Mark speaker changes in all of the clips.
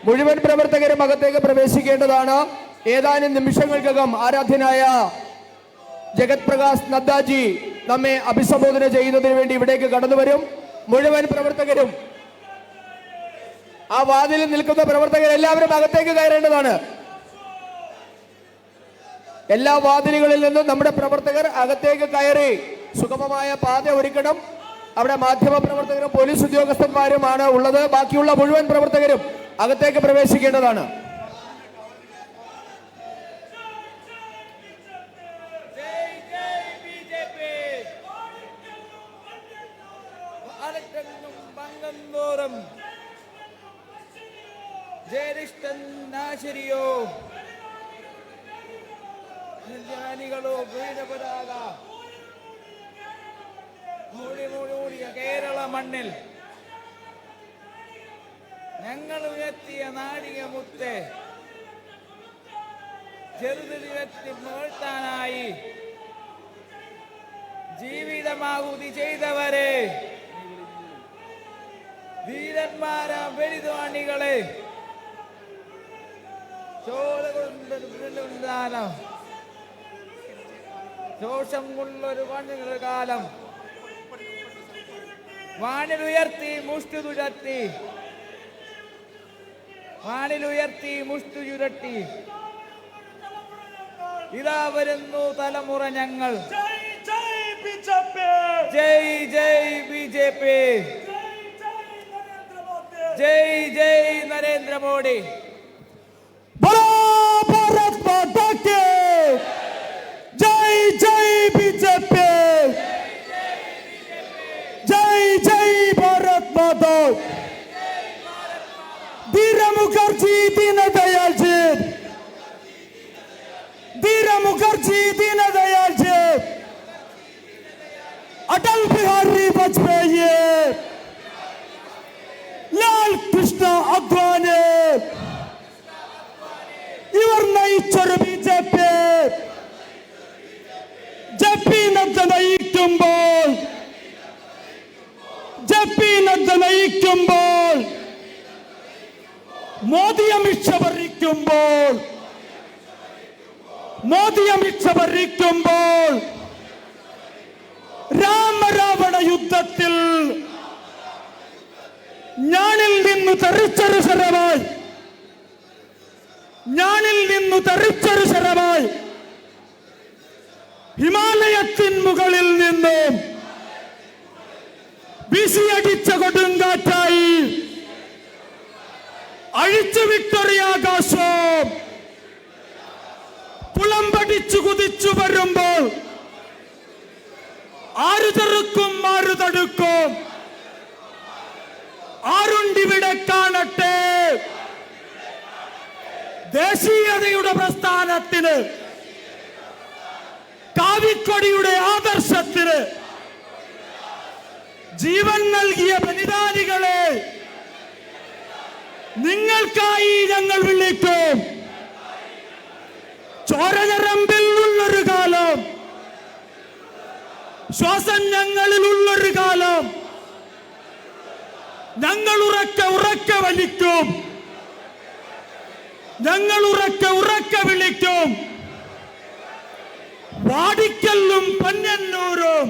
Speaker 1: മുഴുവൻ പ്രവർത്തകരും അകത്തേക്ക് പ്രവേശിക്കേണ്ടതാണ്. ഏതാനും നിമിഷങ്ങൾക്കകം ആരാധ്യനായ ജഗത് പ്രകാശ് നദ്ദാജി നമ്മെ അഭിസംബോധന ചെയ്യുന്നതിന് വേണ്ടി ഇവിടേക്ക് കടന്നു വരും. മുഴുവൻ പ്രവർത്തകരും, ആ വാതിലിൽ നിൽക്കുന്ന പ്രവർത്തകർ എല്ലാവരും അകത്തേക്ക് കയറേണ്ടതാണ്. എല്ലാ വാതിലുകളിൽ നിന്നും നമ്മുടെ പ്രവർത്തകർ അകത്തേക്ക് കയറി സുഗമമായ പാത ഒരുക്കണം. അവിടെ മാധ്യമ പ്രവർത്തകരും പോലീസ് ഉദ്യോഗസ്ഥന്മാരുമാണ് ഉള്ളത്. ബാക്കിയുള്ള മുഴുവൻ പ്രവർത്തകരും അകത്തേക്ക് പ്രവേശിക്കേണ്ടതാണ്.
Speaker 2: കേരള മണ്ണിൽ ഞങ്ങൾ ഉയർത്തിയ നാടികമുത്ത് ചെറുതിൽ ഉയർത്തി മുകഴ്ത്താനായി ജീവിതമാകുതി ചെയ്തവരെ, ധീരന്മാരാം വെളിതാണികളെ, ദോഷം കൊണ്ടൊരു പണികളുടെ കാലം വാനിലുയർത്തി മുഷ്ടി തുഴത്തി, വാനിലുയർത്തി മുഷ്ടി ചുരട്ടി ഇതാ വരുന്നു തലമുറ ഞങ്ങൾ. ജയ് ജയ് ബി ജെ പി, ജയ് ജയ് നരേന്ദ്രമോദി.
Speaker 3: भारत माता के जय जय बीजेपी, जय जय भारत माता. धीर मुखर्जी दीनदयाल जी, धीर मुखर्जी दीनदयाल जी, अटल बिहारी वाजपेयी, लाल कृष्ण अडवाणी ഇവർ നയിച്ചൊരു B J P, JP Nadda നയിക്കുമ്പോൾ, ജെപി നദ്ദ നയിക്കുമ്പോൾ, മോദി അമിത് ഷാ ഭരിക്കുമ്പോൾ, മോദി അമിത് ഷാ ഭരിക്കുമ്പോൾ രാമരാവണ യുദ്ധത്തിൽ ഞാനിൽ നിന്ന് തെറിച്ചൊരു ശരമായി, ഞാനിൽ നിന്നു തെറിച്ചൊരു ശരമായി ഹിമാലയത്തിൻ മുകളിൽ നിന്നും വീശിയടിച്ച കൊടുങ്കാറ്റായി അഴിച്ചുവിട്ടൊരു ആകാശം പുളമ്പടിച്ചു കുതിച്ചു വരുമ്പോൾ ആരു ചെറുക്കും ആരു തടുക്കും, ആരുണ്ടിവിടെ കാണട്ടെ. ദേശീയതയുടെ പ്രസ്ഥാനത്തിന്, കാവിക്കൊടിയുടെ ആദർശത്തിന് ജീവൻ നൽകിയ ബലിദാനികളെ നിങ്ങൾക്കായി ഞങ്ങൾ വിളിക്കും. ചോരഞരമ്പിൽ ഉള്ളൊരു കാലം, ശ്വാസം ഞങ്ങളിൽ ഉള്ളൊരു കാലം ഞങ്ങൾ ഉറക്കെ ഉറക്കെ വലിക്കും, ഞങ്ങൾ ഉറക്കെ ഉറക്കെ വിളിക്കും. വാടിക്കല്ലും പന്നന്നൂരും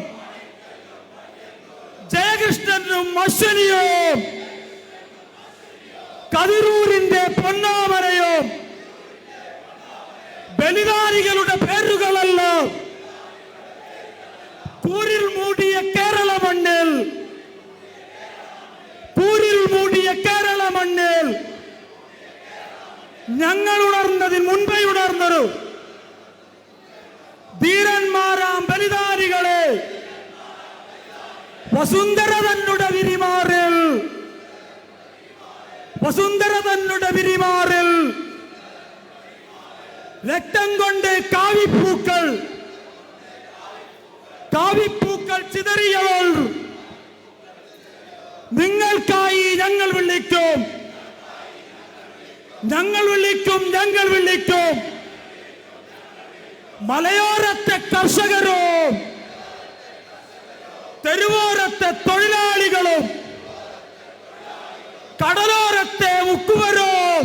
Speaker 3: ജയകൃഷ്ണനും അശ്വനിയും കതിരൂരിന്റെ പൊന്നാമരയും ബലിദാനികളുടെ പേരുകളല്ല കൂരിൽ മൂടിയ കേരള മണ്ണിൽ, കൂരിൽ മൂടിയ കേരള മണ്ണിൽ ഞങ്ങൾ ഉണർന്നതിന് മുൻപേ ഉണർന്നൊരു ധീരന്മാരാം ബലിദാനികളെ വസുന്ധര തന്നുടെ വിരിമാറിൽ, വസുന്ധര തന്നുടെ വിരിമാറിൽ രക്തം കൊണ്ട് കാവിപ്പൂക്കൾ, കാവിപ്പൂക്കൾ ചിതറിയവൾ നിങ്ങൾക്കായി ഞങ്ങൾ വിളിക്കും, ഞങ്ങൾ വിളിക്കും, ഞങ്ങൾ വിളിക്കും. മലയോരത്തെ കർഷകരും തെരുവോരത്തെ തൊഴിലാളികളും കടലോരത്തെ മുക്കുവരും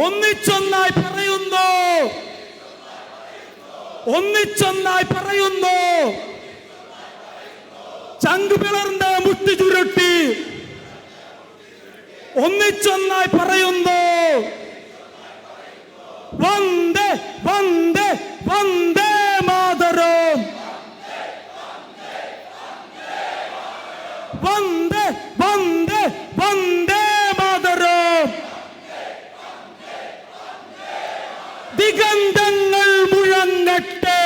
Speaker 3: ഒന്നിച്ചൊന്നായി പറയുന്നു, ഒന്നിച്ചൊന്നായി പറയുന്നു. ചങ്ക് പിളർന്ന് മുട്ടി ചുരുട്ടി ഒന്നിച്ചൊന്നായി പറയുന്നു. വന്ദേ വന്ദേ വന്ദേ മാതരം, വന്ദേ വന്ദേ വന്ദേ മാതരം. ദിഗന്ധങ്ങൾ മുഴങ്ങട്ടെ,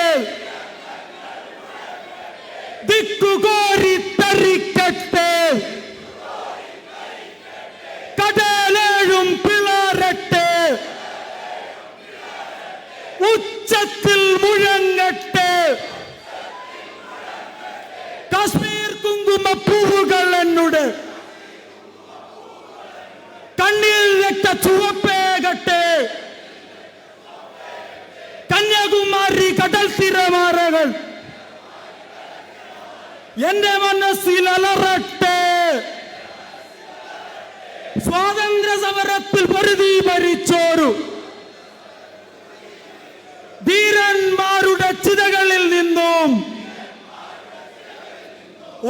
Speaker 3: ദിക്കുകോരി തരിക്കട്ടെ, കടലേഴും പിളരട്ടെ, ഉച്ചത്തിൽ മുഴങ്ങട്ടെ. കാശ്മീർ കുങ്കുമപ്പൂവുകൾ എന്നോട് കണ്ണിൽ രക്ത ചുവപ്പേകട്ടെ, കന്യാകുമാരി കടൽ തിരമാലകൾ എന്റെ മനസ്സിൽ അലറട്ടെ. സ്വാതന്ത്ര്യ സമരത്തിൽ പൊരുതി മരിച്ചോരു ധീരന്മാരുടെ ചിതകളിൽ നിന്നും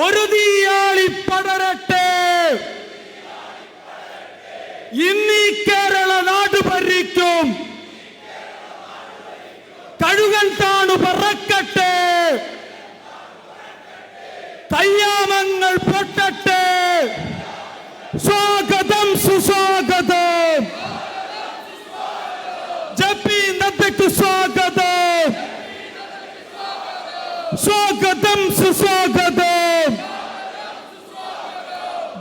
Speaker 3: ഒരു തീയാളി പടരട്ടെ. ഇന്നീ കേരള നാട് ഭരിക്കും കഴുകൻ താണു പറക്കട്ടെ, കയ്യാമങ്ങൾ പൊട്ടട്ടെ. സ്വാഗതം സുസ്വാഗതം, ജപി നദ്ദയ്ക്ക് സ്വാഗതം, സ്വാഗതം സുസ്വാഗതം,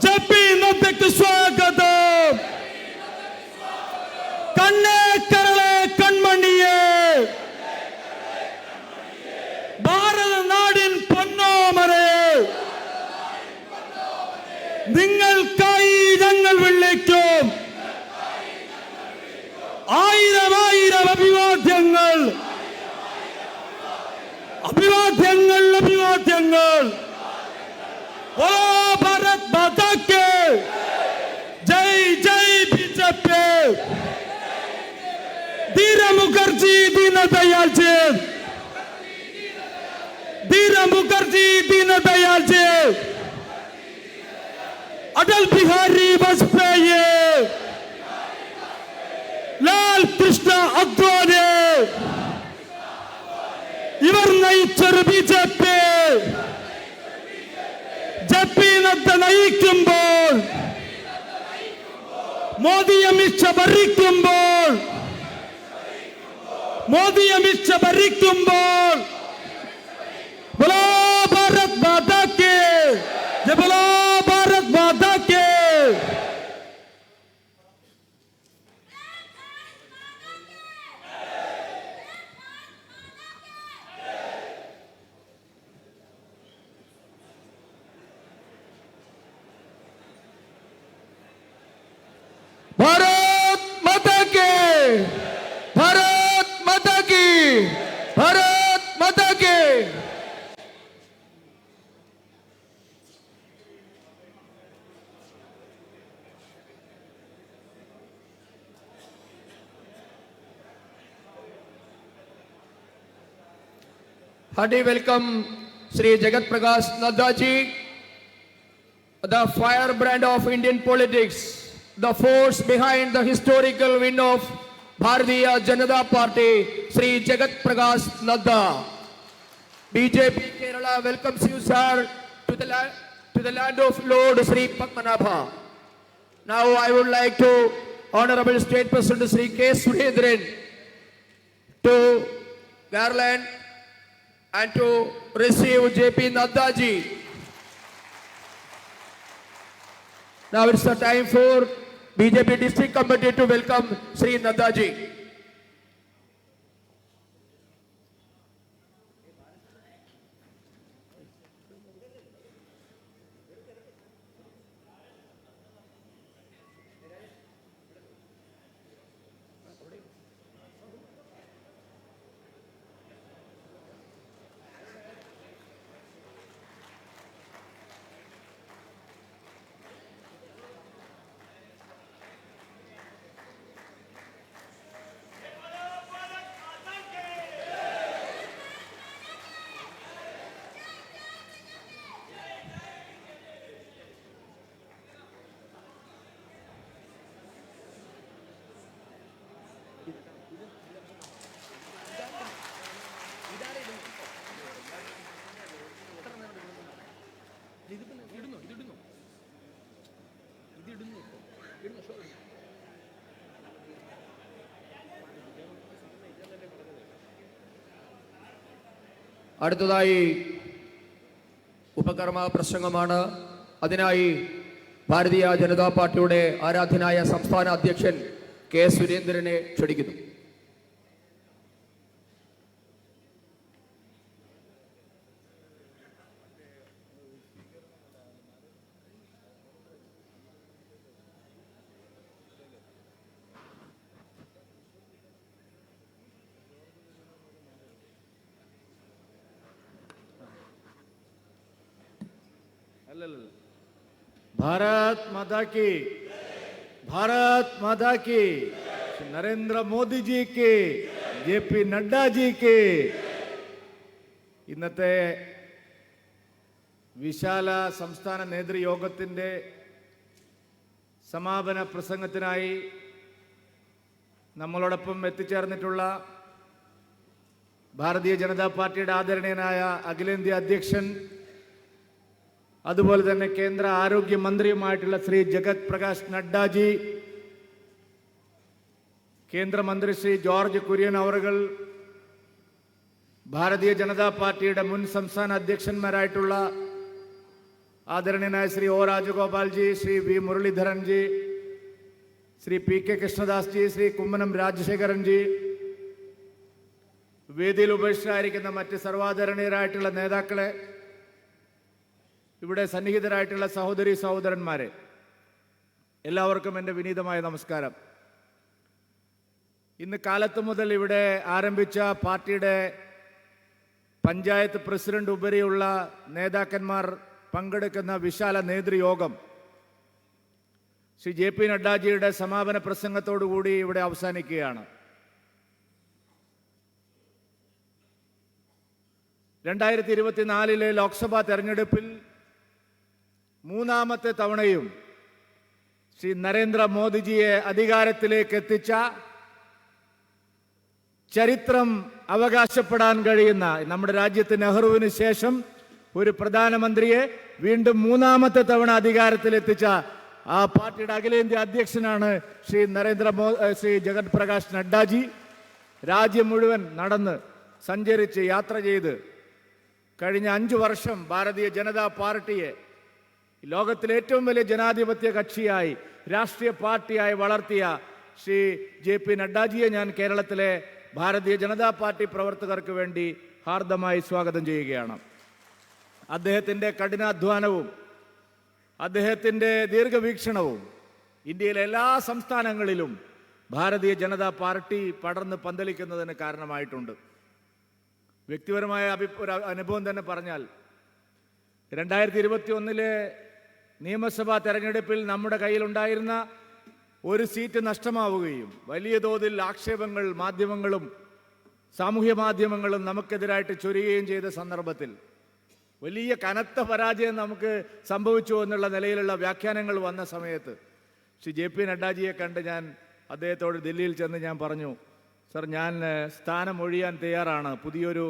Speaker 3: ജപി നദ്ദയ്ക്ക് സ്വാഗതം. കണ്ണേ കരളെ കൺമണിയെ, ഭാരത നാടിൻ പൊന്നോമരെ, നിങ്ങൾക്കായി ഞങ്ങൾ വിളിക്കും ആയിരം ആയിരം അഭിവാദ്യങ്ങൾ, അഭിവാദ്യങ്ങൾ, അഭിവാദ്യങ്ങൾ. ഓ ഭാരത് മാതാ കേ ജയ്, ജയ് ബിജെപി. ധീര മുഖർജി, ദീനദയാൽ ജി, ധീര മുഖർജി, ദീനദയാൽ ജി, അടൽ ബിഹാരി വാജ്പേയി, ലാൽ കൃഷ്ണ അദ്വാനി, ഇവർ നയിച്ചൊരു ബിജെപി. ജപി നദ്ദ നയിക്കുമ്പോൾ, മോദി അമിത് ഷാ ഭരിക്കുമ്പോൾ, മോദി അമിത് ഷാ ഭരിക്കുമ്പോൾ, ബോലോ ഭാരത് മാതാ കേ ജയ്, ബോലോ ഭാരത് മാതാ കേ.
Speaker 1: भारत माता की, भारत माता की, भारत माता की. Hearty welcome Sri Jagat Prakash Nadda ji, the firebrand of Indian politics, the force behind the historical win of Bharatiya Janata Party, Sri Jagat Prakash Nadda. BJP Kerala welcomes you, sir, to the land of Lord Sri Padmanabha. Now I would like to Honorable State President Sri K. Surendran to garland and to receive JP Nadda ji. Now it's the time for BJP District Committee to welcome Sri Nadda ji. അടുത്തതായി ഉപകർമ്മ പ്രസംഗമാണ്. അതിനായി ഭാരതീയ ജനതാ പാർട്ടിയുടെ ആരാധ്യനായ സംസ്ഥാന അധ്യക്ഷൻ K സുരേന്ദ്രനെ ക്ഷണിക്കുന്നു.
Speaker 3: भारत माता की, भारत माता की, नरेंद्र मोदी जी की, JP नड्डा जी की. ഇന്നത്തെ വിശാല സംസ്ഥാന നേതൃയോഗത്തിൻ്റെ സമാപന പ്രസംഗത്തിനായി നമ്മളോടൊപ്പം എത്തിച്ചേർന്നിട്ടുള്ള ഭാരതീയ ജനതാ പാർട്ടിയുടെ ആദരണീയനായ അഖിലേന്ത്യാ അധ്യക്ഷൻ, അതുപോലെ തന്നെ കേന്ദ്ര ആരോഗ്യമന്ത്രിയുമായിട്ടുള്ള ശ്രീ ജഗത് പ്രകാശ് നഡ്ഡാജി, കേന്ദ്രമന്ത്രി ശ്രീ ജോർജ് കുര്യൻ അവറുകൾ, ഭാരതീയ ജനതാ പാർട്ടിയുടെ മുൻ സംസ്ഥാന അധ്യക്ഷന്മാരായിട്ടുള്ള ആദരണീയനായ Shri O Rajagopalji, Shri V Muraleedharanji, Shri PK Krishnadasji, Shri Kummanam Rajasekharanji, വേദിയിൽ ഉപേക്ഷിച്ചായിരിക്കുന്ന മറ്റ് സർവാദരണീയരായിട്ടുള്ള നേതാക്കളെ, ഇവിടെ സന്നിഹിതരായിട്ടുള്ള സഹോദരി സഹോദരന്മാരെ, എല്ലാവർക്കും എൻ്റെ വിനീതമായ നമസ്കാരം. ഇന്ന് കാലത്ത് മുതൽ ഇവിടെ ആരംഭിച്ച പാർട്ടിയുടെ പഞ്ചായത്ത് പ്രസിഡന്റ് ഉപരിയുള്ള നേതാക്കന്മാർ പങ്കെടുക്കുന്ന വിശാല നേതൃയോഗം ശ്രീ JP നഡ്ഡാജിയുടെ സമാപന പ്രസംഗത്തോടുകൂടി ഇവിടെ അവസാനിക്കുകയാണ്. 2024 ലോക്സഭാ തെരഞ്ഞെടുപ്പിൽ മൂന്നാമത്തെ തവണയും ശ്രീ നരേന്ദ്ര മോദിജിയെ അധികാരത്തിലേക്ക് എത്തിച്ച, ചരിത്രം അവകാശപ്പെടാൻ കഴിയുന്ന, നമ്മുടെ രാജ്യത്ത് നെഹ്റുവിന് ശേഷം ഒരു പ്രധാനമന്ത്രിയെ വീണ്ടും മൂന്നാമത്തെ തവണ അധികാരത്തിലെത്തിച്ച ആ പാർട്ടിയുടെ അഖിലേന്ത്യാ അധ്യക്ഷനാണ് ശ്രീ ജഗത് പ്രകാശ് നഡ്ഡാജി. രാജ്യം മുഴുവൻ നടന്ന് സഞ്ചരിച്ച് യാത്ര ചെയ്ത് കഴിഞ്ഞ 5 വർഷം ഭാരതീയ ജനതാ പാർട്ടിയെ ലോകത്തിലെ ഏറ്റവും വലിയ ജനാധിപത്യ കക്ഷിയായി, രാഷ്ട്രീയ പാർട്ടിയായി വളർത്തിയ ശ്രീ JP നഡ്ഡാജിയെ ഞാൻ കേരളത്തിലെ ഭാരതീയ ജനതാ പാർട്ടി പ്രവർത്തകർക്ക് വേണ്ടി ഹാർദമായി സ്വാഗതം ചെയ്യുകയാണ്. അദ്ദേഹത്തിൻ്റെ കഠിനാധ്വാനവും അദ്ദേഹത്തിൻ്റെ ദീർഘവീക്ഷണവും ഇന്ത്യയിലെ എല്ലാ സംസ്ഥാനങ്ങളിലും ഭാരതീയ ജനതാ പാർട്ടി പടർന്ന് പന്തലിക്കുന്നതിന് കാരണമായിട്ടുണ്ട്. വ്യക്തിപരമായ ഒരു അനുഭവം തന്നെ പറഞ്ഞാൽ, 2021 നിയമസഭാ തെരഞ്ഞെടുപ്പിൽ നമ്മുടെ കയ്യിലുണ്ടായിരുന്ന ഒരു സീറ്റ് നഷ്ടമാവുകയും വലിയ തോതിൽ ആക്ഷേപങ്ങൾ മാധ്യമങ്ങളും സാമൂഹ്യ മാധ്യമങ്ങളും നമുക്കെതിരായിട്ട് ചൊരിയുകയും ചെയ്ത സന്ദർഭത്തിൽ വലിയ കനത്ത പരാജയം നമുക്ക് സംഭവിച്ചു എന്നുള്ള നിലയിലുള്ള വ്യാഖ്യാനങ്ങൾ വന്ന സമയത്ത് ശ്രീ JP നഡ്ഡാജിയെ കണ്ട് ഞാൻ അദ്ദേഹത്തോട് ദില്ലിയിൽ ചെന്ന് ഞാൻ പറഞ്ഞു, സർ, ഞാൻ സ്ഥാനമൊഴിയാൻ തയ്യാറാണ്, പുതിയൊരു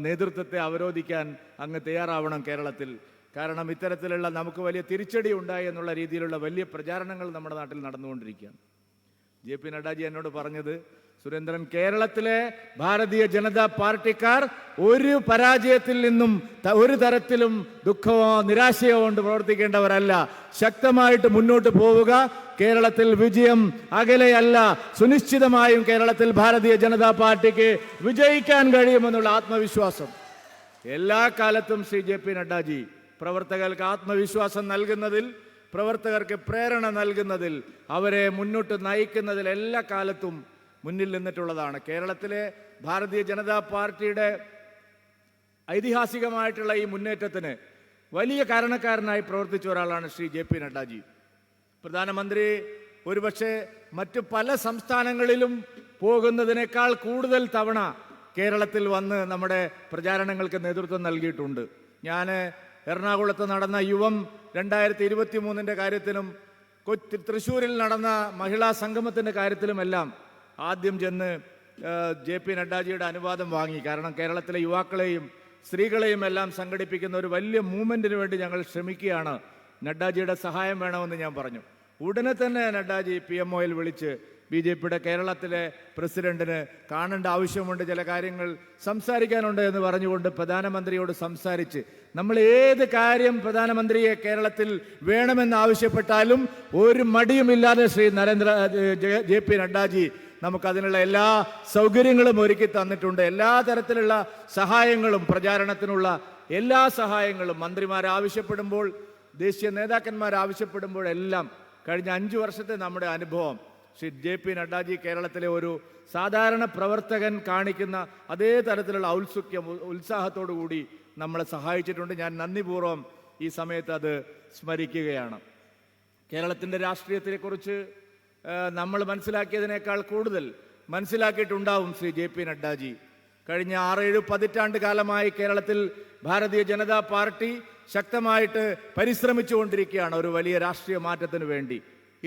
Speaker 3: നേതൃത്വത്തെ അവരോധിക്കാൻ അങ്ങ് തയ്യാറാവണം കേരളത്തിൽ. കാരണം ഇത്തരത്തിലുള്ള നമുക്ക് വലിയ തിരിച്ചടി ഉണ്ടായി എന്നുള്ള രീതിയിലുള്ള വലിയ പ്രചാരണങ്ങൾ നമ്മുടെ നാട്ടിൽ നടന്നുകൊണ്ടിരിക്കുകയാണ്. JP നഡ്ഡാജി എന്നോട് പറഞ്ഞത്, സുരേന്ദ്രൻ, കേരളത്തിലെ ഭാരതീയ ജനതാ പാർട്ടിക്കാർ ഒരു പരാജയത്തിൽ നിന്നും ഒരു തരത്തിലും ദുഃഖമോ നിരാശയോ കൊണ്ട് പ്രവർത്തിക്കേണ്ടവരല്ല. ശക്തമായിട്ട് മുന്നോട്ട് പോവുക. കേരളത്തിൽ വിജയം അകലെയല്ല. സുനിശ്ചിതമായും കേരളത്തിൽ ഭാരതീയ ജനതാ പാർട്ടിക്ക് വിജയിക്കാൻ കഴിയുമെന്നുള്ള ആത്മവിശ്വാസം എല്ലാ കാലത്തും ശ്രീ JP നഡ്ഡാജി പ്രവർത്തകർക്ക് ആത്മവിശ്വാസം നൽകുന്നതിൽ, പ്രവർത്തകർക്ക് പ്രേരണ നൽകുന്നതിൽ, അവരെ മുന്നോട്ട് നയിക്കുന്നതിൽ എല്ലാ കാലത്തും മുന്നിൽ നിന്നിട്ടുള്ളതാണ്. കേരളത്തിലെ ഭാരതീയ ജനതാ പാർട്ടിയുടെ ഐതിഹാസികമായിട്ടുള്ള ഈ മുന്നേറ്റത്തിന് വലിയ കാരണക്കാരനായി പ്രവർത്തിച്ച ഒരാളാണ് ശ്രീ JP നഡ്ഡാജി. പ്രധാനമന്ത്രി ഒരുപക്ഷെ മറ്റു പല സംസ്ഥാനങ്ങളിലും പോകുന്നതിനേക്കാൾ കൂടുതൽ തവണ കേരളത്തിൽ വന്ന് നമ്മുടെ പ്രചാരണങ്ങൾക്ക് നേതൃത്വം നൽകിയിട്ടുണ്ട്. ഞാൻ എറണാകുളത്ത് നടന്ന യുവം 2023 കാര്യത്തിലും തൃശ്ശൂരിൽ നടന്ന മഹിളാ സംഗമത്തിൻ്റെ കാര്യത്തിലുമെല്ലാം ആദ്യം ചെന്ന് JP നഡ്ഡാജിയുടെ അനുവാദം വാങ്ങി. കാരണം കേരളത്തിലെ യുവാക്കളെയും സ്ത്രീകളെയും എല്ലാം സംഘടിപ്പിക്കുന്ന ഒരു വലിയ മൂവ്മെൻറ്റിന് വേണ്ടി ഞങ്ങൾ ശ്രമിക്കുകയാണ്, നഡ്ഡാജിയുടെ സഹായം വേണമെന്ന് ഞാൻ പറഞ്ഞു. ഉടനെ തന്നെ നഡ്ഡാജി PMOയിൽ വിളിച്ച് BJPയുടെ കേരളത്തിലെ പ്രസിഡന്റിന് കാണേണ്ട ആവശ്യമുണ്ട്, ചില കാര്യങ്ങൾ സംസാരിക്കാനുണ്ട് എന്ന് പറഞ്ഞുകൊണ്ട് പ്രധാനമന്ത്രിയോട് സംസാരിച്ച് നമ്മൾ ഏത് കാര്യം പ്രധാനമന്ത്രിയെ കേരളത്തിൽ വേണമെന്ന് ആവശ്യപ്പെട്ടാലും ഒരു മടിയുമില്ലാതെ ശ്രീ JP നഡ്ഡാജി നമുക്കതിനുള്ള എല്ലാ സൗകര്യങ്ങളും ഒരുക്കി തന്നിട്ടുണ്ട്. എല്ലാ തരത്തിലുള്ള സഹായങ്ങളും, പ്രചാരണത്തിനുള്ള എല്ലാ സഹായങ്ങളും മന്ത്രിമാർ ആവശ്യപ്പെടുമ്പോൾ, ദേശീയ നേതാക്കന്മാർ ആവശ്യപ്പെടുമ്പോഴെല്ലാം കഴിഞ്ഞ 5 വർഷത്തെ നമ്മുടെ അനുഭവം ശ്രീ JP നഡ്ഡാജി കേരളത്തിലെ ഒരു സാധാരണ പ്രവർത്തകൻ കാണിക്കുന്ന അതേ തരത്തിലുള്ള ഔത്സുക്യം, ഉത്സാഹത്തോടു കൂടി നമ്മളെ സഹായിച്ചിട്ടുണ്ട്. ഞാൻ നന്ദിപൂർവ്വം ഈ സമയത്ത് അത് സ്മരിക്കുകയാണ്. കേരളത്തിൻ്റെ രാഷ്ട്രീയത്തെക്കുറിച്ച് നമ്മൾ മനസ്സിലാക്കിയതിനേക്കാൾ കൂടുതൽ മനസ്സിലാക്കിയിട്ടുണ്ടാവും ശ്രീ JP നഡ്ഡാജി. കഴിഞ്ഞ 6-7 പതിറ്റാണ്ട് കാലമായി കേരളത്തിൽ ഭാരതീയ ജനതാ പാർട്ടി ശക്തമായിട്ട് പരിശ്രമിച്ചുകൊണ്ടിരിക്കുകയാണ് ഒരു വലിയ രാഷ്ട്രീയ മാറ്റത്തിന് വേണ്ടി.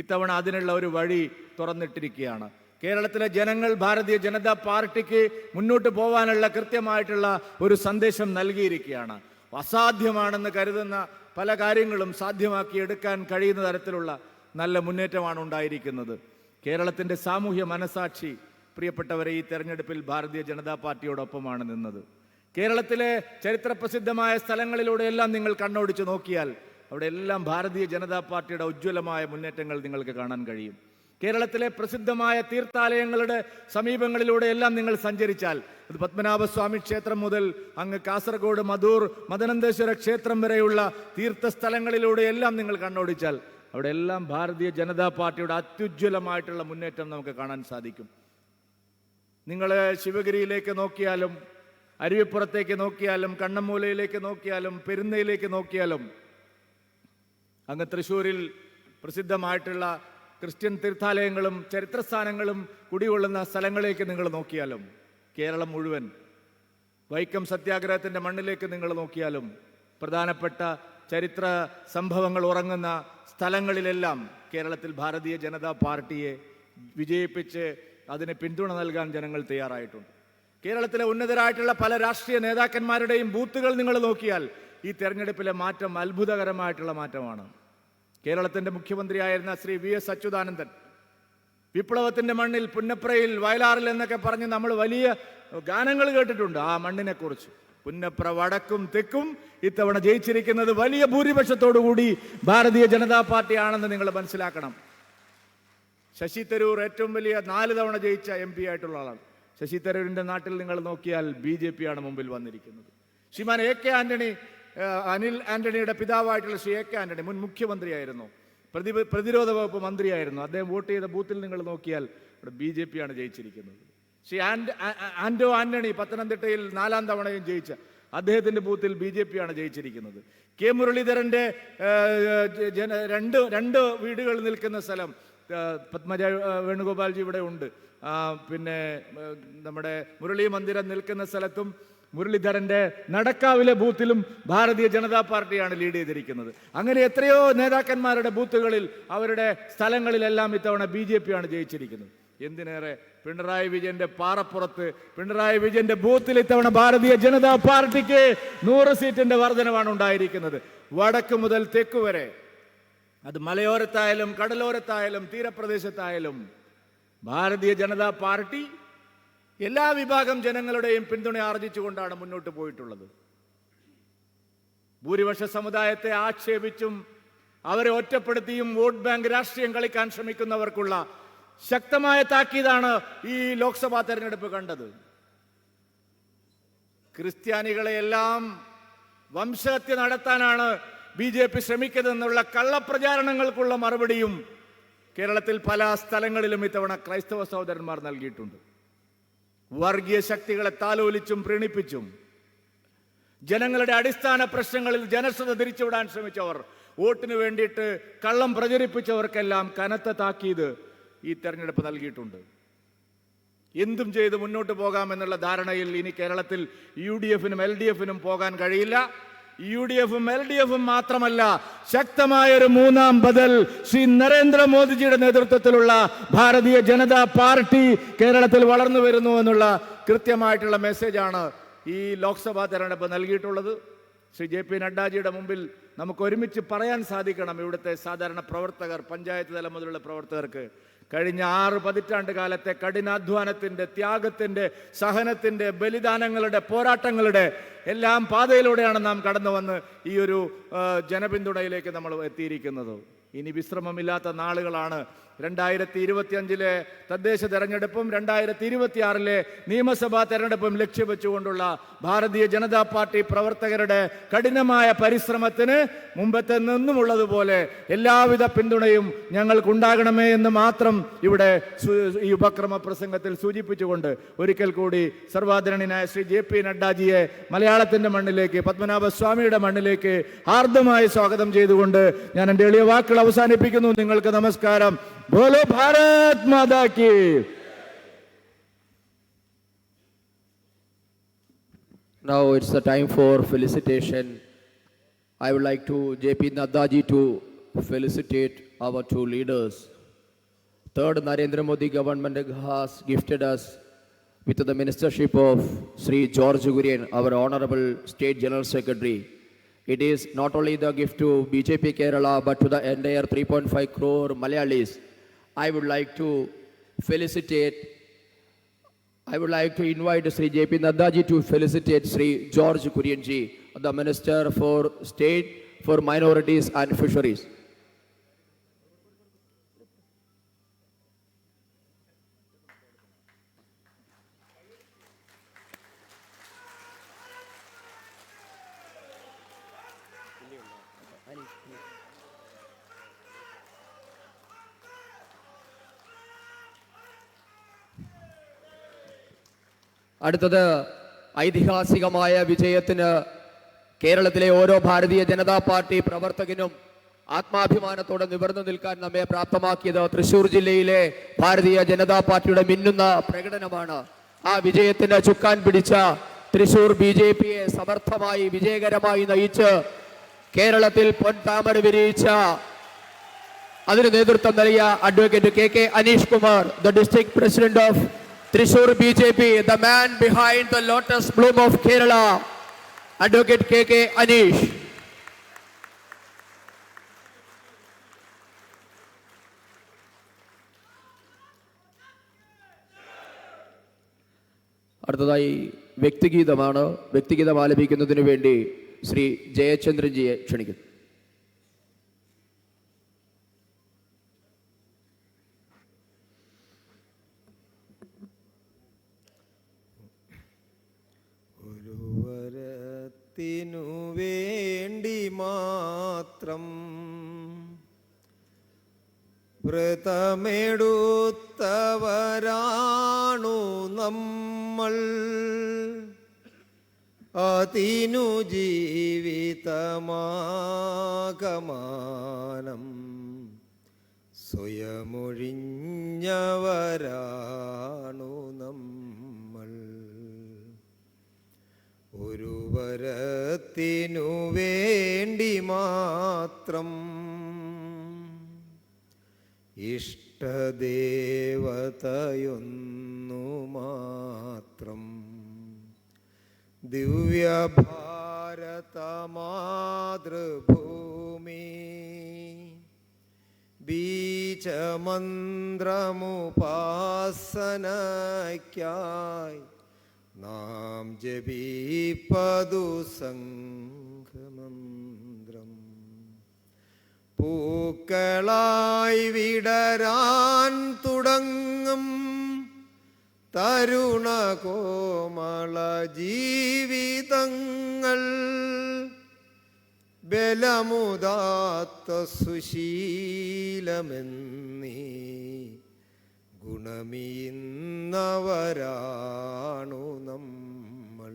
Speaker 3: ഇത്തവണ അതിനുള്ള ഒരു വഴി തുറന്നിട്ടിരിക്കുകയാണ്. കേരളത്തിലെ ജനങ്ങൾ ഭാരതീയ ജനതാ പാർട്ടിക്ക് മുന്നോട്ട് പോകാനുള്ള കൃത്യമായിട്ടുള്ള ഒരു സന്ദേശം നൽകിയിരിക്കുകയാണ്. അസാധ്യമാണെന്ന് കരുതുന്ന പല കാര്യങ്ങളും സാധ്യമാക്കിയെടുക്കാൻ കഴിയുന്ന തരത്തിലുള്ള നല്ല മുന്നേറ്റമാണ് ഉണ്ടായിരിക്കുന്നത്. കേരളത്തിൻ്റെ സാമൂഹ്യ മനസാക്ഷി പ്രിയപ്പെട്ടവരെ ഈ തെരഞ്ഞെടുപ്പിൽ ഭാരതീയ ജനതാ പാർട്ടിയോടൊപ്പമാണ് നിന്നത്. കേരളത്തിലെ ചരിത്രപ്രസിദ്ധമായ സ്ഥലങ്ങളിലൂടെയെല്ലാം നിങ്ങൾ കണ്ണോടിച്ച് നോക്കിയാൽ അവിടെ എല്ലാം ഭാരതീയ ജനതാ പാർട്ടിയുടെ ഉജ്ജ്വലമായ മുന്നേറ്റങ്ങൾ നിങ്ങൾക്ക് കാണാൻ കഴിയും. കേരളത്തിലെ പ്രസിദ്ധമായ തീർത്ഥാലയങ്ങളുടെ സമീപങ്ങളിലൂടെയെല്ലാം നിങ്ങൾ സഞ്ചരിച്ചാൽ, അത് പത്മനാഭസ്വാമി ക്ഷേത്രം മുതൽ അങ്ങ് കാസർഗോഡ് മധൂർ മദനന്തേശ്വര ക്ഷേത്രം വരെയുള്ള തീർത്ഥസ്ഥലങ്ങളിലൂടെയെല്ലാം നിങ്ങൾ കണ്ണോടിച്ചാൽ അവിടെ എല്ലാം ഭാരതീയ ജനതാ പാർട്ടിയുടെ അത്യുജ്വലമായിട്ടുള്ള മുന്നേറ്റം നമുക്ക് കാണാൻ സാധിക്കും. നിങ്ങൾ ശിവഗിരിയിലേക്ക് നോക്കിയാലും, അരുവിപ്പുറത്തേക്ക് നോക്കിയാലും, കണ്ണമ്മൂലയിലേക്ക് നോക്കിയാലും, പെരുന്നയിലേക്ക് നോക്കിയാലും, അങ്ങ് തൃശ്ശൂരിൽ പ്രസിദ്ധമായിട്ടുള്ള ക്രിസ്ത്യൻ തീർത്ഥാലയങ്ങളും ചരിത്രസ്ഥാനങ്ങളും കുടികൊള്ളുന്ന സ്ഥലങ്ങളിലേക്ക് നിങ്ങൾ നോക്കിയാലും, കേരളം മുഴുവൻ വൈക്കം സത്യാഗ്രഹത്തിൻ്റെ മണ്ണിലേക്ക് നിങ്ങൾ നോക്കിയാലും, പ്രധാനപ്പെട്ട ചരിത്ര സംഭവങ്ങൾ ഉറങ്ങുന്ന സ്ഥലങ്ങളിലെല്ലാം കേരളത്തിൽ ഭാരതീയ ജനതാ പാർട്ടിയെ വിജയിപ്പിച്ച് അതിന് പിന്തുണ നൽകാൻ ജനങ്ങൾ തയ്യാറായിട്ടുണ്ട്. കേരളത്തിലെ ഉന്നതരായിട്ടുള്ള പല രാഷ്ട്രീയ നേതാക്കന്മാരുടെയും ബൂത്തുകൾ നിങ്ങൾ നോക്കിയാൽ ഈ തെരഞ്ഞെടുപ്പിലെ മാറ്റം അത്ഭുതകരമായിട്ടുള്ള മാറ്റമാണ്. കേരളത്തിൻ്റെ മുഖ്യമന്ത്രിയായിരുന്ന ശ്രീ VS അച്യുതാനന്ദൻ വിപ്ലവത്തിൻ്റെ മണ്ണിൽ, പുന്നപ്രയിൽ, വയലാറിൽ എന്നൊക്കെ പറഞ്ഞ് നമ്മൾ വലിയ ഗാനങ്ങൾ കേട്ടിട്ടുണ്ട് ആ മണ്ണിനെ കുറിച്ച്. പുന്നപ്ര വടക്കും തെക്കും ഇത്തവണ ജയിച്ചിരിക്കുന്നത് വലിയ ഭൂരിപക്ഷത്തോടു കൂടി ഭാരതീയ ജനതാ പാർട്ടിയാണെന്ന് നിങ്ങൾ മനസ്സിലാക്കണം. ശശി തരൂർ ഏറ്റവും വലിയ 4 തവണ ജയിച്ച MP ആയിട്ടുള്ള ആളാണ്. ശശി തരൂരിൻ്റെ നാട്ടിൽ നിങ്ങൾ നോക്കിയാൽ BJP ആണ് മുമ്പിൽ വന്നിരിക്കുന്നത്. ശ്രീമാൻ AK ആന്റണി, അനിൽ ആന്റണിയുടെ പിതാവായിട്ടുള്ള ശ്രീ AK ആന്റണി മുൻ മുഖ്യമന്ത്രിയായിരുന്നു, പ്രതിരോധ വകുപ്പ് മന്ത്രിയായിരുന്നു. അദ്ദേഹം വോട്ട് ചെയ്ത ബൂത്തിൽ നിങ്ങൾ നോക്കിയാൽ ഇവിടെ BJP ആണ് ജയിച്ചിരിക്കുന്നത്. ശ്രീ ആന്റോ ആന്റണി പത്തനംതിട്ടയിൽ 4ാം തവണയും ജയിച്ച അദ്ദേഹത്തിൻ്റെ ബൂത്തിൽ BJP ആണ് ജയിച്ചിരിക്കുന്നത്. K മുരളീധരൻ്റെ രണ്ട് വീടുകൾ നിൽക്കുന്ന സ്ഥലം, പത്മജ വേണുഗോപാൽജി ഇവിടെ ഉണ്ട്, പിന്നെ നമ്മുടെ മുരളി മന്ദിരം നിൽക്കുന്ന സ്ഥലത്തും മുരളീധരൻ്റെ നടക്കാവിലെ ബൂത്തിലും ഭാരതീയ ജനതാ പാർട്ടിയാണ് ലീഡ് ചെയ്തിരിക്കുന്നത്. അങ്ങനെ എത്രയോ നേതാക്കന്മാരുടെ ബൂത്തുകളിൽ, അവരുടെ സ്ഥലങ്ങളിലെല്ലാം ഇത്തവണ BJP ആണ് ജയിച്ചിരിക്കുന്നത്. എന്തിനേറെ പിണറായി വിജയന്റെ പാറപ്പുറത്ത്, പിണറായി വിജയന്റെ ബൂത്തിൽ ഇത്തവണ ഭാരതീയ ജനതാ പാർട്ടിക്ക് 100 സീറ്റിന്റെ വർധനവാണ് ഉണ്ടായിരിക്കുന്നത്. വടക്ക് മുതൽ തെക്ക് വരെ, അത് മലയോരത്തായാലും കടലോരത്തായാലും തീരപ്രദേശത്തായാലും ഭാരതീയ ജനതാ പാർട്ടി എല്ലാ വിഭാഗം ജനങ്ങളുടെയും പിന്തുണ ആർജിച്ചുകൊണ്ടാണ് മുന്നോട്ട് പോയിട്ടുള്ളത്. ഭൂരിപക്ഷ സമുദായത്തെ ആക്ഷേപിച്ചും അവരെ ഒറ്റപ്പെടുത്തിയും വോട്ട് ബാങ്ക് രാഷ്ട്രീയം കളിക്കാൻ ശ്രമിക്കുന്നവർക്കുള്ള ശക്തമായ താക്കീതാണ് ഈ ലോക്സഭാ തെരഞ്ഞെടുപ്പ് കണ്ടത്. ക്രിസ്ത്യാനികളെയെല്ലാം വംശഹത്യ നടത്താനാണ് BJP ശ്രമിക്കുന്നതെന്നുള്ള കള്ളപ്രചാരണങ്ങൾക്കുള്ള മറുപടിയും കേരളത്തിൽ പല സ്ഥലങ്ങളിലും ഇത്തവണ ക്രൈസ്തവ സഹോദരന്മാർ നൽകിയിട്ടുണ്ട്. വർഗീയ ശക്തികളെ താലോലിച്ചും പ്രീണിപ്പിച്ചും ജനങ്ങളുടെ അടിസ്ഥാന പ്രശ്നങ്ങളിൽ ജനശ്രദ്ധ തിരിച്ചുവിടാൻ ശ്രമിച്ചവർ, വോട്ടിന് വേണ്ടിയിട്ട് കള്ളം പ്രചരിപ്പിച്ചവർക്കെല്ലാം കനത്ത താക്കീത് ഈ തെരഞ്ഞെടുപ്പ് നൽകിയിട്ടുണ്ട്. എന്തും ചെയ്ത് മുന്നോട്ട് പോകാമെന്നുള്ള ധാരണയിൽ ഇനി കേരളത്തിൽ UDF-നും LDF-നും പോകാൻ കഴിയില്ല. UDF-ഉം LDF-ഉം മാത്രമല്ല, ശക്തമായൊരു 3ാം ബദൽ ശ്രീ നരേന്ദ്രമോദിജിയുടെ നേതൃത്വത്തിലുള്ള ഭാരതീയ ജനതാ പാർട്ടി കേരളത്തിൽ വളർന്നു വരുന്നു എന്നുള്ള കൃത്യമായിട്ടുള്ള മെസ്സേജാണ് ഈ ലോക്സഭാ തെരഞ്ഞെടുപ്പ് നൽകിയിട്ടുള്ളത്. ശ്രീ JP നഡ്ഡാജിയുടെ മുമ്പിൽ നമുക്ക് ഒരുമിച്ച് പറയാൻ സാധിക്കണം. ഇവിടുത്തെ സാധാരണ പ്രവർത്തകർ, പഞ്ചായത്ത് തലം മുതലുള്ള പ്രവർത്തകർക്ക് കഴിഞ്ഞ 6 പതിറ്റാണ്ട് കാലത്തെ കഠിനാധ്വാനത്തിൻ്റെ, ത്യാഗത്തിൻ്റെ, സഹനത്തിൻ്റെ, ബലിദാനങ്ങളുടെ, പോരാട്ടങ്ങളുടെ എല്ലാം പാതയിലൂടെയാണ് നാം കടന്നു വന്ന് ഈ ഒരു ജനപിന്തുണയിലേക്ക് നമ്മൾ എത്തിയിരിക്കുന്നത്. ഇനി വിശ്രമമില്ലാത്ത നാളുകളാണ്. 2025 തദ്ദേശ തെരഞ്ഞെടുപ്പും 2026 നിയമസഭാ തെരഞ്ഞെടുപ്പും ലക്ഷ്യം വെച്ചുകൊണ്ടുള്ള ഭാരതീയ ജനതാ പാർട്ടി പ്രവർത്തകരുടെ കഠിനമായ പരിശ്രമത്തിന് മുമ്പത്തെ നിന്നുമുള്ളതുപോലെ എല്ലാവിധ പിന്തുണയും ഞങ്ങൾക്കുണ്ടാകണമേ എന്ന് മാത്രം ഇവിടെ ഈ ഉപക്രമ പ്രസംഗത്തിൽ സൂചിപ്പിച്ചുകൊണ്ട് ഒരിക്കൽ കൂടി സർവാദരണീയനായ ശ്രീ JP നഡ്ഡാജിയെ മലയാളത്തിന്റെ മണ്ണിലേക്ക്, പത്മനാഭസ്വാമിയുടെ മണ്ണിലേക്ക് ഹാർദമായി സ്വാഗതം ചെയ്തുകൊണ്ട് ഞാൻ എൻ്റെ എളിയ വാക്കുകൾ അവസാനിപ്പിക്കുന്നു. നിങ്ങൾക്ക് നമസ്കാരം. बोलो भारत माता की.
Speaker 1: Now it's the time for felicitation. I would like to JP Naddaji to felicitate our two leaders. Third Narendra Modi government has gifted us with the ministership of Sri George Gurian, our honorable state general secretary. It is not only the gift to BJP Kerala but to the entire 3.5 crore Malayalis. I would like to invite Sri JP Naddaji to felicitate Sri George Kurianji, the Minister for State for Minorities and Fisheries. അടുത്തത് ഐതിഹാസികമായ വിജയത്തിന് കേരളത്തിലെ ഓരോ Bharatiya Janata party പ്രവർത്തകനും ആത്മാഭിമാനത്തോടെ നിവർന്നു നിൽക്കാൻ നമ്മെ പ്രാപ്തമാക്കിയത് തൃശൂർ ജില്ലയിലെ ഭാരതീയ ജനതാ പാർട്ടിയുടെ മിന്നുന്ന പ്രകടനമാണ്. ആ വിജയത്തിന് ചുക്കാൻ പിടിച്ച തൃശൂർ BJPയെ സമർത്ഥമായി വിജയകരമായി നയിച്ച് കേരളത്തിൽ പൊൻതാമര വിരിയിച്ച, അതിന് നേതൃത്വം നൽകിയ advocate KK Aneesh Kumar, the district president of Thrissur BJP, the man behind the lotus bloom of Kerala, Advocate KK Anish. അടുത്തതായി വ്യക്തിഗീതമാണ്. വ്യക്തിഗീതം ആലപിക്കുന്നതിന് വേണ്ടി ശ്രീ ജയചന്ദ്രൻജിയെ ക്ഷണിക്കുന്നു.
Speaker 4: ത്തിനു വേണ്ടി മാത്രം വ്രതമെടുത്തവരാണു നമ്മൾ, അതിനു ജീവിതമാകമാനം സ്വയമൊഴിഞ്ഞവരാണു നമ്മൾ. ഒരു വരത്തിനു വേണ്ടി മാത്രം ഇഷ്ടദേവതയൊന്നു മാത്രം ദിവ്യഭാരതമാതൃഭൂമി ബീജമന്ത്രമുപാസനയ്ക്കായി നാം ജപിപ്പതു സംഘമന്ത്രം. പൂക്കളായി വിടരാൻ തുടങ്ങും തരുണ കോമള ജീവിതങ്ങൾ, ബലമുദാത്ത സുശീലമെന്നീ ഗുണമീന്നവരാണു നമ്മൾ.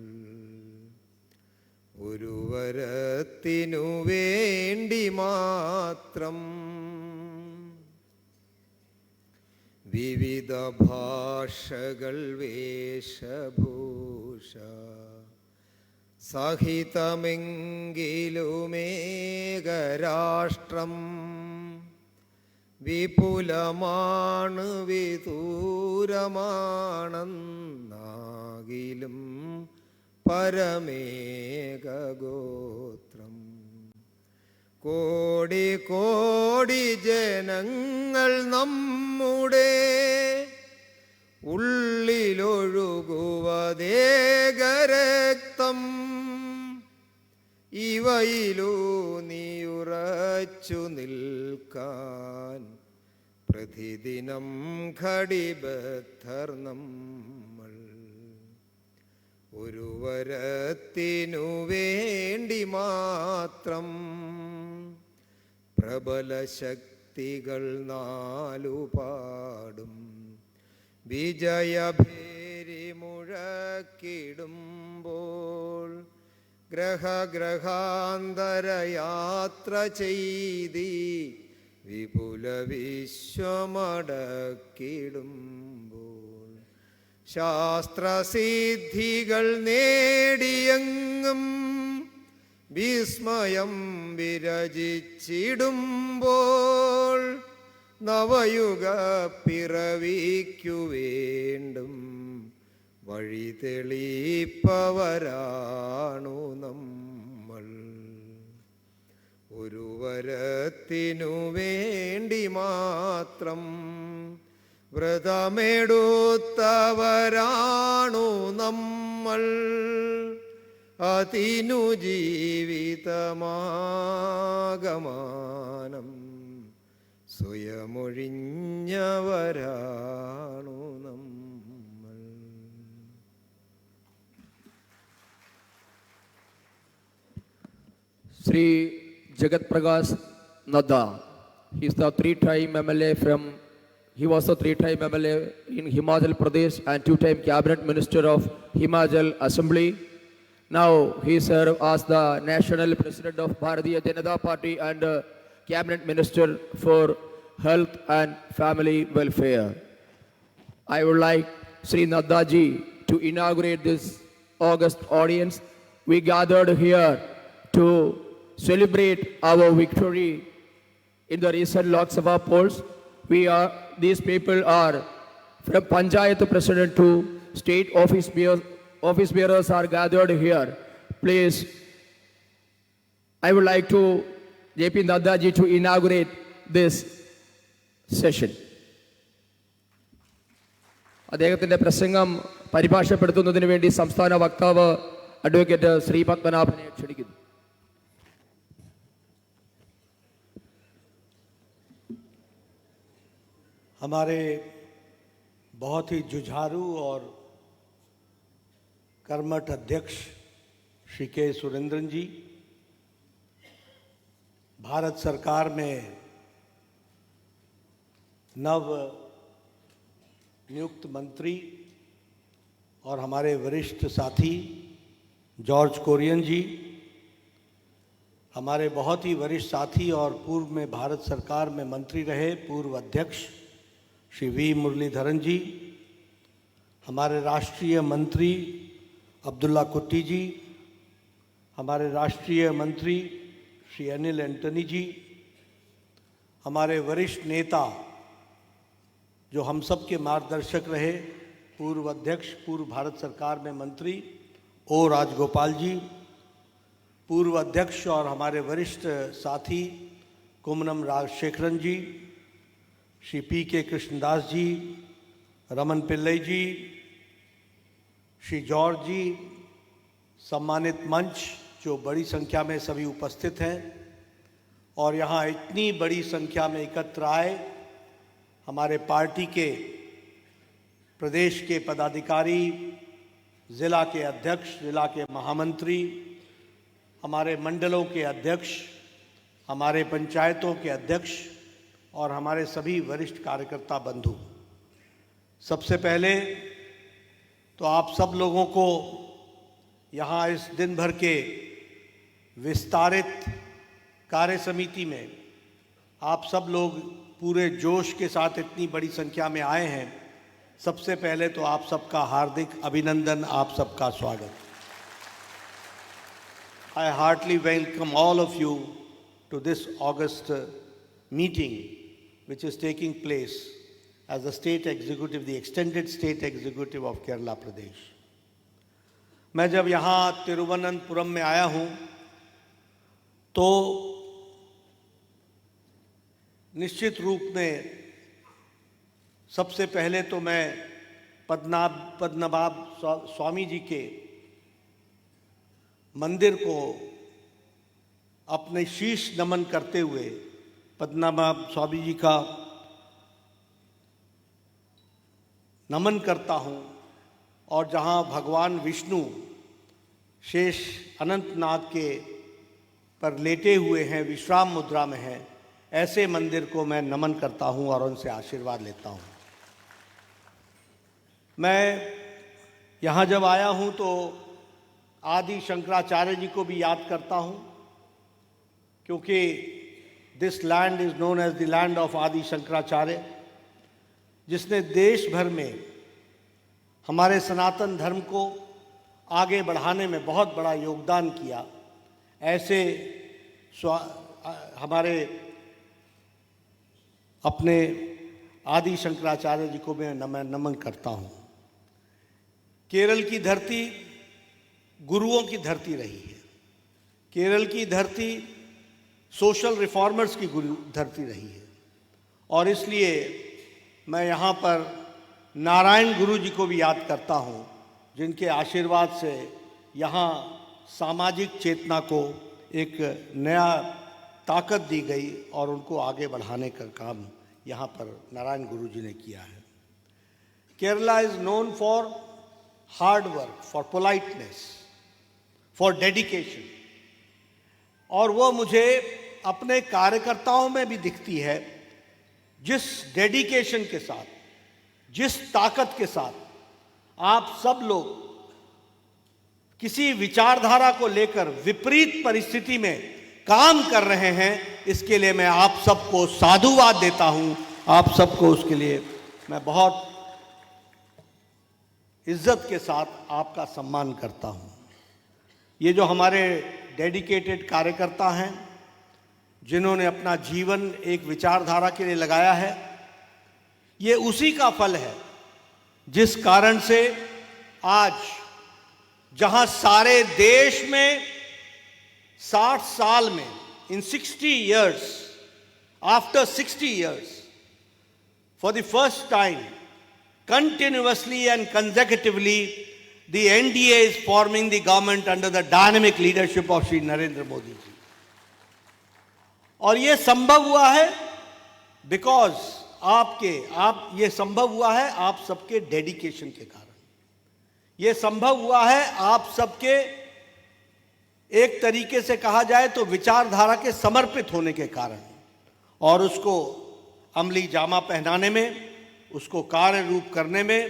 Speaker 4: ഒരു വരത്തിനു വേണ്ടി മാത്രം വിവിധ ഭാഷകൾ വേഷഭൂഷ സഹിതമെങ്കിലുമേകരാഷ്ട്രം, വിപുലമാണ് വിദൂരമാണെന്നാകിലും പരമേകഗോത്രം. കോടി കോടി ജനങ്ങൾ നമ്മുടെ ഉള്ളിലൊഴുകുവതേകരക്തം ഇവയിലൂന്നിയുറച്ചു നിൽക്കാൻ പ്രതിദിനം ഘടിബദ്ധർ നമ്മൾ. ഒരു വരത്തിനു വേണ്ടി മാത്രം പ്രബല ശക്തികൾ നാലുപാടും വിജയഭേരി മുഴക്കിടുമ്പോൾ ഗ്രഹഗ്രഹാന്തര യാത്ര ചെയ്തി വിപുല വിശ്വമടക്കിടുമ്പോൾ ശാസ്ത്രസിദ്ധികൾ നേടിയെങ്ങും വിസ്മയം വിരചിച്ചിടുമ്പോൾ നവയുഗ പിറവിക്കു വേണ്ടും വഴി തെളിപ്പവരാണു നമ്മൾ. ഒരു വരത്തിനു വേണ്ടി മാത്രം വ്രതമെടുത്തവരാണു നമ്മൾ. അതിനു ജീവിതമാകമാനം സ്വയമൊഴിഞ്ഞവരാണു നമ്മൾ.
Speaker 1: Sri Jagat Prakash Nadda. He was a three-time MLA in Himachal Pradesh and two-time cabinet minister of Himachal Assembly. Now he served as the national president of Bharatiya Janata Party and cabinet minister for health and family welfare. I would like Sri Nadda ji to inaugurate this August audience. We gathered here to celebrate our victory in the recent Lok Sabha polls. These people are from Panchayat president to state office bearers are gathered here. Please, I would like to JP Nadda ji to inaugurate this session. അദ്ദേഹത്തിന്റെ പ്രസംഗം പരിഭാഷപ്പെടുത്തുന്നതിന് വേണ്ടി സംസ്ഥാന വക്താവ് advocate Shri പത്മനാഭനെ ക്ഷണിക്കുന്നു.
Speaker 5: हमारे बहुत ही जुझारू और कर्मठ अध्यक्ष श्री के सुरेंद्रन जी, भारत सरकार में नव नियुक्त मंत्री और हमारे वरिष्ठ साथी जॉर्ज कुरियन जी, हमारे बहुत ही वरिष्ठ साथी और पूर्व में भारत सरकार में मंत्री रहे पूर्व अध्यक्ष श्री वी मुरलीधरन जी, हमारे राष्ट्रीय मंत्री अब्दुल्ला कुट्टी जी, हमारे राष्ट्रीय मंत्री श्री अनिल एंटनी जी, हमारे वरिष्ठ नेता जो हम सब के मार्गदर्शक रहे पूर्व अध्यक्ष पूर्व भारत सरकार में मंत्री ओ राजगोपाल जी, पूर्व अध्यक्ष और हमारे वरिष्ठ साथी कुमनम राजशेखरन जी, श्री पी के कृष्णदास जी, रमन पिल्लई जी, श्री जॉर्ज जी, सम्मानित मंच जो बड़ी संख्या में सभी उपस्थित हैं और यहाँ इतनी बड़ी संख्या में एकत्र आए हमारे पार्टी के प्रदेश के पदाधिकारी, ज़िला के अध्यक्ष, ज़िला के महामंत्री, हमारे मंडलों के अध्यक्ष, हमारे पंचायतों के अध्यक्ष और हमारे सभी वरिष्ठ कार्यकर्ता बंधु, सबसे पहले तो आप सब लोगों को यहाँ इस दिन भर के विस्तारित कार्य समिति में आप सब लोग पूरे जोश के साथ इतनी बड़ी संख्या में आए हैं, सबसे पहले तो आप सबका हार्दिक अभिनंदन, आप सबका स्वागत. I heartily welcome all of you to this August meeting which is taking place as the state executive, the extended state executive of Kerala Pradesh. मैं जब यहाँ तिरुवनंतपुरम में आया हूँ तो निश्चित रूप में सबसे पहले तो मैं पद्मनाभ स्वामी जी के मंदिर को अपने शीश नमन करते हुए पद्मनाभ स्वामी जी का नमन करता हूँ। और जहाँ भगवान विष्णु शेष अनंत नाग के पर लेटे हुए हैं, विश्राम मुद्रा में हैं, ऐसे मंदिर को मैं नमन करता हूँ और उनसे आशीर्वाद लेता हूँ। मैं यहाँ जब आया हूँ तो आदि शंकराचार्य जी को भी याद करता हूँ, क्योंकि this land is known as the land of Adi Shankaracharya, जिसने देश भर में हमारे सनातन धर्म को आगे बढ़ाने में बहुत बड़ा योगदान किया। ऐसे हमारे अपने आदि शंकराचार्य जी को मैं नमन करता हूँ। केरल की धरती गुरुओं की धरती रही है। केरल की धरती सोशल रिफॉर्मर्स की धरती रही है, और इसलिए मैं यहाँ पर नारायण गुरु जी को भी याद करता हूँ, जिनके आशीर्वाद से यहाँ सामाजिक चेतना को एक नया ताकत दी गई और उनको आगे बढ़ाने का काम यहाँ पर नारायण गुरु जी ने किया है। Kerala is known for hard work, for politeness, for dedication, और वो मुझे अपने कार्यकर्ताओं में भी दिखती है। जिस डेडिकेशन के साथ, जिस ताकत के साथ आप सब लोग किसी विचारधारा को लेकर विपरीत परिस्थिति में काम कर रहे हैं, इसके लिए मैं आप सबको साधुवाद देता हूं। आप सबको उसके लिए मैं बहुत इज्जत के साथ आपका सम्मान करता हूं। ये जो हमारे डेडिकेटेड कार्यकर्ता हैं, जिन्होंने अपना जीवन एक विचारधारा के लिए लगाया है, ये उसी का फल है जिस कारण से आज जहां सारे देश में 60 साल में, इन 60 years, after 60 years, for the first time, continuously and consecutively, the NDA is forming the government under the dynamic leadership of Shri Narendra Modi ji. और ये संभव हुआ है बिकॉज ये संभव हुआ है आप सबके डेडिकेशन के कारण। ये संभव हुआ है आप सबके, एक तरीके से कहा जाए तो विचारधारा के समर्पित होने के कारण, और उसको अमली जामा पहनाने में, उसको कार्य रूप करने में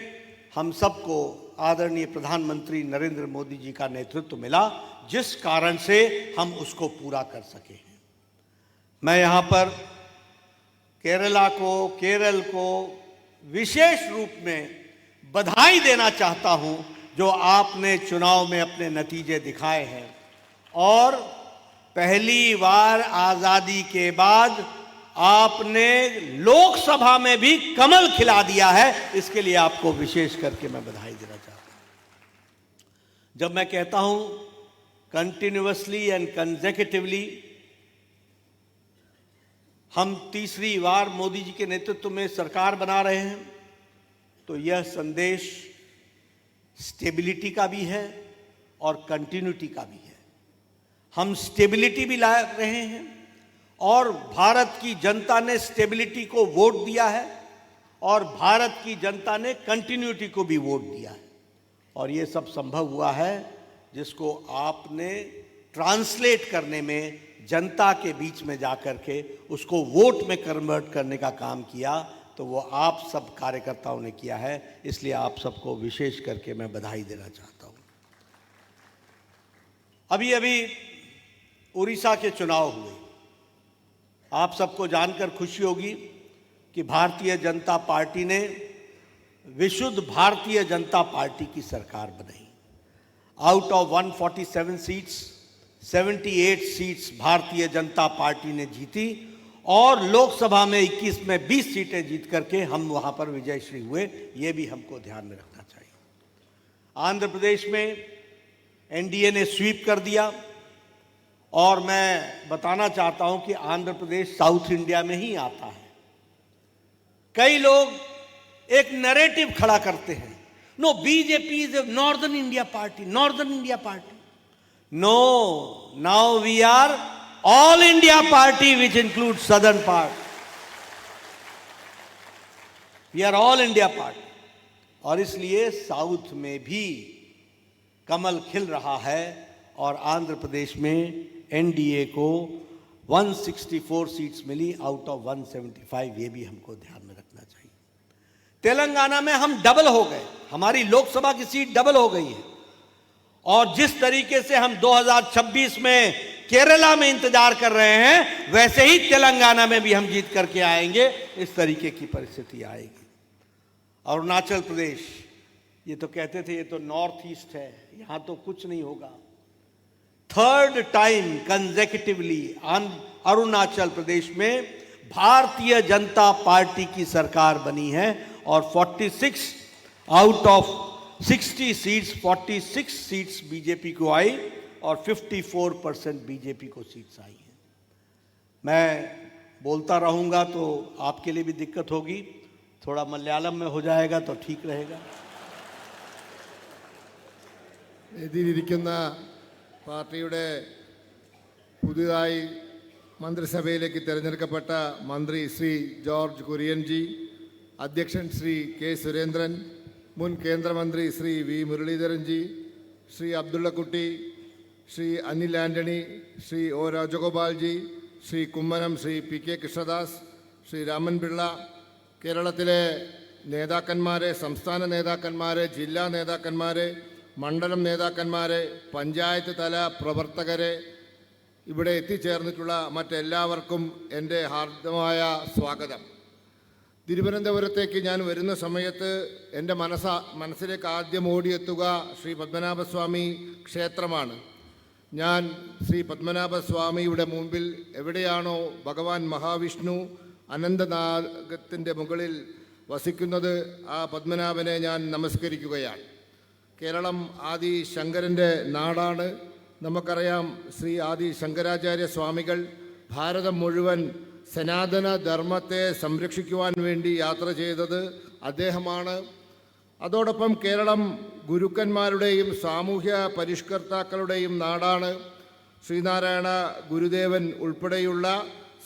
Speaker 5: हम सबको आदरणीय प्रधानमंत्री नरेंद्र मोदी जी का नेतृत्व मिला, जिस कारण से हम उसको पूरा कर सके हैं। मैं यहाँ पर केरल को विशेष रूप में बधाई देना चाहता हूँ, जो आपने चुनाव में अपने नतीजे दिखाए हैं, और पहली बार आज़ादी के बाद आपने लोकसभा में भी कमल खिला दिया है। इसके लिए आपको विशेष करके मैं बधाई देना चाहता हूँ। जब मैं कहता हूँ कंटिन्यूअसली एंड कंसेक्यूटिवली, हम तीसरी बार मोदी जी के नेतृत्व में सरकार बना रहे हैं, तो यह संदेश स्टेबिलिटी का भी है और कंटिन्यूटी का भी है। हम स्टेबिलिटी भी ला रहे हैं, और भारत की जनता ने स्टेबिलिटी को वोट दिया है, और भारत की जनता ने कंटिन्यूटी को भी वोट दिया है। और ये सब संभव हुआ है जिसको आपने ट्रांसलेट करने में, जनता के बीच में जाकर के उसको वोट में कन्वर्ट करने का काम किया, तो वो आप सब कार्यकर्ताओं ने किया है। इसलिए आप सबको विशेष करके मैं बधाई देना चाहता हूँ। अभी उड़ीसा के चुनाव हुए। आप सबको जानकर खुशी होगी कि भारतीय जनता पार्टी ने विशुद्ध भारतीय जनता पार्टी की सरकार बनाई। आउट ऑफ 147 सीट्स 78 सीट्स भारतीय जनता पार्टी ने जीती, और लोकसभा में 21 में 20 सीटें जीत करके हम वहां पर विजयश्री हुए। ये भी हमको ध्यान में रखना चाहिए। आंध्र प्रदेश में एनडीए ने स्वीप कर दिया, और मैं बताना चाहता हूं कि आंध्र प्रदेश साउथ इंडिया में ही आता है। कई लोग एक नैरेटिव खड़ा करते हैं, no BJP is a northern India party, northern India party. No, now we are all India party which include southern part. We are all India party. और इसलिए साउथ में भी कमल खिल रहा है और आंध्र प्रदेश में एनडीए को 164 सीट्स मिली आउट ऑफ 175. ये भी हमको ध्यान में रखना चाहिए. तेलंगाना में हम डबल हो गए, हमारी लोकसभा की सीट डबल हो गई है. और जिस तरीके से हम 2026 में केरला में इंतजार कर रहे हैं, वैसे ही तेलंगाना में भी हम जीत करके आएंगे. इस तरीके की परिस्थिति आएगी. अरुणाचल प्रदेश, ये तो कहते थे ये तो नॉर्थ ईस्ट है, यहां तो कुछ नहीं होगा. Third time consecutively Arunachal Pradesh में भारतीय जनता पार्टी की सरकार बनी है और 46 out of 60 seats 46 seats BJP को आई और 54% बीजेपी को सीट्स आई हैं. मैं बोलता रहूंगा तो आपके लिए भी दिक्कत होगी. थोड़ा मलयालम में हो जाएगा तो ठीक रहेगा.
Speaker 6: എതിരിക്കുന്ന പാർട്ടിയുടെ പുതുതായി മന്ത്രിസഭയിലേക്ക് തിരഞ്ഞെടുക്കപ്പെട്ട മന്ത്രി ശ്രീ ജോർജ് കുര്യൻജി, അധ്യക്ഷൻ ശ്രീ കെ സുരേന്ദ്രൻ, മുൻ കേന്ദ്രമന്ത്രി Shri V Muraleedharanji, Shri Abdullakutty, Shri Anil Antony, Shri O Rajagopalji, Shri Kummanam Shri P K Krishnadas, Shri Ramanpillai, കേരളത്തിലെ നേതാക്കന്മാരെ, സംസ്ഥാന നേതാക്കന്മാരെ, ജില്ലാ നേതാക്കന്മാരെ, മണ്ഡലം നേതാക്കന്മാരെ, പഞ്ചായത്ത് തല പ്രവർത്തകരെ, ഇവിടെ എത്തിച്ചേർന്നിട്ടുള്ള മറ്റെല്ലാവർക്കും എൻ്റെ ഹാർദമായ സ്വാഗതം. തിരുവനന്തപുരത്തേക്ക് ഞാൻ വരുന്ന സമയത്ത് എൻ്റെ മനസ്സിലേക്ക് ആദ്യം ഓടിയെത്തുക ശ്രീ പത്മനാഭസ്വാമി ക്ഷേത്രമാണ്. ഞാൻ ശ്രീ പത്മനാഭസ്വാമിയുടെ മുമ്പിൽ എവിടെയാണോ ഭഗവാൻ മഹാവിഷ്ണു അനന്തനാഗത്തിൻ്റെ മുകളിൽ വസിക്കുന്നത്, ആ പത്മനാഭനെ ഞാൻ നമസ്കരിക്കുകയാണ്. കേരളം ആദി ശങ്കരൻ്റെ നാടാണ്. നമുക്കറിയാം ശ്രീ ആദി ശങ്കരാചാര്യ സ്വാമികൾ ഭാരതം മുഴുവൻ സനാതന ധർമ്മത്തെ സംരക്ഷിക്കുവാൻ വേണ്ടി യാത്ര ചെയ്തത് അദ്ദേഹമാണ്. അതോടൊപ്പം കേരളം ഗുരുക്കന്മാരുടെയും സാമൂഹ്യ പരിഷ്കർത്താക്കളുടെയും നാടാണ്. ശ്രീനാരായണ ഗുരുദേവൻ ഉൾപ്പെടെയുള്ള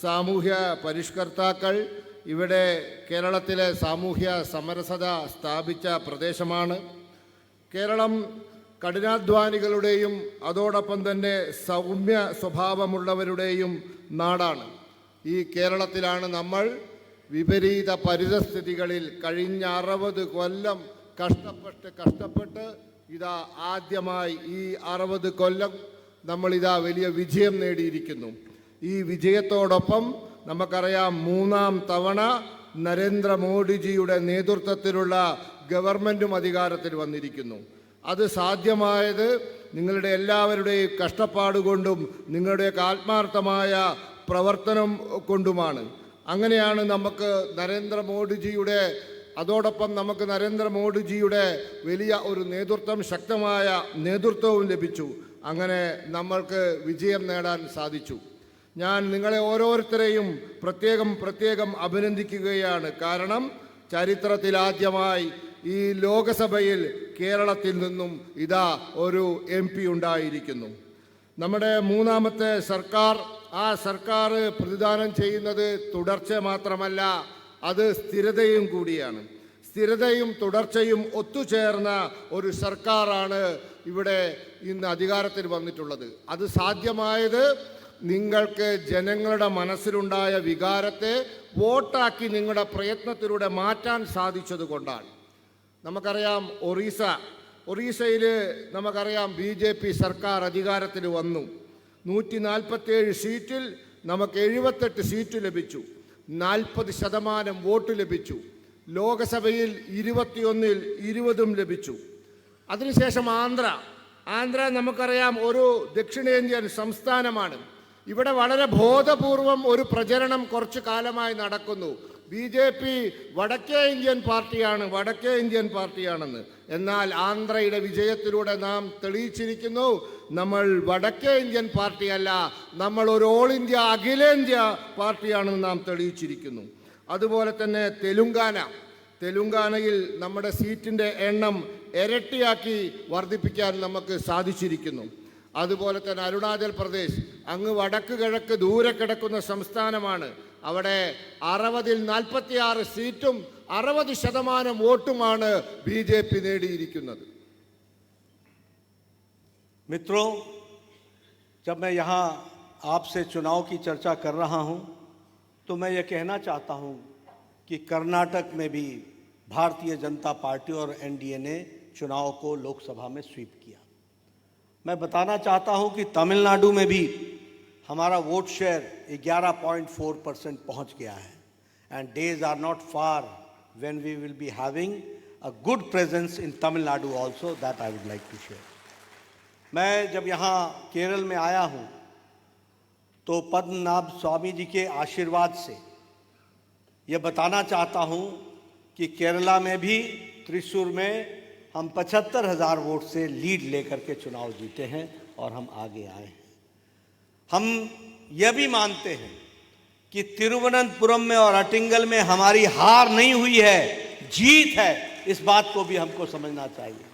Speaker 6: സാമൂഹ്യ പരിഷ്കർത്താക്കൾ ഇവിടെ കേരളത്തിലെ സാമൂഹ്യ സമരസത സ്ഥാപിച്ച പ്രദേശമാണ്. കേരളം കഠിനാധ്വാനികളുടെയും അതോടൊപ്പം തന്നെ സൗമ്യ സ്വഭാവമുള്ളവരുടെയും നാടാണ്. ഈ കേരളത്തിലാണ് നമ്മൾ വിപരീത പരിതസ്ഥിതികളിൽ കഴിഞ്ഞ 60 കൊല്ലം കഷ്ടപ്പെട്ട് ഇതാ ആദ്യമായി ഈ 60 കൊല്ലം നമ്മളിതാ വലിയ വിജയം നേടിയിരിക്കുന്നു. ഈ വിജയത്തോടൊപ്പം നമുക്കറിയാം 3-ാം തവണ നരേന്ദ്രമോദിജിയുടെ നേതൃത്വത്തിലുള്ള ഗവൺമെൻറ്റും അധികാരത്തിൽ വന്നിരിക്കുന്നു. അത് സാധ്യമായത് നിങ്ങളുടെ എല്ലാവരുടെയും കഷ്ടപ്പാട് കൊണ്ടും നിങ്ങളുടെയൊക്കെ ആത്മാർത്ഥമായ പ്രവർത്തനം കൊണ്ടുമാണ്. അങ്ങനെയാണ് നമുക്ക് നരേന്ദ്രമോദിജിയുടെ വലിയ ഒരു നേതൃത്വം, ശക്തമായ നേതൃത്വവും ലഭിച്ചു. അങ്ങനെ നമ്മൾക്ക് വിജയം നേടാൻ സാധിച്ചു. ഞാൻ നിങ്ങളെ ഓരോരുത്തരെയും പ്രത്യേകം അഭിനന്ദിക്കുകയാണ്. കാരണം ചരിത്രത്തിലാദ്യമായി ഈ ലോകസഭയിൽ കേരളത്തിൽ നിന്നും ഇതാ ഒരു MP ഉണ്ടായിരിക്കുന്നു. നമ്മുടെ 3ാമത്തെ സർക്കാർ, ആ സർക്കാർ പ്രതിദാനം ചെയ്യുന്നത് തുടർച്ച മാത്രമല്ല, അത് സ്ഥിരതയും കൂടിയാണ്. സ്ഥിരതയും തുടർച്ചയും ഒത്തുചേർന്ന ഒരു സർക്കാരാണ് ഇവിടെ ഇന്ന് അധികാരത്തിൽ വന്നിട്ടുള്ളത്. അത് സാധ്യമായത് നിങ്ങൾക്ക് ജനങ്ങളുടെ മനസ്സിലുണ്ടായ വികാരത്തെ വോട്ടാക്കി നിങ്ങളുടെ പ്രയത്നത്തിലൂടെ മാറ്റാൻ സാധിച്ചതുകൊണ്ടാണ്. നമുക്കറിയാം ഒറീസയിൽ നമുക്കറിയാം BJP സർക്കാർ അധികാരത്തിൽ വന്നു. 147 സീറ്റിൽ നമുക്ക് 78 സീറ്റ് ലഭിച്ചു, 40% വോട്ട് ലഭിച്ചു. ലോകസഭയിൽ 21-ൽ 20 ലഭിച്ചു. അതിനുശേഷം ആന്ധ്ര നമുക്കറിയാം ഒരു ദക്ഷിണേന്ത്യൻ സംസ്ഥാനമാണ്. ഇവിടെ വളരെ ബോധപൂർവം ഒരു പ്രചരണം കുറച്ചു കാലമായി നടക്കുന്നു. BJP വടക്കേ ഇന്ത്യൻ പാർട്ടിയാണെന്ന്. എന്നാൽ ആന്ധ്രയുടെ വിജയത്തിലൂടെ നാം തെളിയിച്ചിരിക്കുന്നു, നമ്മൾ വടക്കേ ഇന്ത്യൻ പാർട്ടിയല്ല, നമ്മൾ ഒരു ഓൾ ഇന്ത്യ അഖിലേന്ത്യാ പാർട്ടിയാണെന്ന് നാം തെളിയിച്ചിരിക്കുന്നു. അതുപോലെ തന്നെ തെലുങ്കാനയിൽ നമ്മുടെ സീറ്റിൻ്റെ എണ്ണം ഇരട്ടിയാക്കി വർദ്ധിപ്പിക്കാൻ നമുക്ക് സാധിച്ചിരിക്കുന്നു. അതുപോലെ തന്നെ അരുണാചൽ പ്രദേശ് അങ്ങ് വടക്ക് കിഴക്ക് ദൂരെ കിടക്കുന്ന സംസ്ഥാനമാണ്. അവിടെ 60-ൽ 46 സീറ്റും 60% വോട്ടുമാണ് BJP നേടിയിരിക്കുന്നത്.
Speaker 5: मित्रों, जब मैं यहाँ आपसे चुनाव की चर्चा कर रहा हूँ तो मैं ये कहना चाहता हूँ कि कर्नाटक में भी भारतीय जनता पार्टी और NDA ने चुनाव को लोकसभा में स्वीप किया। मैं बताना चाहता हूँ कि तमिलनाडु में भी हमारा वोट शेयर 11.4% पहुँच गया है and days are not far when we will be having a good presence in Tamil Nadu also, that I would like to share. मैं जब यहाँ केरल में आया हूँ तो पद्मनाभ स्वामी जी के आशीर्वाद से ये बताना चाहता हूँ कि केरला में भी त्रिशूर में हम 75,000 वोट से लीड लेकर के चुनाव जीते हैं और हम आगे आए हैं। हम यह भी मानते हैं कि तिरुवनंतपुरम में और अटिंगल में हमारी हार नहीं हुई है, जीत है। इस बात को भी हमको समझना चाहिए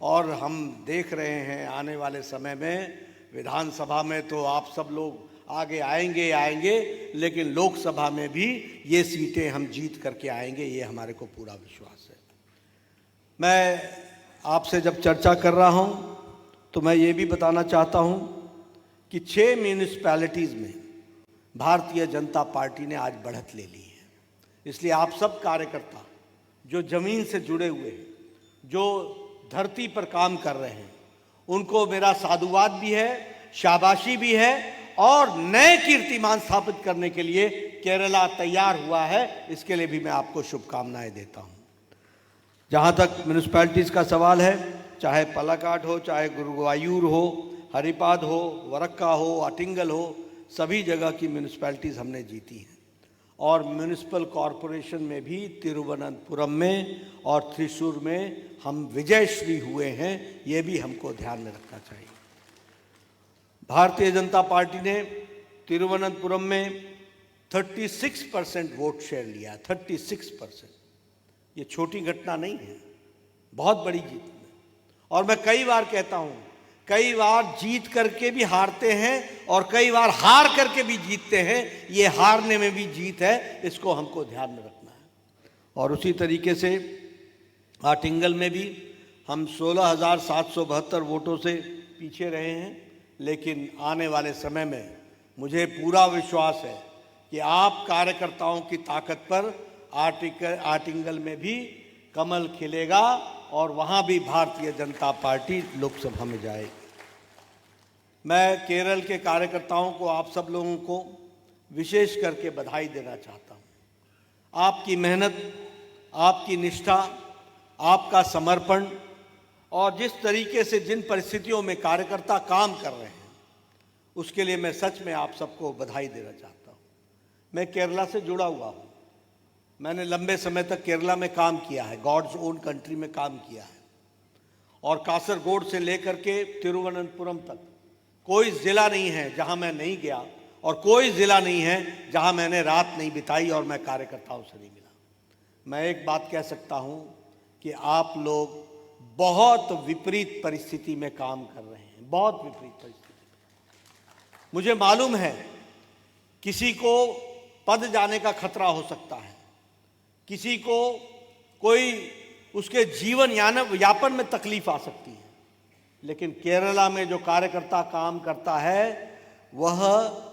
Speaker 5: और हम देख रहे हैं आने वाले समय में विधानसभा में तो आप सब लोग आगे आएंगे, लेकिन लोकसभा में भी ये सीटें हम जीत करके आएंगे, ये हमारे को पूरा विश्वास है। मैं आपसे जब चर्चा कर रहा हूँ तो मैं ये भी बताना चाहता हूँ कि 6 म्यूनिसिपैलिटीज़ में भारतीय जनता पार्टी ने आज बढ़त ले ली है। इसलिए आप सब कार्यकर्ता जो ज़मीन से जुड़े हुए हैं, जो धरती पर काम कर रहे हैं, उनको मेरा साधुवाद भी है, शाबाशी भी है और नए कीर्तिमान स्थापित करने के लिए केरला तैयार हुआ है। इसके लिए भी मैं आपको शुभकामनाएं देता हूं। जहां तक म्यूनिसिपैलिटीज़ का सवाल है, चाहे पलाकाड हो, चाहे गुरुवायूर हो, हरिपाद हो, वरक्का हो, अटिंगल हो, सभी जगह की म्यूनिसिपैलिटीज़ हमने जीती हैं और म्यूनिसिपल कॉरपोरेशन में भी तिरुवनंतपुरम में और त्रिशूर में हम विजयश्री हुए हैं। ये भी हमको ध्यान में रखना चाहिए। भारतीय जनता पार्टी ने तिरुवनंतपुरम में 36% वोट शेयर लिया। 36%, ये छोटी घटना नहीं है, बहुत बड़ी जीत है। और मैं कई बार कहता हूँ, कई बार जीत करके भी हारते हैं और कई बार हार करके भी जीतते हैं। ये हारने में भी जीत है, इसको हमको ध्यान में रखना है। और उसी तरीके से आटिंगल में भी हम 16,772 वोटों से पीछे रहे हैं, लेकिन आने वाले समय में मुझे पूरा विश्वास है कि आप कार्यकर्ताओं की ताकत पर आटिंगल में भी कमल खिलेगा और वहाँ भी भारतीय जनता पार्टी लोकसभा में जाएगी। मैं केरल के कार्यकर्ताओं को, आप सब लोगों को विशेष करके बधाई देना चाहता हूँ। आपकी मेहनत, आपकी निष्ठा, आपका समर्पण और जिस तरीके से जिन परिस्थितियों में कार्यकर्ता काम कर रहे हैं, उसके लिए मैं सच में आप सबको बधाई देना चाहता हूँ। मैं केरला से जुड़ा हुआ हूँ। मैंने लंबे समय तक केरला में काम किया है, गॉड्स ओन कंट्री में काम किया है। और कासरगोड से लेकर के तिरुवनंतपुरम तक कोई ज़िला नहीं है जहाँ मैं नहीं गया और कोई ज़िला नहीं है जहाँ मैंने रात नहीं बिताई और मैं कार्यकर्ताओं से नहीं मिला। मैं एक बात कह सकता हूँ कि आप लोग बहुत विपरीत परिस्थिति में काम कर रहे हैं, बहुत विपरीत परिस्थिति। मुझे मालूम है किसी को पद जाने का खतरा हो सकता है, किसी को कोई उसके जीवन यापन में तकलीफ आ सकती है, लेकिन केरला में जो कार्यकर्ता काम करता है वह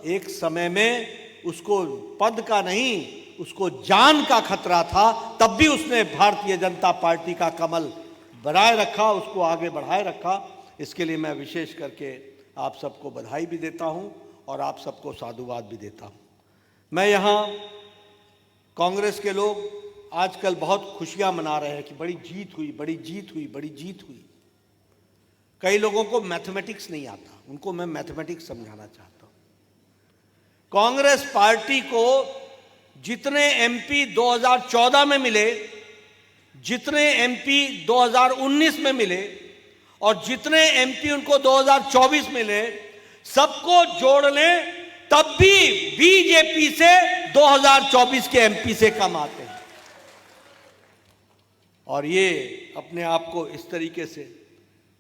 Speaker 5: एक समय में उसको पद का नहीं, उसको जान का खतरा था, तब भी उसने भारतीय जनता पार्टी का कमल बनाए रखा, उसको आगे बढ़ाए रखा। इसके लिए मैं विशेष करके आप सबको बधाई भी देता हूं और आप सबको साधुवाद भी देता हूं। मैं यहाँ कांग्रेस के लोग आजकल बहुत खुशियां मना रहे हैं कि बड़ी जीत हुई, बड़ी जीत हुई, बड़ी जीत हुई। कई लोगों को मैथमेटिक्स नहीं आता, उनको मैं मैथमेटिक्स समझाना चाहता हूं। कांग्रेस पार्टी को जितने एमपी 2014 में मिले, जितने एमपी 2019 में मिले और जितने एमपी उनको 2024 मिले, सबको जोड़ लें तब भी बीजेपी से 2024 के एमपी से कम आते हैं। और ये अपने आप को इस तरीके से,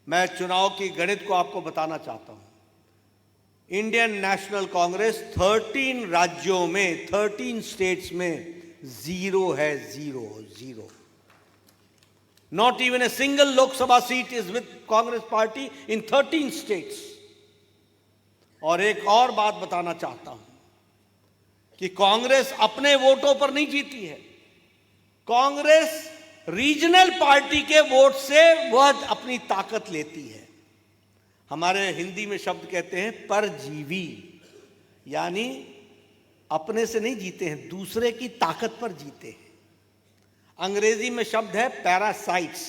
Speaker 5: मैं चुनाव की गणित को आपको बताना चाहता हूं। इंडियन नेशनल कांग्रेस 13 राज्यों में, 13 स्टेट्स में जीरो है, zero. Not even a single Lok Sabha seat is with Congress party in 13 states. और एक और बात बताना चाहता हूं कि कांग्रेस अपने वोटों पर नहीं जीती है। कांग्रेस रीजनल पार्टी के वोट से वह अपनी ताकत लेती है। हमारे हिंदी में शब्द कहते हैं परजीवी, यानी अपने से नहीं जीते हैं, दूसरे की ताकत पर जीते हैं। अंग्रेजी में शब्द है पैरासाइट्स।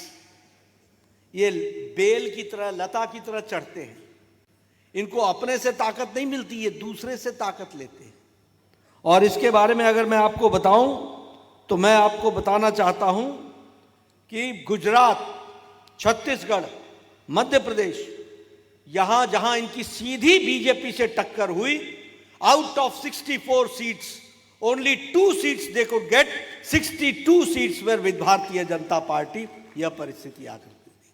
Speaker 5: ये बेल की तरह, लता की तरह चढ़ते हैं। इनको अपने से ताकत नहीं मिलती, ये दूसरे से ताकत लेते हैं। और इसके बारे में अगर मैं आपको बताऊं तो मैं आपको बताना चाहता हूं कि गुजरात, छत्तीसगढ़, मध्य प्रदेश, यहां जहां इनकी सीधी बीजेपी से टक्कर हुई, out of 64 seats only 2 seats they could get, 62 seats were with Bharatiya Janata party. यह परिस्थिति आ करती थी।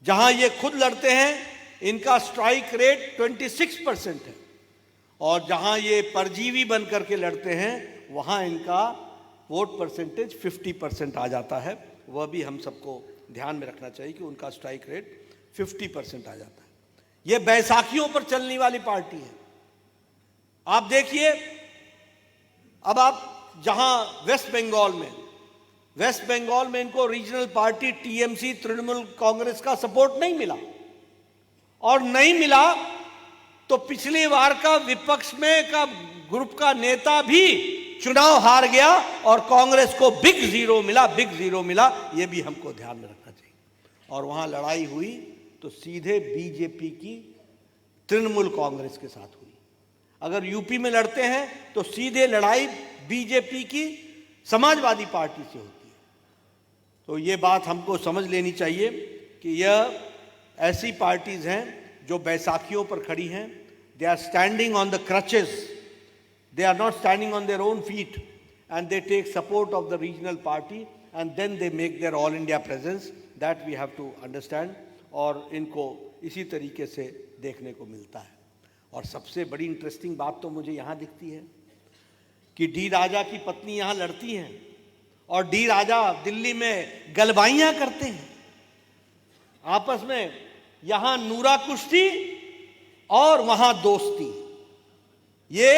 Speaker 5: जहां ये खुद लड़ते हैं इनका स्ट्राइक रेट 26% है, और जहां ये परजीवी बन करके लड़ते हैं वहां इनका वोट परसेंटेज 50% आ जाता है। वह भी हम सबको ध्यान में रखना चाहिए कि उनका स्ट्राइक रेट 50% आ जाता है। यह बैसाखियों पर चलने वाली पार्टी है। आप देखिए, अब आप जहां वेस्ट बंगाल में इनको regional party TMC, Trinamool Congress का सपोर्ट नहीं मिला, और नहीं मिला तो पिछली बार का विपक्ष में का ग्रुप का नेता भी चुनाव हार गया और कांग्रेस को बिग जीरो मिला। यह भी हमको ध्यान में रखना चाहिए। और वहां लड़ाई हुई तो सीधे बीजेपी की तृणमूल कांग्रेस के साथ हुई। अगर यूपी में लड़ते हैं तो सीधे लड़ाई बीजेपी की समाजवादी पार्टी से होती है। तो ये बात हमको समझ लेनी चाहिए कि यह ऐसी पार्टीज हैं जो बैसाखियों पर खड़ी हैं। They are standing on the crutches, they are not standing on their own feet, and they take support of the regional party and then they make their all India presence. That we have to understand. और इनको इसी तरीके से देखने को मिलता है। और सबसे बड़ी इंटरेस्टिंग बात तो मुझे यहाँ दिखती है कि डी राजा की पत्नी यहाँ लड़ती हैं और डी राजा दिल्ली में गलबाइयाँ करते हैं आपस में। यहाँ नूरा कुश्ती और वहाँ दोस्ती। ये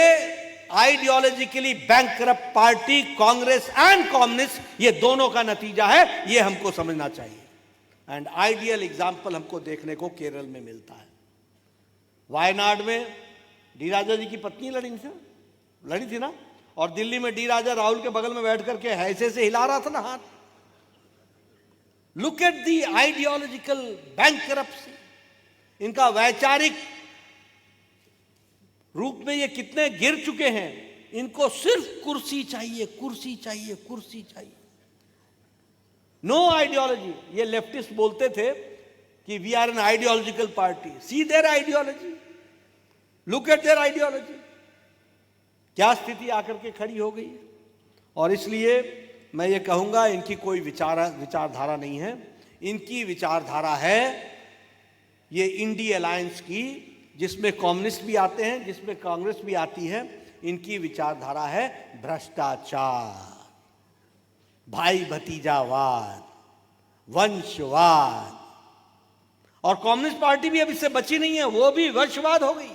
Speaker 5: ideologically bankrupt party Congress and communist, ये दोनों का नतीजा है। ये हमको समझना चाहिए। एंड आइडियल एग्जाम्पल हमको देखने को केरल में मिलता है। वायनाड में डी राजा जी की पत्नी लड़ी थी ना, और दिल्ली में डी राजा राहुल के बगल में बैठ करके ऐसे से हिला रहा था ना हाथ। Look at the ideological bankruptcy. इनका वैचारिक रूप में ये कितने गिर चुके हैं। इनको सिर्फ कुर्सी चाहिए। No ideology. ये लेफ्टिस्ट बोलते थे कि we are an ideological party. See their ideology, look at their ideology. क्या स्थिति आकर के खड़ी हो गई है। और इसलिए मैं ये कहूंगा, इनकी कोई विचारधारा नहीं है। इनकी विचारधारा है ये इंडी अलायंस की, जिसमें कम्युनिस्ट भी आते हैं, जिसमें कांग्रेस भी आती है। इनकी विचारधारा है भ्रष्टाचार, भाई भतीजावाद, वंशवाद। और कम्युनिस्ट पार्टी भी अब इससे बची नहीं है, वो भी वंशवाद हो गई।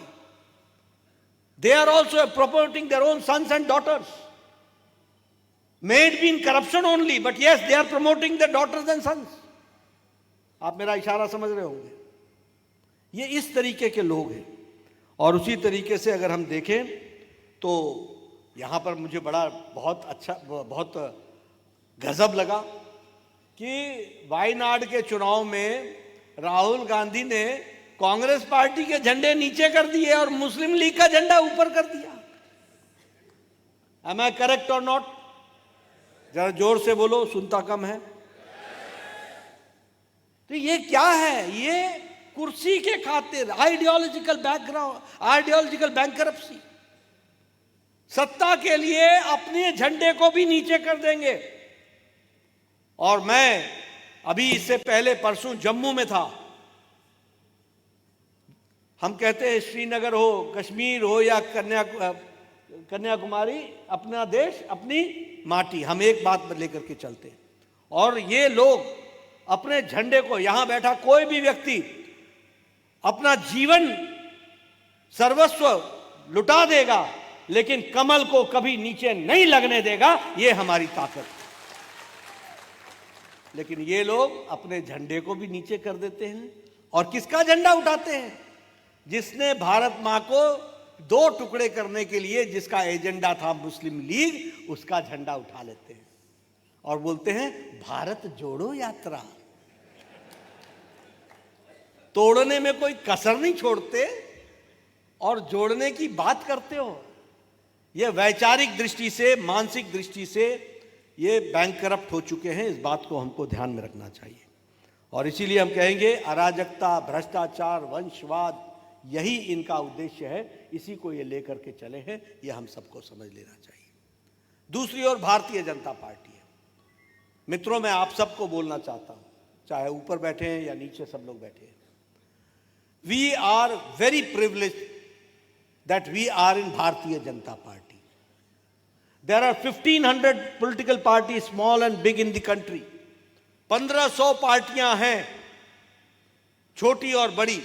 Speaker 5: They are also promoting their own sons and daughters, maybe in corruption only, but yes they are promoting their daughters and sons. आप मेरा इशारा समझ रहे होंगे। ये इस तरीके के लोग हैं। और उसी तरीके से अगर हम देखें तो यहां पर मुझे बहुत गजब लगा कि वायनाड के चुनाव में राहुल गांधी ने कांग्रेस पार्टी के झंडे नीचे कर दिए और मुस्लिम लीग का झंडा ऊपर कर दिया। एम आई करेक्ट और नॉट? जरा जोर से बोलो, सुनता कम है। तो ये क्या है? ये कुर्सी के खातिर आइडियोलॉजिकल बैकग्राउंड, आइडियोलॉजिकल बैंकरप्सी। सत्ता के लिए अपने झंडे को भी नीचे कर देंगे। और मैं अभी इससे पहले परसों जम्मू में था। हम कहते हैं श्रीनगर हो, कश्मीर हो या कन्याकुमारी, अपना देश अपनी माटी, हम एक बात लेकर के चलते हैं। और ये लोग अपने झंडे को, यहां बैठा कोई भी व्यक्ति अपना जीवन सर्वस्व लुटा देगा लेकिन कमल को कभी नीचे नहीं लगने देगा, ये हमारी ताकत है। लेकिन ये लोग अपने झंडे को भी नीचे कर देते हैं। और किसका झंडा उठाते हैं? जिसने भारत मां को दो टुकड़े करने के लिए जिसका एजेंडा था मुस्लिम लीग, उसका झंडा उठा लेते हैं और बोलते हैं भारत जोड़ो यात्रा। तोड़ने में कोई कसर नहीं छोड़ते और जोड़ने की बात करते हो। यह वैचारिक दृष्टि से, मानसिक दृष्टि से ये बैंक करप्ट हो चुके हैं। इस बात को हमको ध्यान में रखना चाहिए। और इसीलिए हम कहेंगे अराजकता, भ्रष्टाचार, वंशवाद, यही इनका उद्देश्य है। इसी को ये लेकर के चले हैं, ये हम सबको समझ लेना चाहिए। दूसरी ओर भारतीय जनता पार्टी है। मित्रों, मैं आप सबको बोलना चाहता हूं, चाहे ऊपर बैठे हैं या नीचे सब लोग बैठे हैं, we are very privileged that we are in Bharatiya Janata Party. There are 1500 political parties, small and big in the country. 1500 पार्टियां हैं, छोटी और बड़ी।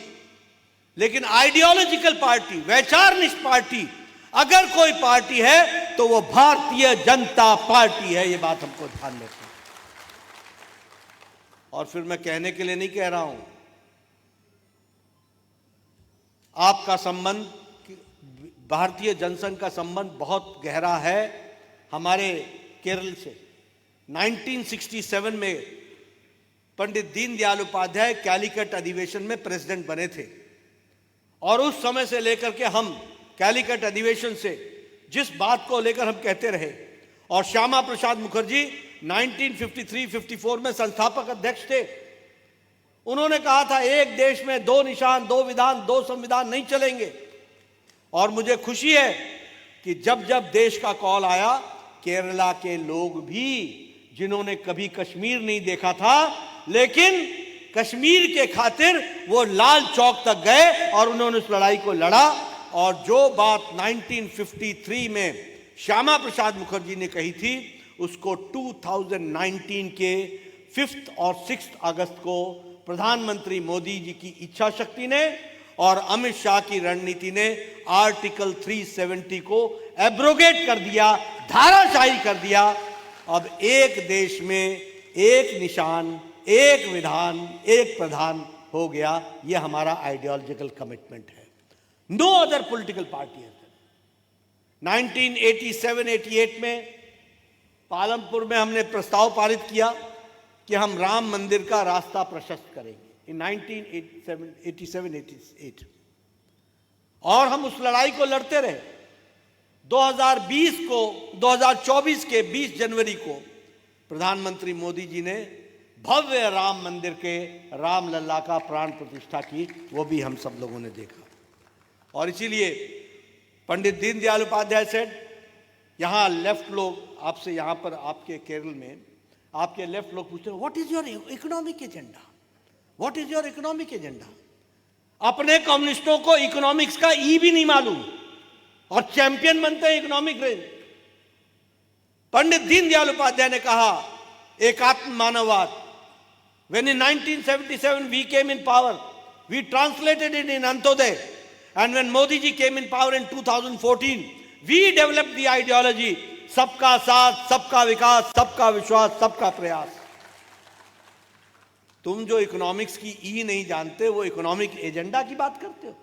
Speaker 5: लेकिन आइडियोलॉजिकल पार्टी, वैचारनिष्ठ पार्टी अगर कोई पार्टी है तो वो भारतीय जनता पार्टी है। ये बात हमको ध्यान में रखना। और फिर मैं कहने के लिए नहीं कह रहा हूं, आपका संबंध, भारतीय जनसंघ का संबंध बहुत गहरा है हमारे केरल से। 1967 में पंडित दीनदयाल उपाध्याय कैलीकट अधिवेशन में प्रेसिडेंट बने थे और उस समय से लेकर के हम कैलीकट अधिवेशन से जिस बात को लेकर हम कहते रहे, और श्यामा प्रसाद मुखर्जी 1953-54 में संस्थापक अध्यक्ष थे। उन्होंने कहा था एक देश में दो निशान, दो विधान, दो संविधान नहीं चलेंगे। और मुझे खुशी है कि जब जब देश का कॉल आया, केरला के लोग भी, जिन्होंने कभी कश्मीर नहीं देखा था, लेकिन कश्मीर के खातिर वो लाल चौक तक गए और उन्होंने उस लड़ाई को लड़ा। और जो बात 1953 में श्यामा प्रसाद मुखर्जी ने कही थी, उसको 2019 के 5 और 6 अगस्त को प्रधानमंत्री मोदी जी की इच्छा शक्ति ने और अमित शाह की रणनीति ने आर्टिकल 370 को एब्रोगेट कर दिया, धाराशाही कर दिया। अब एक देश में एक निशान, एक विधान, एक प्रधान हो गया। यह हमारा आइडियोलॉजिकल कमिटमेंट है। नो अदर पॉलिटिकल पार्टी है। 1987-88 में पालमपुर में हमने प्रस्ताव पारित किया कि हम राम मंदिर का रास्ता प्रशस्त करेंगे इन 1987-88 और हम उस लड़ाई को लड़ते रहे। 2024 के 20 जनवरी को प्रधानमंत्री मोदी जी ने भव्य राम मंदिर के राम लल्ला का प्राण प्रतिष्ठा की, वो भी हम सब लोगों ने देखा। और इसीलिए पंडित दीनदयाल उपाध्याय सेड, यहाँ लेफ्ट लोग आपसे, यहाँ पर आपके केरल में आपके लेफ्ट लोग पूछते हैं what is your economic agenda, what is your economic agenda. अपने कम्युनिस्टों को इकोनॉमिक्स का ई भी नहीं मालूम और चैंपियन बनते हैं इकोनॉमिक रेंज। पंडित दीनदयाल उपाध्याय ने कहा एकात्म मानववाद। When in 1977 we came in power, we translated it in Antoday, and when Modi ji came in power in 2014, we developed the ideology सबका साथ, सबका विकास, सबका विश्वास, सबका प्रयास। तुम जो इकोनॉमिक्स की ई नहीं जानते, वो इकोनॉमिक एजेंडा की बात करते हो।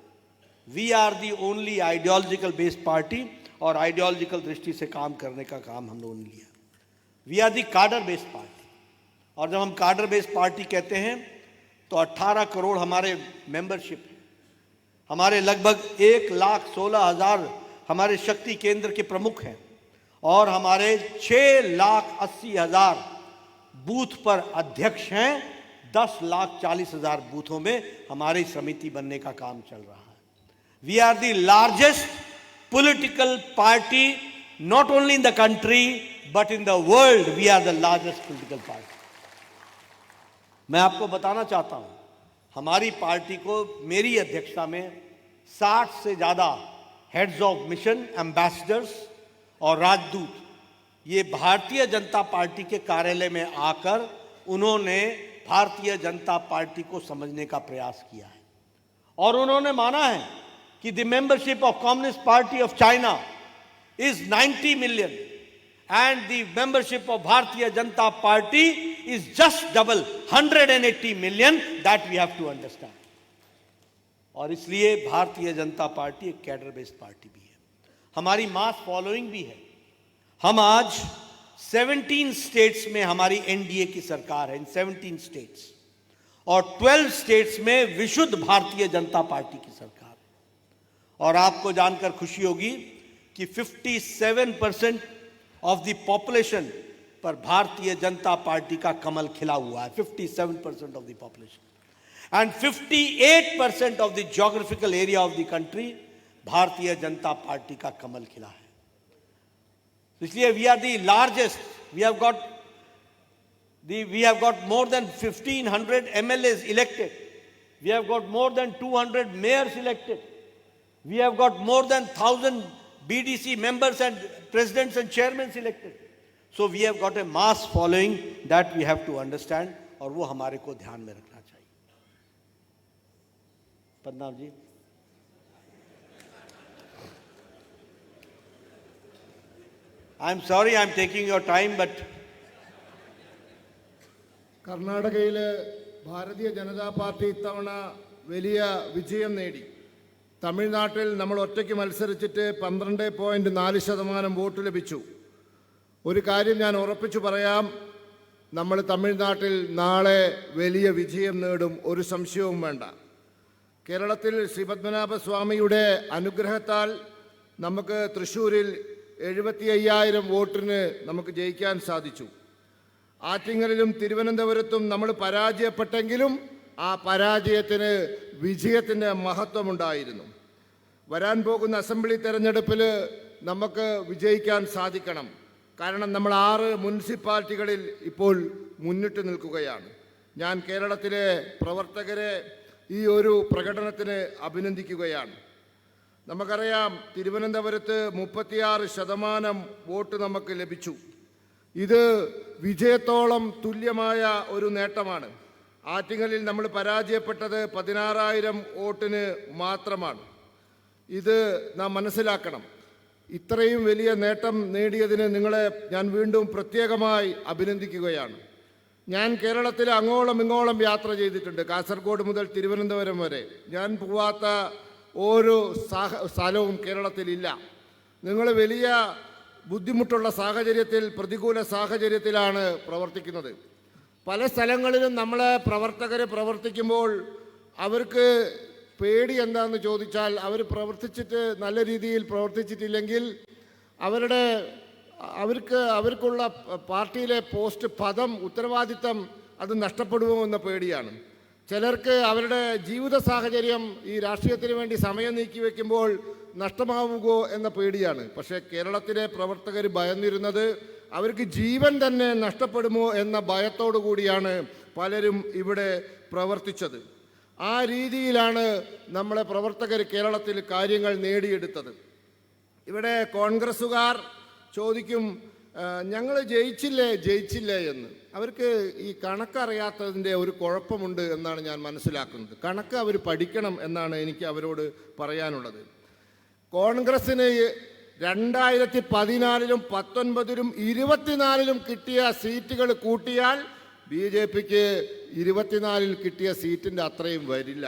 Speaker 5: We are the only ideological based party और आइडियोलॉजिकल दृष्टि से काम करने का काम हम लोगों ने लिया। वी आर दी कार्डर बेस्ड पार्टी। और जब हम कार्डर बेस्ड पार्टी कहते हैं तो 18 करोड़ हमारे मेंबरशिप है। हमारे लगभग 1,16,000 हमारे शक्ति केंद्र के प्रमुख हैं और हमारे 6,80,000 बूथ पर अध्यक्ष हैं। 10,40,000 बूथों में हमारी समिति बनने का काम चल रहा है। We are the largest political party not only in the country but in the world we are the largest political party. मैं आपको बताना चाहता हूं, हमारी पार्टी को मेरी अध्यक्षता में 60 से ज्यादा हेड्स ऑफ मिशन, एम्बेसडर्स और राजदूत ये भारतीय जनता पार्टी के कार्यालय में आकर उन्होंने भारतीय जनता पार्टी को समझने का प्रयास किया है और उन्होंने माना है कि the membership of communist party of China is 90 million and the membership of Bharatiya Janata Party is just double, 180 million. That we have to understand. और इसलिए भारतीय जनता पार्टी एक कैडर बेस्ड पार्टी भी है, हमारी मास फॉलोइंग भी है। हम आज 17 स्टेट्स में हमारी एनडीए की सरकार है, इन 17 स्टेट्स, और 12 स्टेट्स में विशुद्ध भारतीय जनता पार्टी की सरकार है। और आपको जानकर खुशी होगी कि 57% ऑफ द पॉपुलेशन पर भारतीय जनता पार्टी का कमल खिला हुआ है, 57% of the population, and 58% of the geographical area of the country Bharatiya Janata Party का कमल खिला है। इसलिए we are the largest, we have got more than 1500 MLAs elected, we have got more than 200 mayors elected, we have got more than 1000 BDC members and presidents and chairmen elected. So we have got a mass following that we have to understand, और वो हमारे को ध्यान में रखना चाहिए। पद्मनाभ जी, I'm sorry I'm taking your time, but
Speaker 6: കർണാടകയിൽ Bharatiya Janata party ഇത്തവണ വലിയ വിജയം നേടി. തമിഴ്നാട്ടിൽ നമ്മൾ ഒറ്റയ്ക്ക് മത്സരിച്ചിട്ട് 12.4% വോട്ട് ലഭിച്ചു. ഒരു കാര്യം ഞാൻ ഉറപ്പിച്ചു പറയാം, നമ്മൾ തമിഴ്നാട്ടിൽ നാളെ വലിയ വിജയം നേടും, ഒരു സംശയവും വേണ്ട. കേരളത്തിൽ ശ്രീ പത്മനാഭസ്വാമിയുടെ അനുഗ്രഹത്താൽ നമുക്ക് തൃശ്ശൂരിൽ 75,000 വോട്ടിന് നമുക്ക് ജയിക്കാൻ സാധിച്ചു. ആറ്റിങ്ങലിലും തിരുവനന്തപുരത്തും നമ്മൾ പരാജയപ്പെട്ടെങ്കിലും ആ പരാജയത്തിന് വിജയത്തിൻ്റെ മഹത്വമുണ്ടായിരുന്നു. വരാൻ പോകുന്ന അസംബ്ലി തെരഞ്ഞെടുപ്പിൽ നമുക്ക് വിജയിക്കാൻ സാധിക്കണം. കാരണം നമ്മൾ 6 മുനിസിപ്പാലിറ്റികളിൽ ഇപ്പോൾ മുന്നിട്ട് നിൽക്കുകയാണ്. ഞാൻ കേരളത്തിലെ പ്രവർത്തകരെ ഈ ഒരു പ്രകടനത്തിന് അഭിനന്ദിക്കുകയാണ്. നമുക്കറിയാം, തിരുവനന്തപുരത്ത് 36% വോട്ട് നമുക്ക് ലഭിച്ചു. ഇത് വിജയത്തോളം തുല്യമായ ഒരു നേട്ടമാണ്. ആറ്റിങ്ങലിൽ നമ്മൾ പരാജയപ്പെട്ടത് 16,000 വോട്ടിന് മാത്രമാണ്. ഇത് നാം മനസ്സിലാക്കണം. ഇത്രയും വലിയ നേട്ടം നേടിയതിന് നിങ്ങളെ ഞാൻ വീണ്ടും പ്രത്യേകമായി അഭിനന്ദിക്കുകയാണ്. ഞാൻ കേരളത്തിൽ അങ്ങോളം ഇങ്ങോളം യാത്ര ചെയ്തിട്ടുണ്ട്, കാസർഗോഡ് മുതൽ തിരുവനന്തപുരം വരെ. ഞാൻ പോവാത്ത ഓരോ സ്ഥലവും കേരളത്തിലില്ല. നിങ്ങൾ വലിയ ബുദ്ധിമുട്ടുള്ള സാഹചര്യത്തിൽ, പ്രതികൂല സാഹചര്യത്തിലാണ് പ്രവർത്തിക്കുന്നത്. പല സ്ഥലങ്ങളിലും നമ്മളെ പ്രവർത്തകർ പ്രവർത്തിക്കുമ്പോൾ അവർക്ക് പേടി എന്താണെന്ന് ചോദിച്ചാൽ, അവർ പ്രവർത്തിച്ചിട്ട് നല്ല രീതിയിൽ പ്രവർത്തിച്ചിട്ടില്ലെങ്കിൽ അവർക്കുള്ള പാർട്ടിയിലെ പോസ്റ്റ്, പദം, ഉത്തരവാദിത്തം അത് നഷ്ടപ്പെടുമോ എന്ന പേടിയാണ്. ചിലർക്ക് അവരുടെ ജീവിത സാഹചര്യം ഈ രാഷ്ട്രീയത്തിന് വേണ്ടി സമയം നീക്കി വയ്ക്കുമ്പോൾ നഷ്ടമാവുകയോ എന്ന പേടിയാണ്. പക്ഷേ കേരളത്തിലെ പ്രവർത്തകർ ഭയന്നിരുന്നത് അവർക്ക് ജീവൻ തന്നെ നഷ്ടപ്പെടുമോ എന്ന ഭയത്തോടു കൂടിയാണ് പലരും ഇവിടെ പ്രവർത്തിച്ചത്. ആ രീതിയിലാണ് നമ്മളെ പ്രവർത്തകർ കേരളത്തിൽ കാര്യങ്ങൾ നേടിയെടുത്തത്. ഇവിടെ കോൺഗ്രസ്സുകാർ ചോദിക്കും, ഞങ്ങൾ ജയിച്ചില്ലേ എന്ന്. അവർക്ക് ഈ കണക്കറിയാത്തതിൻ്റെ ഒരു കുഴപ്പമുണ്ട് എന്നാണ് ഞാൻ മനസ്സിലാക്കുന്നത്. കണക്ക് അവർ പഠിക്കണം എന്നാണ് എനിക്ക് അവരോട് പറയാനുള്ളത്. കോൺഗ്രസ്സിന് 2014-ലും 2019-ലും 2024-ലും കിട്ടിയ സീറ്റുകൾ കൂട്ടിയാൽ BJPക്ക് 2024-ൽ കിട്ടിയ സീറ്റിൻ്റെ അത്രയും വരില്ല.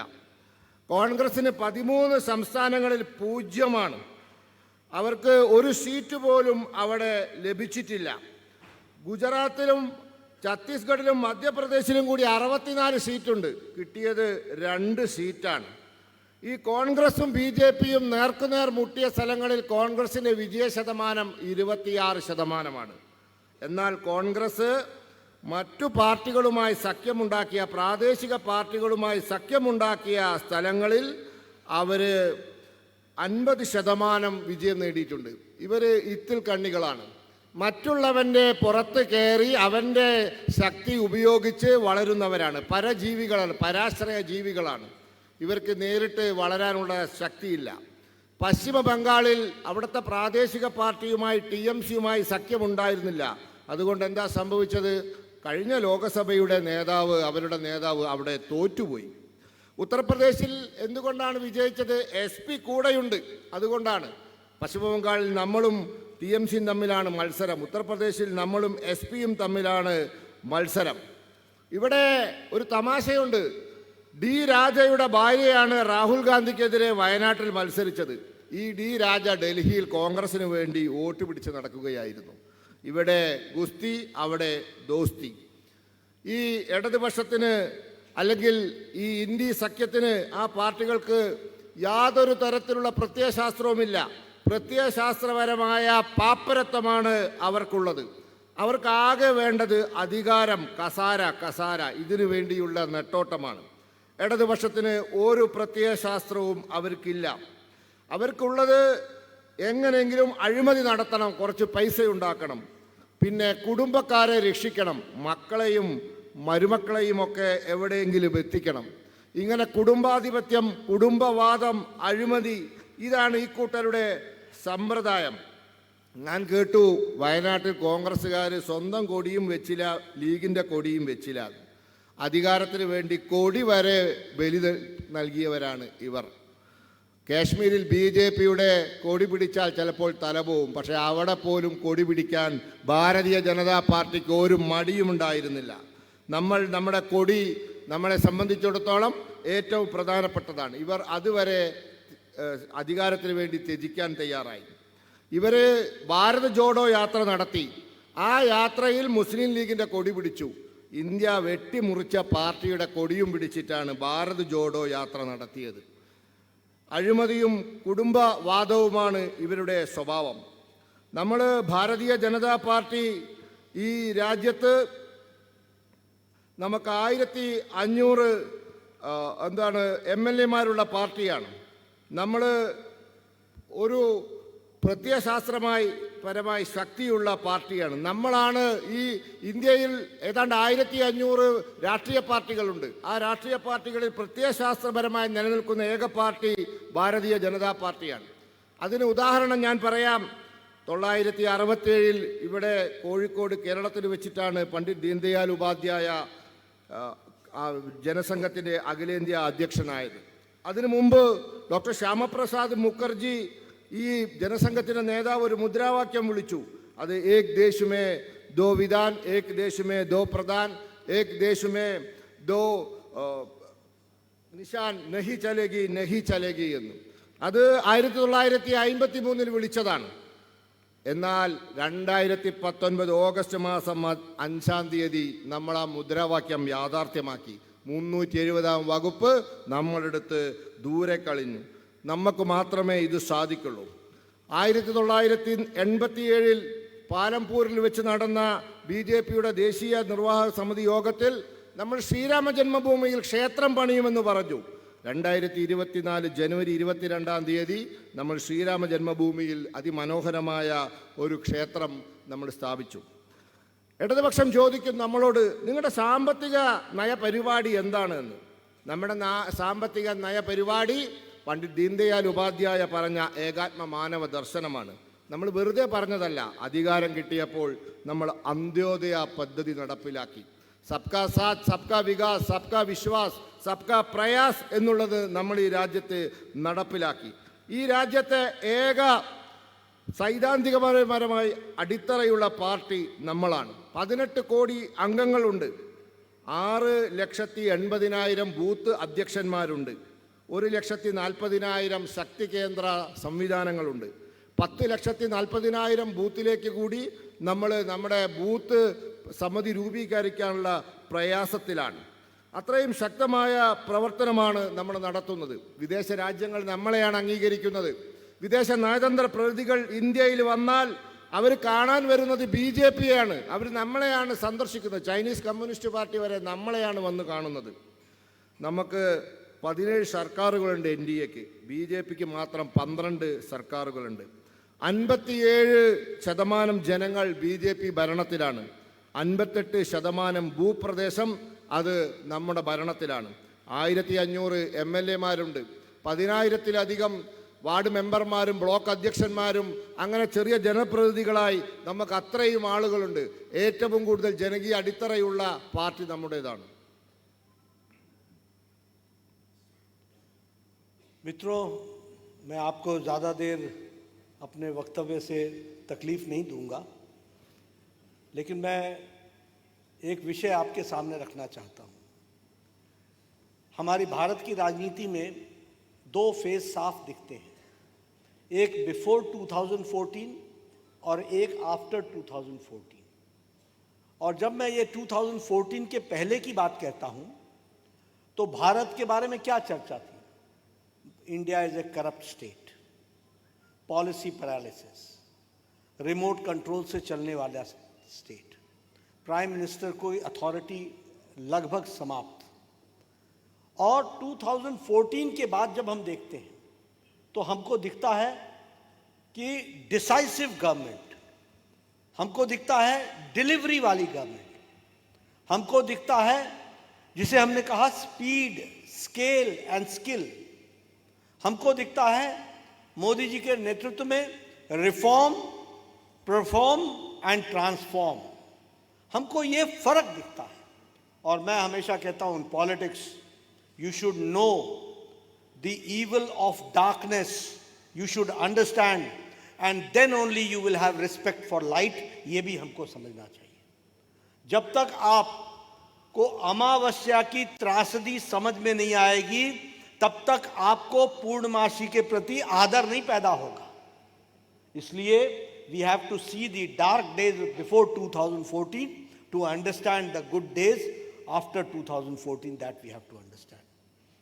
Speaker 6: കോൺഗ്രസ്സിന് 13 സംസ്ഥാനങ്ങളിൽ 0. അവർക്ക് ഒരു സീറ്റ് പോലും അവിടെ ലഭിച്ചിട്ടില്ല. ഗുജറാത്തിലും ഛത്തീസ്ഗഡിലും മധ്യപ്രദേശിലും കൂടി 64 സീറ്റുണ്ട്, കിട്ടിയത് 2 സീറ്റാണ്. ഈ കോൺഗ്രസും BJPയും നേർക്കുനേർ മുട്ടിയ സ്ഥലങ്ങളിൽ കോൺഗ്രസിൻ്റെ വിജയ ശതമാനം 26%. എന്നാൽ കോൺഗ്രസ് മറ്റു പാർട്ടികളുമായി സഖ്യമുണ്ടാക്കിയ, പ്രാദേശിക പാർട്ടികളുമായി സഖ്യമുണ്ടാക്കിയ സ്ഥലങ്ങളിൽ അവർ 50% വിജയം നേടിയിട്ടുണ്ട്. ഇവർ ഇത്തിൽ കണ്ണികളാണ്. മറ്റുള്ളവൻ്റെ പുറത്ത് കയറി അവൻ്റെ ശക്തി ഉപയോഗിച്ച് വളരുന്നവരാണ്. പരജീവികളാണ്, പരാശ്രയ ജീവികളാണ്. ഇവർക്ക് നേരിട്ട് വളരാനുള്ള ശക്തിയില്ല. പശ്ചിമ ബംഗാളിൽ അവിടുത്തെ പ്രാദേശിക പാർട്ടിയുമായി TMCയുമായി സഖ്യമുണ്ടായിരുന്നില്ല. അതുകൊണ്ട് എന്താ സംഭവിച്ചത്? കഴിഞ്ഞ ലോകസഭയുടെ നേതാവ്, അവരുടെ നേതാവ് അവിടെ തോറ്റുപോയി. ഉത്തർപ്രദേശിൽ എന്തുകൊണ്ടാണ് വിജയിച്ചത്? SP കൂടെയുണ്ട്, അതുകൊണ്ടാണ്. പശ്ചിമ ബംഗാളിൽ നമ്മളും TMCയും തമ്മിലാണ് മത്സരം. ഉത്തർപ്രദേശിൽ നമ്മളും SP-യും തമ്മിലാണ് മത്സരം. ഇവിടെ ഒരു തമാശയുണ്ട്. D. രാജയുടെ ഭാര്യയാണ് രാഹുൽ ഗാന്ധിക്കെതിരെ വയനാട്ടിൽ മത്സരിച്ചത്. ഈ D. രാജ ഡൽഹിയിൽ കോൺഗ്രസിന് വേണ്ടി വോട്ട് പിടിച്ച് നടക്കുകയായിരുന്നു. ഇവിടെ ഗുസ്തി, അവിടെ ദോസ്തി. ഈ ഇടതുപക്ഷത്തിന് അല്ലെങ്കിൽ ഈ ഇന്ത്യ സഖ്യത്തിന്, ആ പാർട്ടികൾക്ക് യാതൊരു തരത്തിലുള്ള പ്രത്യയശാസ്ത്രവുമില്ല. പ്രത്യയശാസ്ത്രപരമായ പാപ്പരത്വമാണ് അവർക്കുള്ളത്. അവർക്കാകെ വേണ്ടത് അധികാരം, കസാര, ഇതിനു വേണ്ടിയുള്ള നെട്ടോട്ടമാണ്. ഇടതുപക്ഷത്തിന് ഒരു പ്രത്യയശാസ്ത്രവും അവർക്കില്ല. അവർക്കുള്ളത് എങ്ങനെയെങ്കിലും അഴിമതി നടത്തണം, കുറച്ച് പൈസ ഉണ്ടാക്കണം, പിന്നെ കുടുംബക്കാരെ രക്ഷിക്കണം, മക്കളെയും മരുമക്കളെയും ഒക്കെ എവിടെയെങ്കിലും എത്തിക്കണം. ഇങ്ങനെ കുടുംബാധിപത്യം, കുടുംബവാദം, അഴിമതി, ഇതാണ് ഈ കൂട്ടരുടെ സമ്പ്രദായം. ഞാൻ കേട്ടു വയനാട്ടിൽ കോൺഗ്രസ്സുകാർ സ്വന്തം കൊടിയും വെച്ചില്ല, ലീഗിൻ്റെ കൊടിയും വെച്ചില്ല. അധികാരത്തിന് വേണ്ടി കൊടി വരെ ബലി നൽകിയവരാണ് ഇവർ. കാശ്മീരിൽ BJPയുടെ കൊടി പിടിച്ചാൽ ചിലപ്പോൾ തലപോവും. പക്ഷേ അവിടെ പോലും കൊടി പിടിക്കാൻ ഭാരതീയ ജനതാ പാർട്ടിക്ക് ഒരു മടിയുമുണ്ടായിരുന്നില്ല. നമ്മുടെ കൊടി നമ്മളെ സംബന്ധിച്ചിടത്തോളം ഏറ്റവും പ്രധാനപ്പെട്ടതാണ്. ഇവർ അതുവരെ അധികാരത്തിന് വേണ്ടി ത്യജിക്കാൻ തയ്യാറായി. ഇവർ ഭാരത് ജോഡോ യാത്ര നടത്തി. ആ യാത്രയിൽ മുസ്ലിം ലീഗിൻ്റെ കൊടി പിടിച്ചു. ഇന്ത്യ വെട്ടിമുറിച്ച പാർട്ടിയുടെ കൊടിയും പിടിച്ചിട്ടാണ് ഭാരത് ജോഡോ യാത്ര നടത്തിയത്. അഴിമതിയും കുടുംബവാദവുമാണ് ഇവരുടെ സ്വഭാവം. നമ്മൾ ഭാരതീയ ജനതാ പാർട്ടി ഈ രാജ്യത്ത് നമുക്ക് 1500 MLA-മാരുള്ള പാർട്ടിയാണ്. നമ്മൾ ഒരു പ്രത്യയശാസ്ത്രപരമായി ശക്തിയുള്ള പാർട്ടിയാണ്. നമ്മളാണ് ഈ ഇന്ത്യയിൽ ഏതാണ്ട് 1500 രാഷ്ട്രീയ പാർട്ടികളുണ്ട്. ആ രാഷ്ട്രീയ പാർട്ടികളിൽ പ്രത്യയശാസ്ത്രപരമായി നിലനിൽക്കുന്ന ഏക പാർട്ടി ഭാരതീയ ജനതാ പാർട്ടിയാണ്. അതിന് ഉദാഹരണം ഞാൻ പറയാം. 1967 ഇവിടെ കോഴിക്കോട് കേരളത്തിൽ വെച്ചിട്ടാണ് പണ്ഡിറ്റ് ദീൻദയാൽ ഉപാധ്യായ ജനസംഘത്തിൻ്റെ അഖിലേന്ത്യാ അധ്യക്ഷനായത്. അതിനു മുമ്പ് ഡോക്ടർ ശ്യാമപ്രസാദ് മുഖർജി, ഈ ജനസംഘത്തിൻ്റെ നേതാവ്, ഒരു മുദ്രാവാക്യം വിളിച്ചു. അത് ഏക് ദേശ് മേ ദോ വിധാൻ, ഏക് ദേശ് മേ ദോ പ്രധാൻ, ഏക് ദേശ് മേ ദോ നിശാൻ, നഹി ചലേഗി എന്ന്. അത് 1953 വിളിച്ചതാണ്. എന്നാൽ 2019 ഓഗസ്റ്റ് മാസം 5-ാം തീയതി നമ്മൾ ആ മുദ്രാവാക്യം യാഥാർത്ഥ്യമാക്കി. 370-ാം വകുപ്പ് നമ്മളെടുത്ത് ദൂരെ കളഞ്ഞു. നമുക്ക് മാത്രമേ ഇത് സാധിക്കുള്ളൂ. 1987 പാലംപൂരിൽ വെച്ച് നടന്ന BJPയുടെ ദേശീയ നിർവാഹക സമിതി യോഗത്തിൽ നമ്മൾ ശ്രീരാമ ജന്മഭൂമിയിൽ ക്ഷേത്രം പണിയുമെന്ന് പറഞ്ഞു. 2024 ജനുവരി 22-ാം തീയതി നമ്മൾ ശ്രീരാമ ജന്മഭൂമിയിൽ അതിമനോഹരമായ ഒരു ക്ഷേത്രം നമ്മൾ സ്ഥാപിച്ചു. ഇടതുപക്ഷം ചോദിക്കും നമ്മളോട്, നിങ്ങളുടെ സാമ്പത്തിക നയപരിപാടി എന്താണ് എന്ന്. നമ്മുടെ സാമ്പത്തിക നയപരിപാടി പണ്ഡിറ്റ് ദീൻദയാൽ ഉപാധ്യായ പറഞ്ഞ ഏകാത്മ മാനവ ദർശനമാണ്. നമ്മൾ വെറുതെ പറഞ്ഞതല്ല. അധികാരം കിട്ടിയപ്പോൾ നമ്മൾ അന്ത്യോദയ പദ്ധതി നടപ്പിലാക്കി. സബ്കാ സാത്ത്, സബ്കാ വികാസ്, സബ്കാ വിശ്വാസ്, സബ്കാ പ്രയാസ് എന്നുള്ളത് നമ്മൾ ഈ രാജ്യത്ത് നടപ്പിലാക്കി. ഈ രാജ്യത്തെ ഏക സൈദ്ധാന്തികപരമായി അടിത്തറയുള്ള പാർട്ടി നമ്മളാണ്. 18 കോടി അംഗങ്ങളുണ്ട്. 6,80,000 ബൂത്ത് അധ്യക്ഷന്മാരുണ്ട്. 1,40,40,000 ശക്തി കേന്ദ്ര സംവിധാനങ്ങളുണ്ട്. 10,40,40,000 ബൂത്തിലേക്ക് കൂടി നമ്മൾ നമ്മുടെ ബൂത്ത് സമിതി രൂപീകരിക്കാനുള്ള പ്രയാസത്തിലാണ്. അത്രയും ശക്തമായ പ്രവർത്തനമാണ് നമ്മൾ നടത്തുന്നത്. വിദേശ രാജ്യങ്ങൾ നമ്മളെയാണ് അംഗീകരിക്കുന്നത്. വിദേശ നയതന്ത്ര പ്രതിനിധികൾ ഇന്ത്യയിൽ വന്നാൽ അവർ കാണാൻ വരുന്നത് BJPയാണ്. അവർ നമ്മളെയാണ് സന്ദർശിക്കുന്നത്. ചൈനീസ് കമ്മ്യൂണിസ്റ്റ് പാർട്ടി വരെ നമ്മളെയാണ് വന്ന് കാണുന്നത്. നമുക്ക് 17 സർക്കാരുകളുണ്ട് NDAക്ക്, BJPക്ക് മാത്രം 12 സർക്കാരുകളുണ്ട്. 57% ജനങ്ങൾ BJP ഭരണത്തിലാണ്. 58% ഭൂപ്രദേശം അത് നമ്മുടെ ഭരണത്തിലാണ്. 1500 MLA മാരുണ്ട്. 10,000-ലധികം വാർഡ് മെമ്പർമാരും ബ്ലോക്ക് അധ്യക്ഷന്മാരും അങ്ങനെ ചെറിയ ജനപ്രതിനിധികളായി നമുക്ക് അത്രയും ആളുകളുണ്ട്. ഏറ്റവും കൂടുതൽ ജനകീയ അടിത്തറയുള്ള പാർട്ടി നമ്മുടേതാണ്.
Speaker 5: मित्रों, मैं आपको ज़्यादा देर अपने वक्तव्य से तकलीफ़ नहीं दूंगा, लेकिन मैं एक विषय आपके सामने रखना चाहता हूँ। हमारी भारत की राजनीति में 2 फेज साफ दिखते हैं, एक बिफोर 2014 और एक आफ्टर 2014। और जब मैं ये 2014 के पहले की बात कहता हूँ तो भारत के बारे में क्या चर्चा थी? India is a corrupt state, policy paralysis, remote control से चलने वाला स्टेट, प्राइम मिनिस्टर को अथॉरिटी लगभग समाप्त। और 2014 के बाद जब हम देखते हैं तो हमको दिखता है कि डिसाइसिव गवर्नमेंट, हमको दिखता है डिलीवरी वाली गवर्नमेंट, हमको दिखता है जिसे हमने कहा स्पीड, स्केल एंड स्किल। हमको दिखता है मोदी जी के नेतृत्व में रिफॉर्म, परफॉर्म एंड ट्रांसफॉर्म। हमको ये फर्क दिखता है। और मैं हमेशा कहता हूं, in politics you should know the evil of darkness, you should understand, and then only you will have respect for light. ये भी हमको समझना चाहिए। जब तक आपको अमावस्या की त्रासदी समझ में नहीं आएगी तब तक आपको पूर्णमासी के प्रति आदर नहीं पैदा होगा। इसलिए we have to see the dark days before 2014 to understand the good days after 2014, that we have to understand.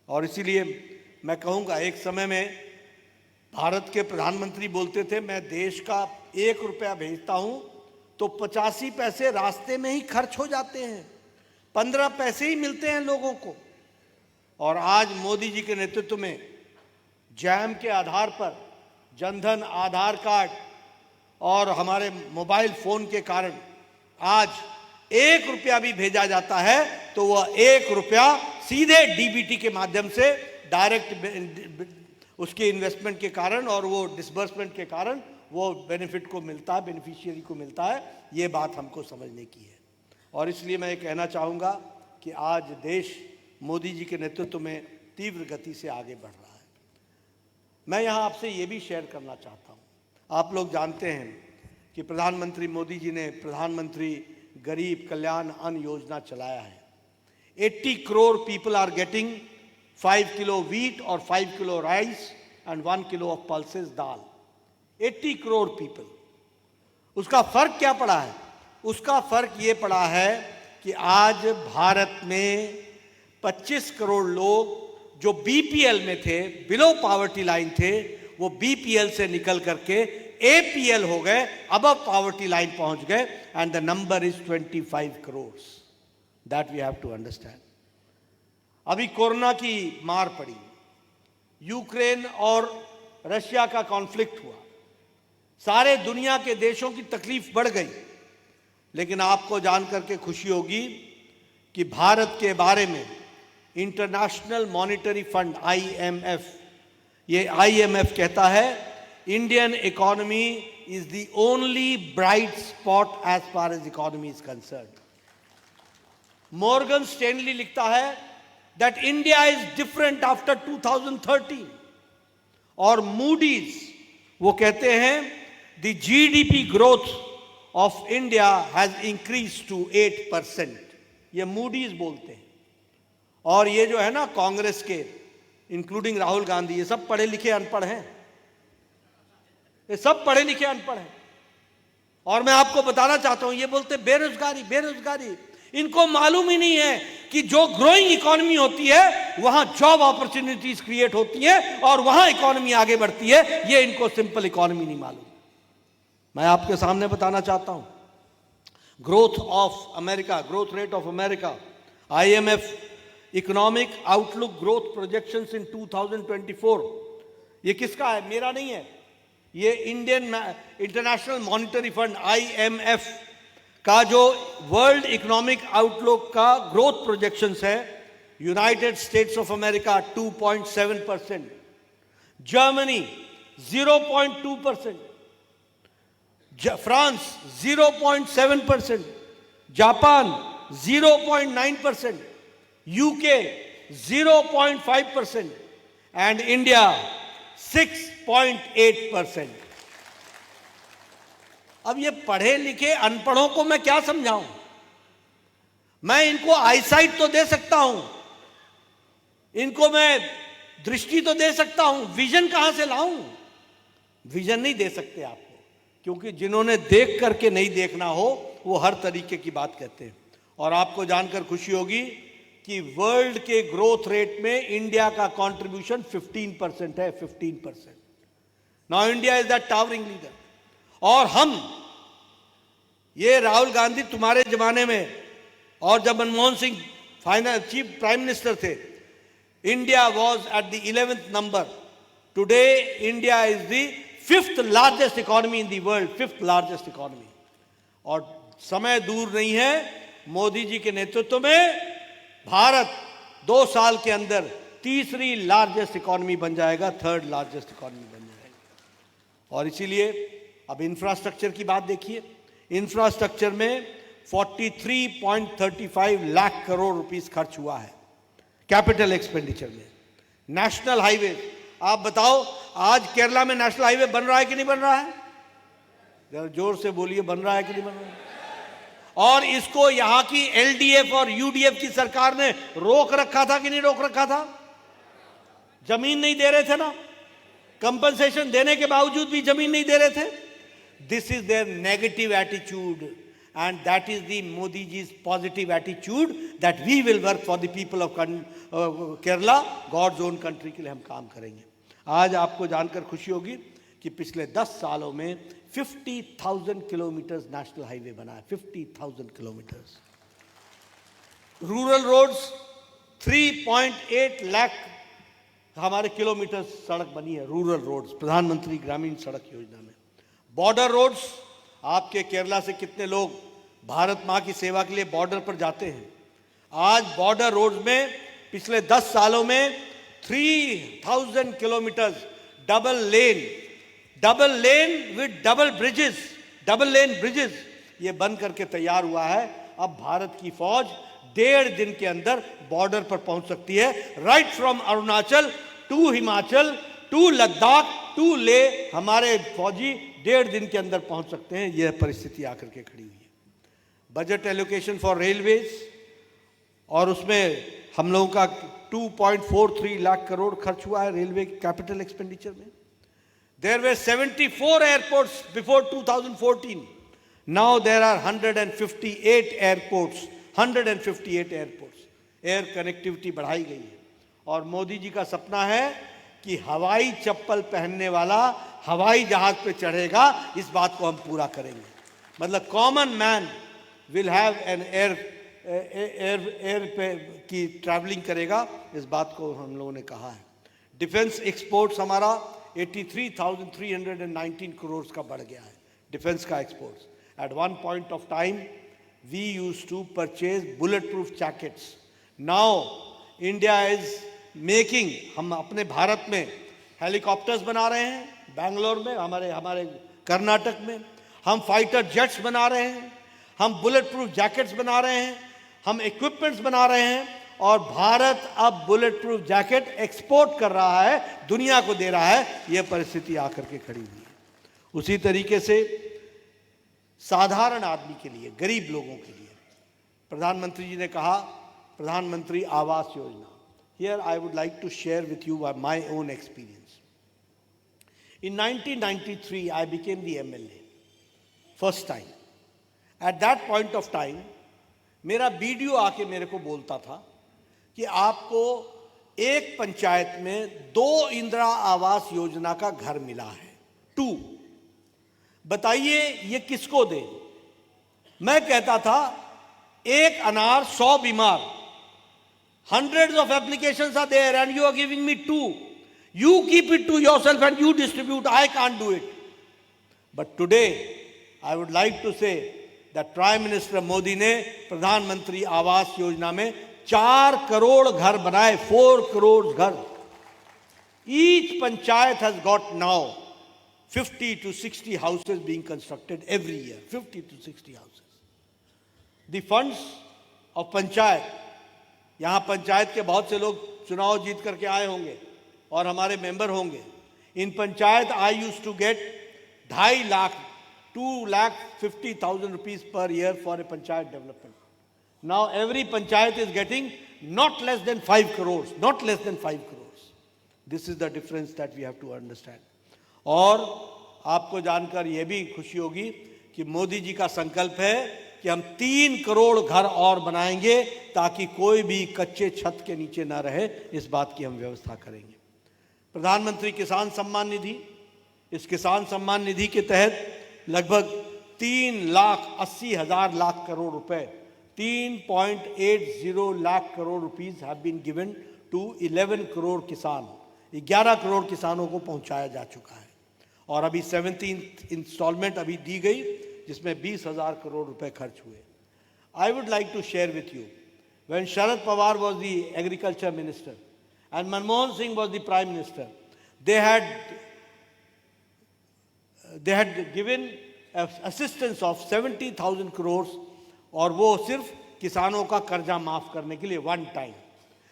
Speaker 5: और इसीलिए मैं कहूँगा, एक समय में भारत के प्रधानमंत्री बोलते थे, मैं देश का 1 रुपया भेजता हूँ तो 85 पैसे रास्ते में ही खर्च हो जाते हैं, 15 पैसे ही मिलते हैं लोगों को। और आज मोदी जी के नेतृत्व में जैम के आधार पर, जनधन, आधार कार्ड और हमारे मोबाइल फोन के कारण आज 1 रुपया भी भेजा जाता है तो वह 1 रुपया सीधे DBT के माध्यम से डायरेक्ट उसके इन्वेस्टमेंट के कारण और वो डिसबर्समेंट के कारण वो बेनिफिट को मिलता है, बेनिफिशियरी को मिलता है। ये बात हमको समझने की है। और इसलिए मैं ये कहना चाहूँगा कि आज देश मोदी जी के नेतृत्व में तीव्र गति से आगे बढ़ रहा है। मैं यहाँ आपसे ये भी शेयर करना चाहता हूँ, आप लोग जानते हैं कि प्रधानमंत्री मोदी जी ने प्रधानमंत्री गरीब कल्याण अन्न योजना चलाया है। 80 crore people are getting 5 kilo wheat और 5 kilo rice and 1 kilo of pulses dal. 80 crore people. उसका फर्क क्या पड़ा है? उसका फर्क ये पड़ा है कि आज भारत में 25 करोड़ लोग जो BPL में थे, बिलो पावर्टी लाइन थे, वो BPL से निकल करके APL हो गए, अबव पावर्टी लाइन पहुंच गए, and the number is 25 crore. That we have to understand. अभी कोरोना की मार पड़ी, यूक्रेन और रशिया का कॉन्फ्लिक्ट हुआ, सारे दुनिया के देशों की तकलीफ बढ़ गई। लेकिन आपको जानकर के खुशी होगी कि भारत के बारे में इंटरनेशनल मॉनिटरी फंड IMF, ये IMF कहता है Indian economy is the only bright spot as far as economy is concern. Morgan Stanley लिखता है that India is different after 2013। और मूडीज वो कहते हैं the GDP growth of India has increase to 8%। ये मूडीज बोलते हैं। और ये जो है ना कांग्रेस के, इंक्लूडिंग राहुल गांधी, ये सब पढ़े लिखे अनपढ़ हैं, ये सब पढ़े लिखे अनपढ़ हैं। और मैं आपको बताना चाहता हूं, ये बोलते बेरोजगारी बेरोजगारी। इनको मालूम ही नहीं है कि जो ग्रोइंग इकोनॉमी होती है वहां जॉब अपॉर्चुनिटीज क्रिएट होती है और वहां इकोनॉमी आगे बढ़ती है। ये इनको सिंपल इकोनॉमी नहीं मालूम। मैं आपके सामने बताना चाहता हूं, growth of America, growth rate of America, IMF economic outlook growth projections in 2024, ये किसका है? मेरा नहीं है, ये Indian international monetary fund IMF का जो वर्ल्ड इकोनॉमिक आउटलुक का ग्रोथ प्रोजेक्शंस है, United States of America 2.7%, Germany 0.2%, France 0.7%, Japan 0.9%, UK 0.5% and India 6.8%. अब ये पढ़े लिखे अनपढ़ों को मैं क्या समझाऊं? मैं इनको आईसाइट तो दे सकता हूं, इनको मैं दृष्टि तो दे सकता हूं, विजन कहां से लाऊं? विजन नहीं दे सकते आपको, क्योंकि जिन्होंने देख करके नहीं देखना हो वो हर तरीके की बात कहते हैं। और आपको जानकर खुशी होगी कि वर्ल्ड के ग्रोथ रेट में इंडिया का कंट्रीब्यूशन 15% है, 15%। Now India is the towering leader. और हम, ये राहुल गांधी तुम्हारे जमाने में और जब Manmohan Singh final chief prime minister थे, India was at the 11th number. Today India is the 5th largest economy in the world, 5th largest economy. और समय दूर नहीं है, मोदी जी के नेतृत्व में भारत 2 साल के अंदर 3री लार्जेस्ट इकोनॉमी बन जाएगा, 3rd लार्जेस्ट इकोनॉमी बन जाएगा। और इसीलिए अब इंफ्रास्ट्रक्चर की बात देखिए, इंफ्रास्ट्रक्चर में 43.35 लाख करोड़ रुपीस खर्च हुआ है कैपिटल एक्सपेंडिचर में। नेशनल हाईवे, आप बताओ आज केरला में नेशनल हाईवे बन रहा है कि नहीं बन रहा है? जरा जोर से बोलिए, बन रहा है कि नहीं बन रहा है? और इसको यहां की LDF और UDF की सरकार ने रोक रखा था कि नहीं रोक रखा था? जमीन नहीं दे रहे थे ना, कंपनसेशन देने के बावजूद भी जमीन नहीं दे रहे थे। This is their negative attitude and that is the Modi ji's positive attitude that we will work for the people of Kerala, God's own country के लिए हम काम करेंगे। आज आपको जानकर खुशी होगी कि पिछले 10 सालों में 50,000 किलोमीटर्स नेशनल हाईवे बना है, 50,000 किलोमीटर्स। रूरल रोड्स 3.8 लाख हमारे किलोमीटर सड़क बनी है, रूरल रोड्स, प्रधानमंत्री ग्रामीण सड़क योजना में। बॉर्डर रोड्स, आपके केरला से कितने लोग भारत माँ की सेवा के लिए बॉर्डर पर जाते हैं? आज बॉर्डर रोड्स में पिछले 10 सालों में 3,000 kilometres double lane with double lane bridges ये बन करके तैयार हुआ है। अब भारत की फौज 1.5 दिन के अंदर बॉर्डर पर पहुंच सकती है, right from Arunachal to Himachal to Ladakh to Leh. हमारे फौजी 1.5 दिन के अंदर पहुंच सकते हैं। यह परिस्थिति आकर के खड़ी हुई है। बजट एलोकेशन फॉर रेलवेज, और उसमें हम लोगों का 2.43 लाख करोड़ खर्च हुआ है रेलवे कैपिटल एक्सपेंडिचर में। There were 74 airports before 2014. Now there are 158 airports. 158 airports. Air connectivity बढ़ाई गई है। और मोदी जी का सपना है कि हवाई चप्पल पहनने वाला हवाई जहाज पे चढ़ेगा, इस बात को हम पूरा करेंगे। मतलब common man will have an air पे की ट्रैवलिंग करेगा, इस बात को हम लोगों ने कहा है। डिफेंस एक्सपोर्ट्स हमारा 83,319 करोड़ का बढ़ गया है, डिफेंस का exports. At one point of time we used to purchase bullet proof jackets. Now India is making, हम अपने भारत में हेलीकॉप्टर्स बना रहे हैं, बैंगलोर में, हमारे कर्नाटक में हम फाइटर जेट्स बना रहे हैं, हम बुलेट प्रूफ जैकेट्स बना रहे हैं, हम इक्विपमेंट्स बना रहे हैं। और भारत अब बुलेट प्रूफ जैकेट एक्सपोर्ट कर रहा है, दुनिया को दे रहा है। यह परिस्थिति आकर के खड़ी हुई है। उसी तरीके से साधारण आदमी के लिए, गरीब लोगों के लिए प्रधानमंत्री जी ने कहा Pradhan Mantri Awas Yojana. Here I would like to share with you my own experience. In 1993 I became the MLA first time. At that point of time मेरा BDO आके मेरे को बोलता था कि आपको एक पंचायत में 2 इंदिरा आवास योजना का घर मिला है, 2। बताइए ये किसको दे? मैं कहता था एक अनार 100 बीमार, Hundreds of applications are there and you are giving me 2. You keep it to yourself and you distribute. I can't do it. But today, I would like to say that Prime Minister Modi ने प्रधानमंत्री आवास योजना में 4 करोड़ घर बनाए, 4 crore घर. Each panchayat has got now 50 to 60 houses being constructed every year. 50 to 60 houses. The funds of panchayat, यहाँ पंचायत के बहुत से लोग चुनाव जीत करके आए होंगे और हमारे मेंबर होंगे. इन panchayat I used to get 2.5 lakh, 2,50,000 rupees per year for a panchayat development. Now every panchayat is getting not less than 5 crores, not less than 5 crores. This is the difference that we have to understand. और आपको जानकर यह भी खुशी होगी कि मोदी जी का संकल्प है कि हम 3 करोड़ घर और बनाएंगे ताकि कोई भी कच्चे छत के नीचे ना रहे. इस बात की हम व्यवस्था करेंगे. प्रधानमंत्री किसान सम्मान निधि, इस किसान सम्मान निधि के तहत लगभग 3,80,000 लाख करोड़ रुपए, 3.80 lakh crore rupees have been given to 11 crore किसान. 11 करोड़ किसानों को पहुंचाया जा चुका है और अभी 17th इंस्टॉलमेंट अभी दी गई जिसमें 20,000 करोड़ रुपए खर्च हुए. I would like to share with you, when Sharad Pawar was the agriculture minister and Manmohan Singh was the prime minister, they had given assistance of 70,000 crores और वो सिर्फ किसानों का कर्जा माफ करने के लिए one time.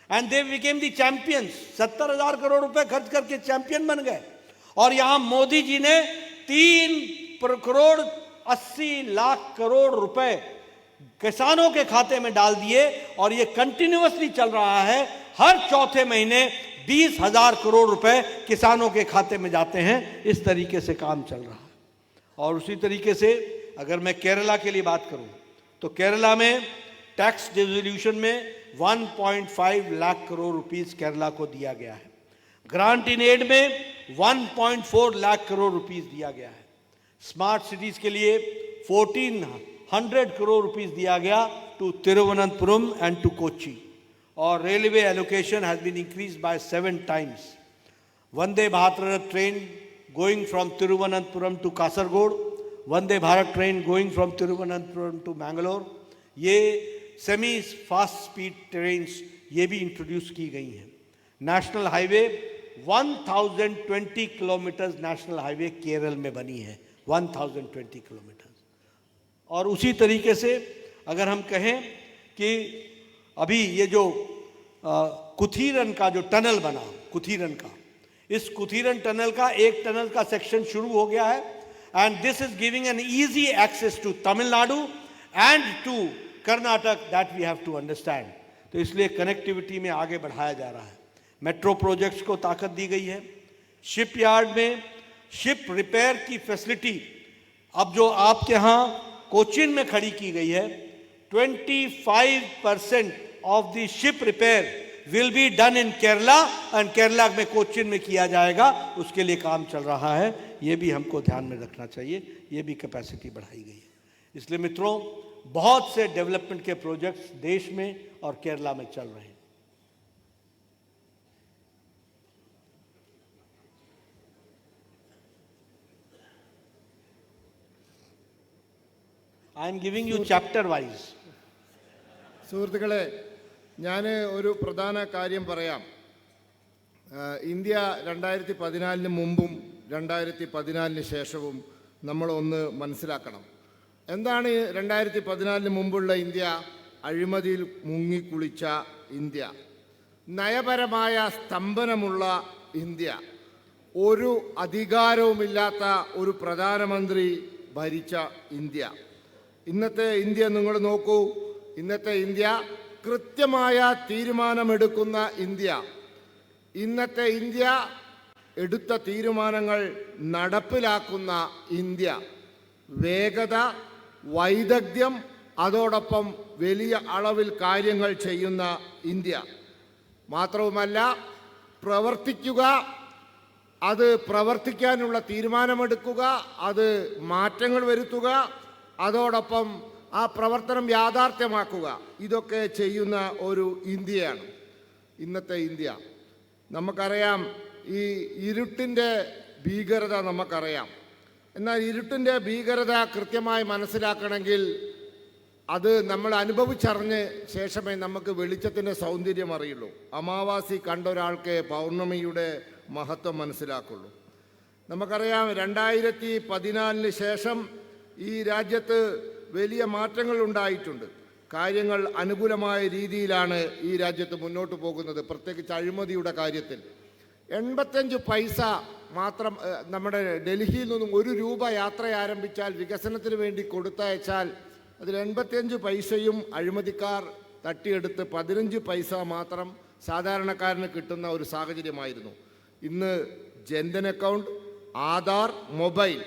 Speaker 5: And they became the champions. 70,000 crore रुपए खर्च करके चैंपियन बन गए. और यहां मोदी जी ने 3 करोड़ 80 लाख करोड़ रुपए किसानों के खाते में डाल दिए और ये कंटिन्यूअसली चल रहा है. हर चौथे महीने 20,000 करोड़ रुपए किसानों के खाते में जाते हैं. इस तरीके से काम चल रहा है. और उसी तरीके से अगर मैं केरला के लिए बात करूं तो केरला में टैक्स डिसोल्यूशन में 1.5 लाख करोड़ रुपीस केरला को दिया गया है. ग्रांट इन एड में 1.4 लाख करोड़ रुपीस दिया गया है. स्मार्ट सिटीज के लिए 1,400 करोड़ रुपीस दिया गया to Thiruvananthapuram and to Kochi. और railway allocation has been increase by 7 times. Vande Bharat train going from Thiruvananthapuram to Kasaragod, Vande Bharat train going from Thiruvananthapuram to Mangalore, ये सेमी फास्ट स्पीड ट्रेन्स ये भी introduce की गई हैं. National highway 1020 kilometre national highway Kerala में बनी है. 1020 kilometre. और उसी तरीके से अगर हम कहें कि अभी ये जो कुथीरन का जो टनल बना, कुथीरन का, इस कुथीरन टनल का एक टनल का सेक्शन शुरू हो गया है and this is giving an easy access to Tamil Nadu and to Karnataka. That we have to understand. तो इसलिए कनेक्टिविटी में आगे बढ़ाया जा रहा है. मेट्रो प्रोजेक्ट्स को ताकत दी गई है. शिपयार्ड में शिप रिपेयर की फैसिलिटी अब जो आपके यहाँ कोचिन में खड़ी की गई है, 25% of the ship repair will be done in Kerala and Kerala में कोचिन में किया जाएगा. उसके लिए काम चल रहा है. ये भी हमको ध्यान में रखना चाहिए. ये भी कैपेसिटी बढ़ाई गई है. इसलिए मित्रों, बहुत से डेवलपमेंट के प्रोजेक्ट्स देश में और केरला में चल रहे हैं. I am giving you chapter wise.
Speaker 6: സുഹൃത്തുക്കളെ, ഞാൻ ഒരു പ്രധാന കാര്യം പറയാം. ഇന്ത്യ 2014 മുമ്പും 2014 ശേഷവും നമ്മളൊന്ന് മനസ്സിലാക്കണം. എന്താണ് 2014 മുമ്പുള്ള ഇന്ത്യ? അഴിമതിയിൽ മുങ്ങിക്കുളിച്ച ഇന്ത്യ, നയപരമായ സ്തംഭനമുള്ള ഇന്ത്യ, ഒരു അധികാരവുമില്ലാത്ത ഒരു പ്രധാനമന്ത്രി ഭരിച്ച ഇന്ത്യ. ഇന്നത്തെ ഇന്ത്യ നിങ്ങൾ നോക്കൂ. ഇന്നത്തെ ഇന്ത്യ കൃത്യമായ തീരുമാനമെടുക്കുന്ന ഇന്ത്യ. ഇന്നത്തെ ഇന്ത്യ എടുത്ത തീരുമാനങ്ങൾ നടപ്പിലാക്കുന്ന ഇന്ത്യ. വേഗത, വൈദഗ്ധ്യം, അതോടൊപ്പം വലിയ അളവിൽ കാര്യങ്ങൾ ചെയ്യുന്ന ഇന്ത്യ. മാത്രവുമല്ല, പ്രവർത്തിക്കുക, അത് പ്രവർത്തിക്കാനുള്ള തീരുമാനമെടുക്കുക, അത് മാറ്റങ്ങൾ വരുത്തുക, അതോടൊപ്പം ആ പ്രവർത്തനം യാഥാർത്ഥ്യമാക്കുക, ഇതൊക്കെ ചെയ്യുന്ന ഒരു ഇന്ത്യയാണ്. ഇന്നത്തെ ഇന്ത്യ. നമുക്കറിയാം ഈ ഇരുട്ടിൻ്റെ ഭീകരത നമുക്കറിയാം. എന്നാൽ ഇരുട്ടിൻ്റെ ഭീകരത കൃത്യമായി മനസ്സിലാക്കണമെങ്കിൽ അത് നമ്മൾ അനുഭവിച്ചറിഞ്ഞ് ശേഷമേ നമുക്ക് വെളിച്ചത്തിൻ്റെ സൗന്ദര്യം അറിയുള്ളൂ. അമാവാസി കണ്ട ഒരാൾക്ക് പൗർണമിയുടെ മഹത്വം മനസ്സിലാക്കുള്ളൂ. നമുക്കറിയാം 2014 ശേഷം ഈ രാജ്യത്ത് വലിയ മാറ്റങ്ങൾ ഉണ്ടായിട്ടുണ്ട്. കാര്യങ്ങൾ അനുകൂലമായ രീതിയിലാണ് ഈ രാജ്യത്ത് മുന്നോട്ട് പോകുന്നത്. പ്രത്യേകിച്ച് അഴിമതിയുടെ കാര്യത്തിൽ 85 പൈസ മാത്രം നമ്മുടെ ഡൽഹിയിൽ നിന്നും 1 രൂപ യാത്ര ആരംഭിച്ചാൽ വികസനത്തിന് വേണ്ടി കൊടുത്തയച്ചാൽ അതിൽ 85 പൈസയും അഴിമതിക്കാർ തട്ടിയെടുത്ത് 15 പൈസ മാത്രം സാധാരണക്കാരന് കിട്ടുന്ന ഒരു സാഹചര്യമായിരുന്നു. ഇന്ന് Jan Dhan account, Aadhaar, mobile,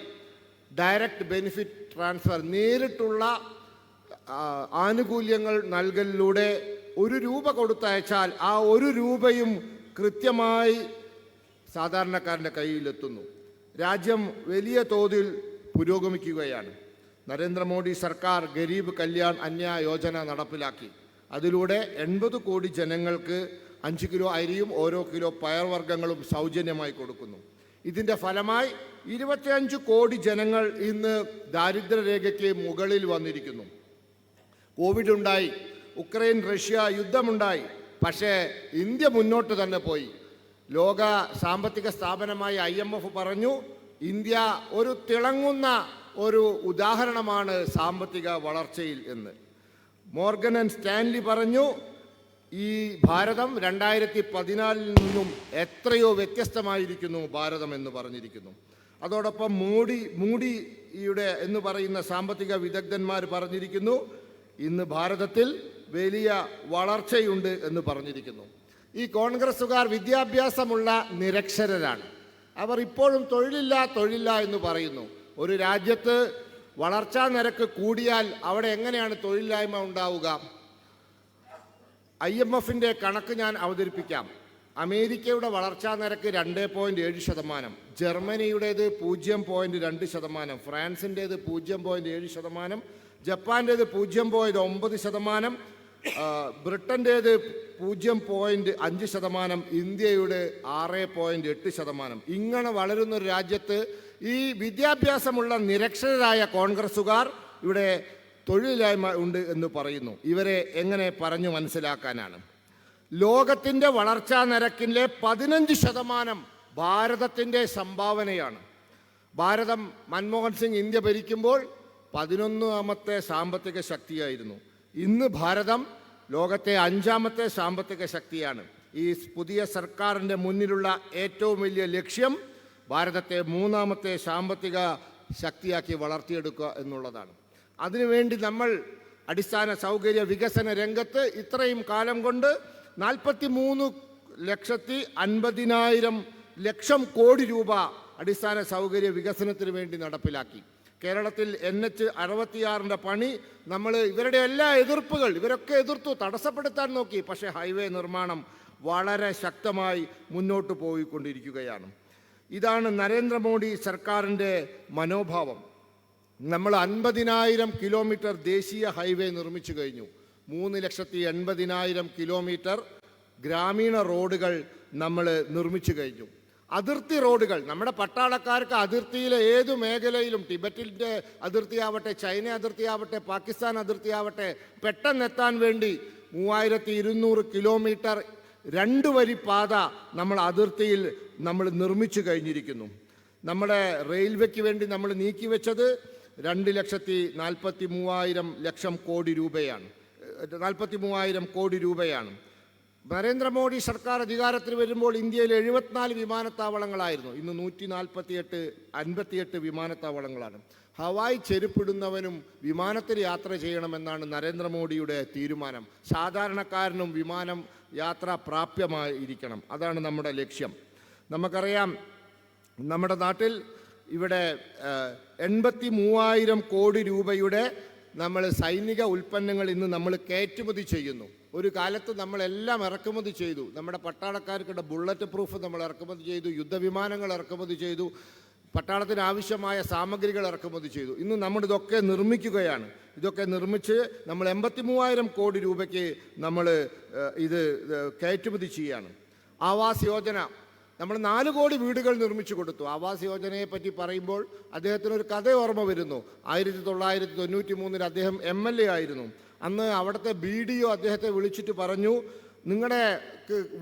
Speaker 6: direct benefit transfer, നേരിട്ടുള്ള ആനുകൂല്യങ്ങൾ നൽകലിലൂടെ 1 രൂപ കൊടുത്തയച്ചാൽ ആ 1 രൂപയും കൃത്യമായി സാധാരണക്കാരൻ്റെ കയ്യിലെത്തുന്നു. രാജ്യം വലിയ തോതിൽ പുരോഗമിക്കുകയാണ്. നരേന്ദ്രമോദി സർക്കാർ ഗരീബ് കല്യാൺ അന്ന യോജന നടപ്പിലാക്കി. അതിലൂടെ 80 കോടി ജനങ്ങൾക്ക് 5 കിലോ അരിയും ഓരോ കിലോ പയർവർഗ്ഗങ്ങളും സൗജന്യമായി കൊടുക്കുന്നു. ഇതിൻ്റെ ഫലമായി 25 കോടി ജനങ്ങൾ ഇന്ന് ദാരിദ്ര്യരേഖയ്ക്ക് മുകളിൽ വന്നിരിക്കുന്നു. കോവിഡ് ഉണ്ടായി, ഉക്രൈൻ റഷ്യ യുദ്ധമുണ്ടായി, പക്ഷേ ഇന്ത്യ മുന്നോട്ട് തന്നെ പോയി. ലോക സാമ്പത്തിക സ്ഥാപനമായ IMF പറഞ്ഞു, ഇന്ത്യ ഒരു തിളങ്ങുന്ന ഒരു ഉദാഹരണമാണ് സാമ്പത്തിക വളർച്ചയിൽ എന്ന്. മോർഗൻ ആൻഡ് സ്റ്റാൻലി പറഞ്ഞു, ഈ ഭാരതം 2014 നിന്നും എത്രയോ വ്യത്യസ്തമായിരിക്കുന്നു ഭാരതം എന്ന് പറഞ്ഞിരിക്കുന്നു. അതോടൊപ്പം മൂഡിയുടെ എന്ന് പറയുന്ന സാമ്പത്തിക വിദഗ്ധന്മാർ പറഞ്ഞിരിക്കുന്നു, ഇന്ന് ഭാരതത്തിൽ വലിയ വളർച്ചയുണ്ട് എന്ന് പറഞ്ഞിരിക്കുന്നു. ഈ കോൺഗ്രസ്സുകാർ വിദ്യാഭ്യാസമുള്ള നിരക്ഷരരാണ്. അവർ ഇപ്പോഴും തൊഴിലില്ല എന്ന് പറയുന്നു. ഒരു രാജ്യത്ത് വളർച്ചാ നിരക്ക് കൂടിയാൽ അവിടെ എങ്ങനെയാണ് തൊഴിലില്ലായ്മ ഉണ്ടാവുക? IMFൻ്റെ കണക്ക് ഞാൻ അവതരിപ്പിക്കാം. അമേരിക്കയുടെ വളർച്ചാ നിരക്ക് 2.7%, ജർമ്മനിയുടേത് 0.2%, ഫ്രാൻസിൻ്റേത് 0.7%, ജപ്പാൻ്റേത് 0.9%, ബ്രിട്ടൻ്റേത് 0.5%, ഇന്ത്യയുടെ 6.8%. ഇങ്ങനെ വളരുന്നൊരു രാജ്യത്ത് ഈ വിദ്യാഭ്യാസമുള്ള നിരക്ഷരരായ കോൺഗ്രസ്സുകാർ ഇവിടെ തൊഴിലില്ലായ്മ ഉണ്ട് എന്ന് പറയുന്നു. ഇവരെ എങ്ങനെ പറഞ്ഞു മനസ്സിലാക്കാനാണ്? ലോകത്തിൻ്റെ വളർച്ചാ നിരക്കിലെ 15% ഭാരതത്തിൻ്റെ സംഭാവനയാണ്. ഭാരതം മൻമോഹൻ സിംഗ് ഇന്ത്യ ഭരിക്കുമ്പോൾ 11ാമത്തെ സാമ്പത്തിക ശക്തിയായിരുന്നു. ഇന്ന് ഭാരതം ലോകത്തെ 5ാമത്തെ സാമ്പത്തിക ശക്തിയാണ്. ഈ പുതിയ സർക്കാരിൻ്റെ മുന്നിലുള്ള ഏറ്റവും വലിയ ലക്ഷ്യം ഭാരതത്തെ 3ാമത്തെ സാമ്പത്തിക ശക്തിയാക്കി വളർത്തിയെടുക്കുക എന്നുള്ളതാണ്. അതിനുവേണ്ടി നമ്മൾ അടിസ്ഥാന സൗകര്യ വികസന രംഗത്ത് ഇത്രയും കാലം കൊണ്ട് 43,50,000 കോടി രൂപ അടിസ്ഥാന സൗകര്യ വികസനത്തിന് വേണ്ടി നടപ്പിലാക്കി. കേരളത്തിൽ NH-66 പണി നമ്മൾ ഇവരുടെ എല്ലാ എതിർപ്പുകൾ ഇവരൊക്കെ എതിർത്തു, തടസ്സപ്പെടുത്താൻ നോക്കി. പക്ഷേ ഹൈവേ നിർമ്മാണം വളരെ ശക്തമായി മുന്നോട്ട് പോയിക്കൊണ്ടിരിക്കുകയാണ്. ഇതാണ് നരേന്ദ്രമോദി സർക്കാരിൻ്റെ മനോഭാവം. നമ്മൾ 50,000 കിലോമീറ്റർ ദേശീയ ഹൈവേ നിർമ്മിച്ചു കഴിഞ്ഞു. 3,80,000 കിലോമീറ്റർ ഗ്രാമീണ റോഡുകൾ നമ്മൾ നിർമ്മിച്ചു കഴിഞ്ഞു. അതിർത്തി റോഡുകൾ നമ്മുടെ പട്ടാളക്കാർക്ക് അതിർത്തിയിലെ ഏതു മേഖലയിലും, ടിബറ്റിൻ്റെ അതിർത്തിയാവട്ടെ, ചൈന അതിർത്തിയാവട്ടെ, പാകിസ്ഥാൻ അതിർത്തിയാവട്ടെ, പെട്ടെന്നെത്താൻ വേണ്ടി 3,200 കിലോമീറ്റർ 2 വരി പാത നമ്മൾ അതിർത്തിയിൽ നമ്മൾ നിർമ്മിച്ചു കഴിഞ്ഞിരിക്കുന്നു. നമ്മുടെ റെയിൽവേക്ക് വേണ്ടി നമ്മൾ നീക്കിവെച്ചത് 2,43,000 കോടി രൂപയാണ്. 43,000 കോടി രൂപയാണ്. നരേന്ദ്രമോദി സർക്കാർ അധികാരത്തിൽ വരുമ്പോൾ ഇന്ത്യയിൽ 74 വിമാനത്താവളങ്ങളായിരുന്നു. ഇന്ന് 148 വിമാനത്താവളങ്ങളാണ്. ഹവായ് ചെരുപ്പിടുന്നവനും വിമാനത്തിൽ യാത്ര ചെയ്യണമെന്നാണ് നരേന്ദ്രമോദിയുടെ തീരുമാനം. സാധാരണക്കാരനും വിമാനം യാത്ര പ്രാപ്യമായിരിക്കണം. അതാണ് നമ്മുടെ ലക്ഷ്യം. നമുക്കറിയാം, നമ്മുടെ നാട്ടിൽ ഇവിടെ 83,000 കോടി രൂപയുടെ നമ്മൾ സൈനിക ഉൽപ്പന്നങ്ങൾ ഇന്ന് നമ്മൾ കയറ്റുമതി ചെയ്യുന്നു. ഒരു കാലത്ത് നമ്മളെല്ലാം ഇറക്കുമതി ചെയ്തു. നമ്മുടെ പട്ടാളക്കാർക്കുടെ ബുള്ളറ്റ് പ്രൂഫ് നമ്മൾ ഇറക്കുമതി ചെയ്തു, യുദ്ധവിമാനങ്ങൾ ഇറക്കുമതി ചെയ്തു, പട്ടാളത്തിന് ആവശ്യമായ സാമഗ്രികൾ ഇറക്കുമതി ചെയ്തു. ഇന്ന് നമ്മൾ ഇതൊക്കെ നിർമ്മിക്കുകയാണ്. ഇതൊക്കെ നിർമ്മിച്ച് നമ്മൾ 83,000 കോടി രൂപയ്ക്ക് നമ്മൾ ഇത് കയറ്റുമതി ചെയ്യുകയാണ്. ആവാസ് യോജന നമ്മൾ 4 കോടി വീടുകൾ നിർമ്മിച്ചു കൊടുത്തു. ആവാസ് യോജനയെ പറ്റി പറയുമ്പോൾ അദ്ദേഹത്തിനൊരു കഥ ഓർമ്മ വരുന്നു. 1993 അദ്ദേഹം MLA ആയിരുന്നു. അന്ന് അവിടുത്തെ BDO അദ്ദേഹത്തെ വിളിച്ചിട്ട് പറഞ്ഞു, നിങ്ങളുടെ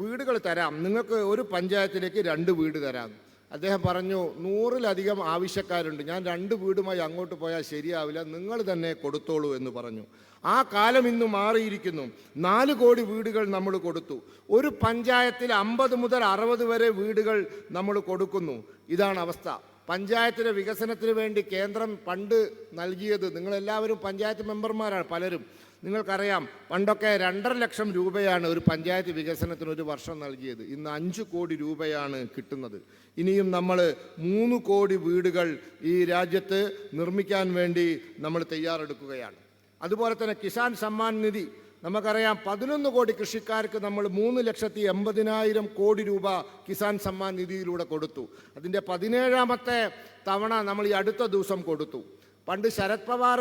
Speaker 6: വീടുകൾ തരാം, നിങ്ങൾക്ക് ഒരു പഞ്ചായത്തിലേക്ക് 2 വീട് തരാം. അദ്ദേഹം പറഞ്ഞു, 100-ലധികം ആവശ്യക്കാരുണ്ട്, ഞാൻ 2 വീടുമായി അങ്ങോട്ട് പോയാൽ ശരിയാവില്ല, നിങ്ങൾ തന്നെ കൊടുത്തോളൂ എന്ന് പറഞ്ഞു. ആ കാലം ഇന്ന് മാറിയിരിക്കുന്നു. 4 കോടി വീടുകൾ നമ്മൾ കൊടുത്തു. ഒരു പഞ്ചായത്തിൽ 50 മുതൽ 60 വരെ വീടുകൾ നമ്മൾ കൊടുക്കുന്നു. ഇതാണ് അവസ്ഥ. പഞ്ചായത്തിൻ്റെ വികസനത്തിന് വേണ്ടി കേന്ദ്രം പണ്ട് നൽകിയത്, നിങ്ങളെല്ലാവരും പഞ്ചായത്ത് മെമ്പർമാരാണ് പലരും, നിങ്ങൾക്കറിയാം പണ്ടൊക്കെ 2.5 ലക്ഷം രൂപയാണ് ഒരു പഞ്ചായത്ത് വികസനത്തിന് ഒരു വർഷം നൽകിയത്. ഇന്ന് 5 കോടി രൂപയാണ് കിട്ടുന്നത്. ഇനിയും നമ്മൾ 3 കോടി വീടുകൾ ഈ രാജ്യത്ത് നിർമ്മിക്കാൻ വേണ്ടി നമ്മൾ തയ്യാറെടുക്കുകയാണ്. അതുപോലെ തന്നെ കിസാൻ സമ്മാൻ നിധി നമുക്കറിയാം, 11 കോടി കൃഷിക്കാർക്ക് നമ്മൾ 3,80,000 കോടി രൂപ കിസാൻ സമ്മാൻ നിധിയിലൂടെ കൊടുത്തു. അതിൻ്റെ 17ാമത്തെ തവണ നമ്മൾ ഈ അടുത്ത ദിവസം കൊടുത്തു. പണ്ട് ശരത് പവാർ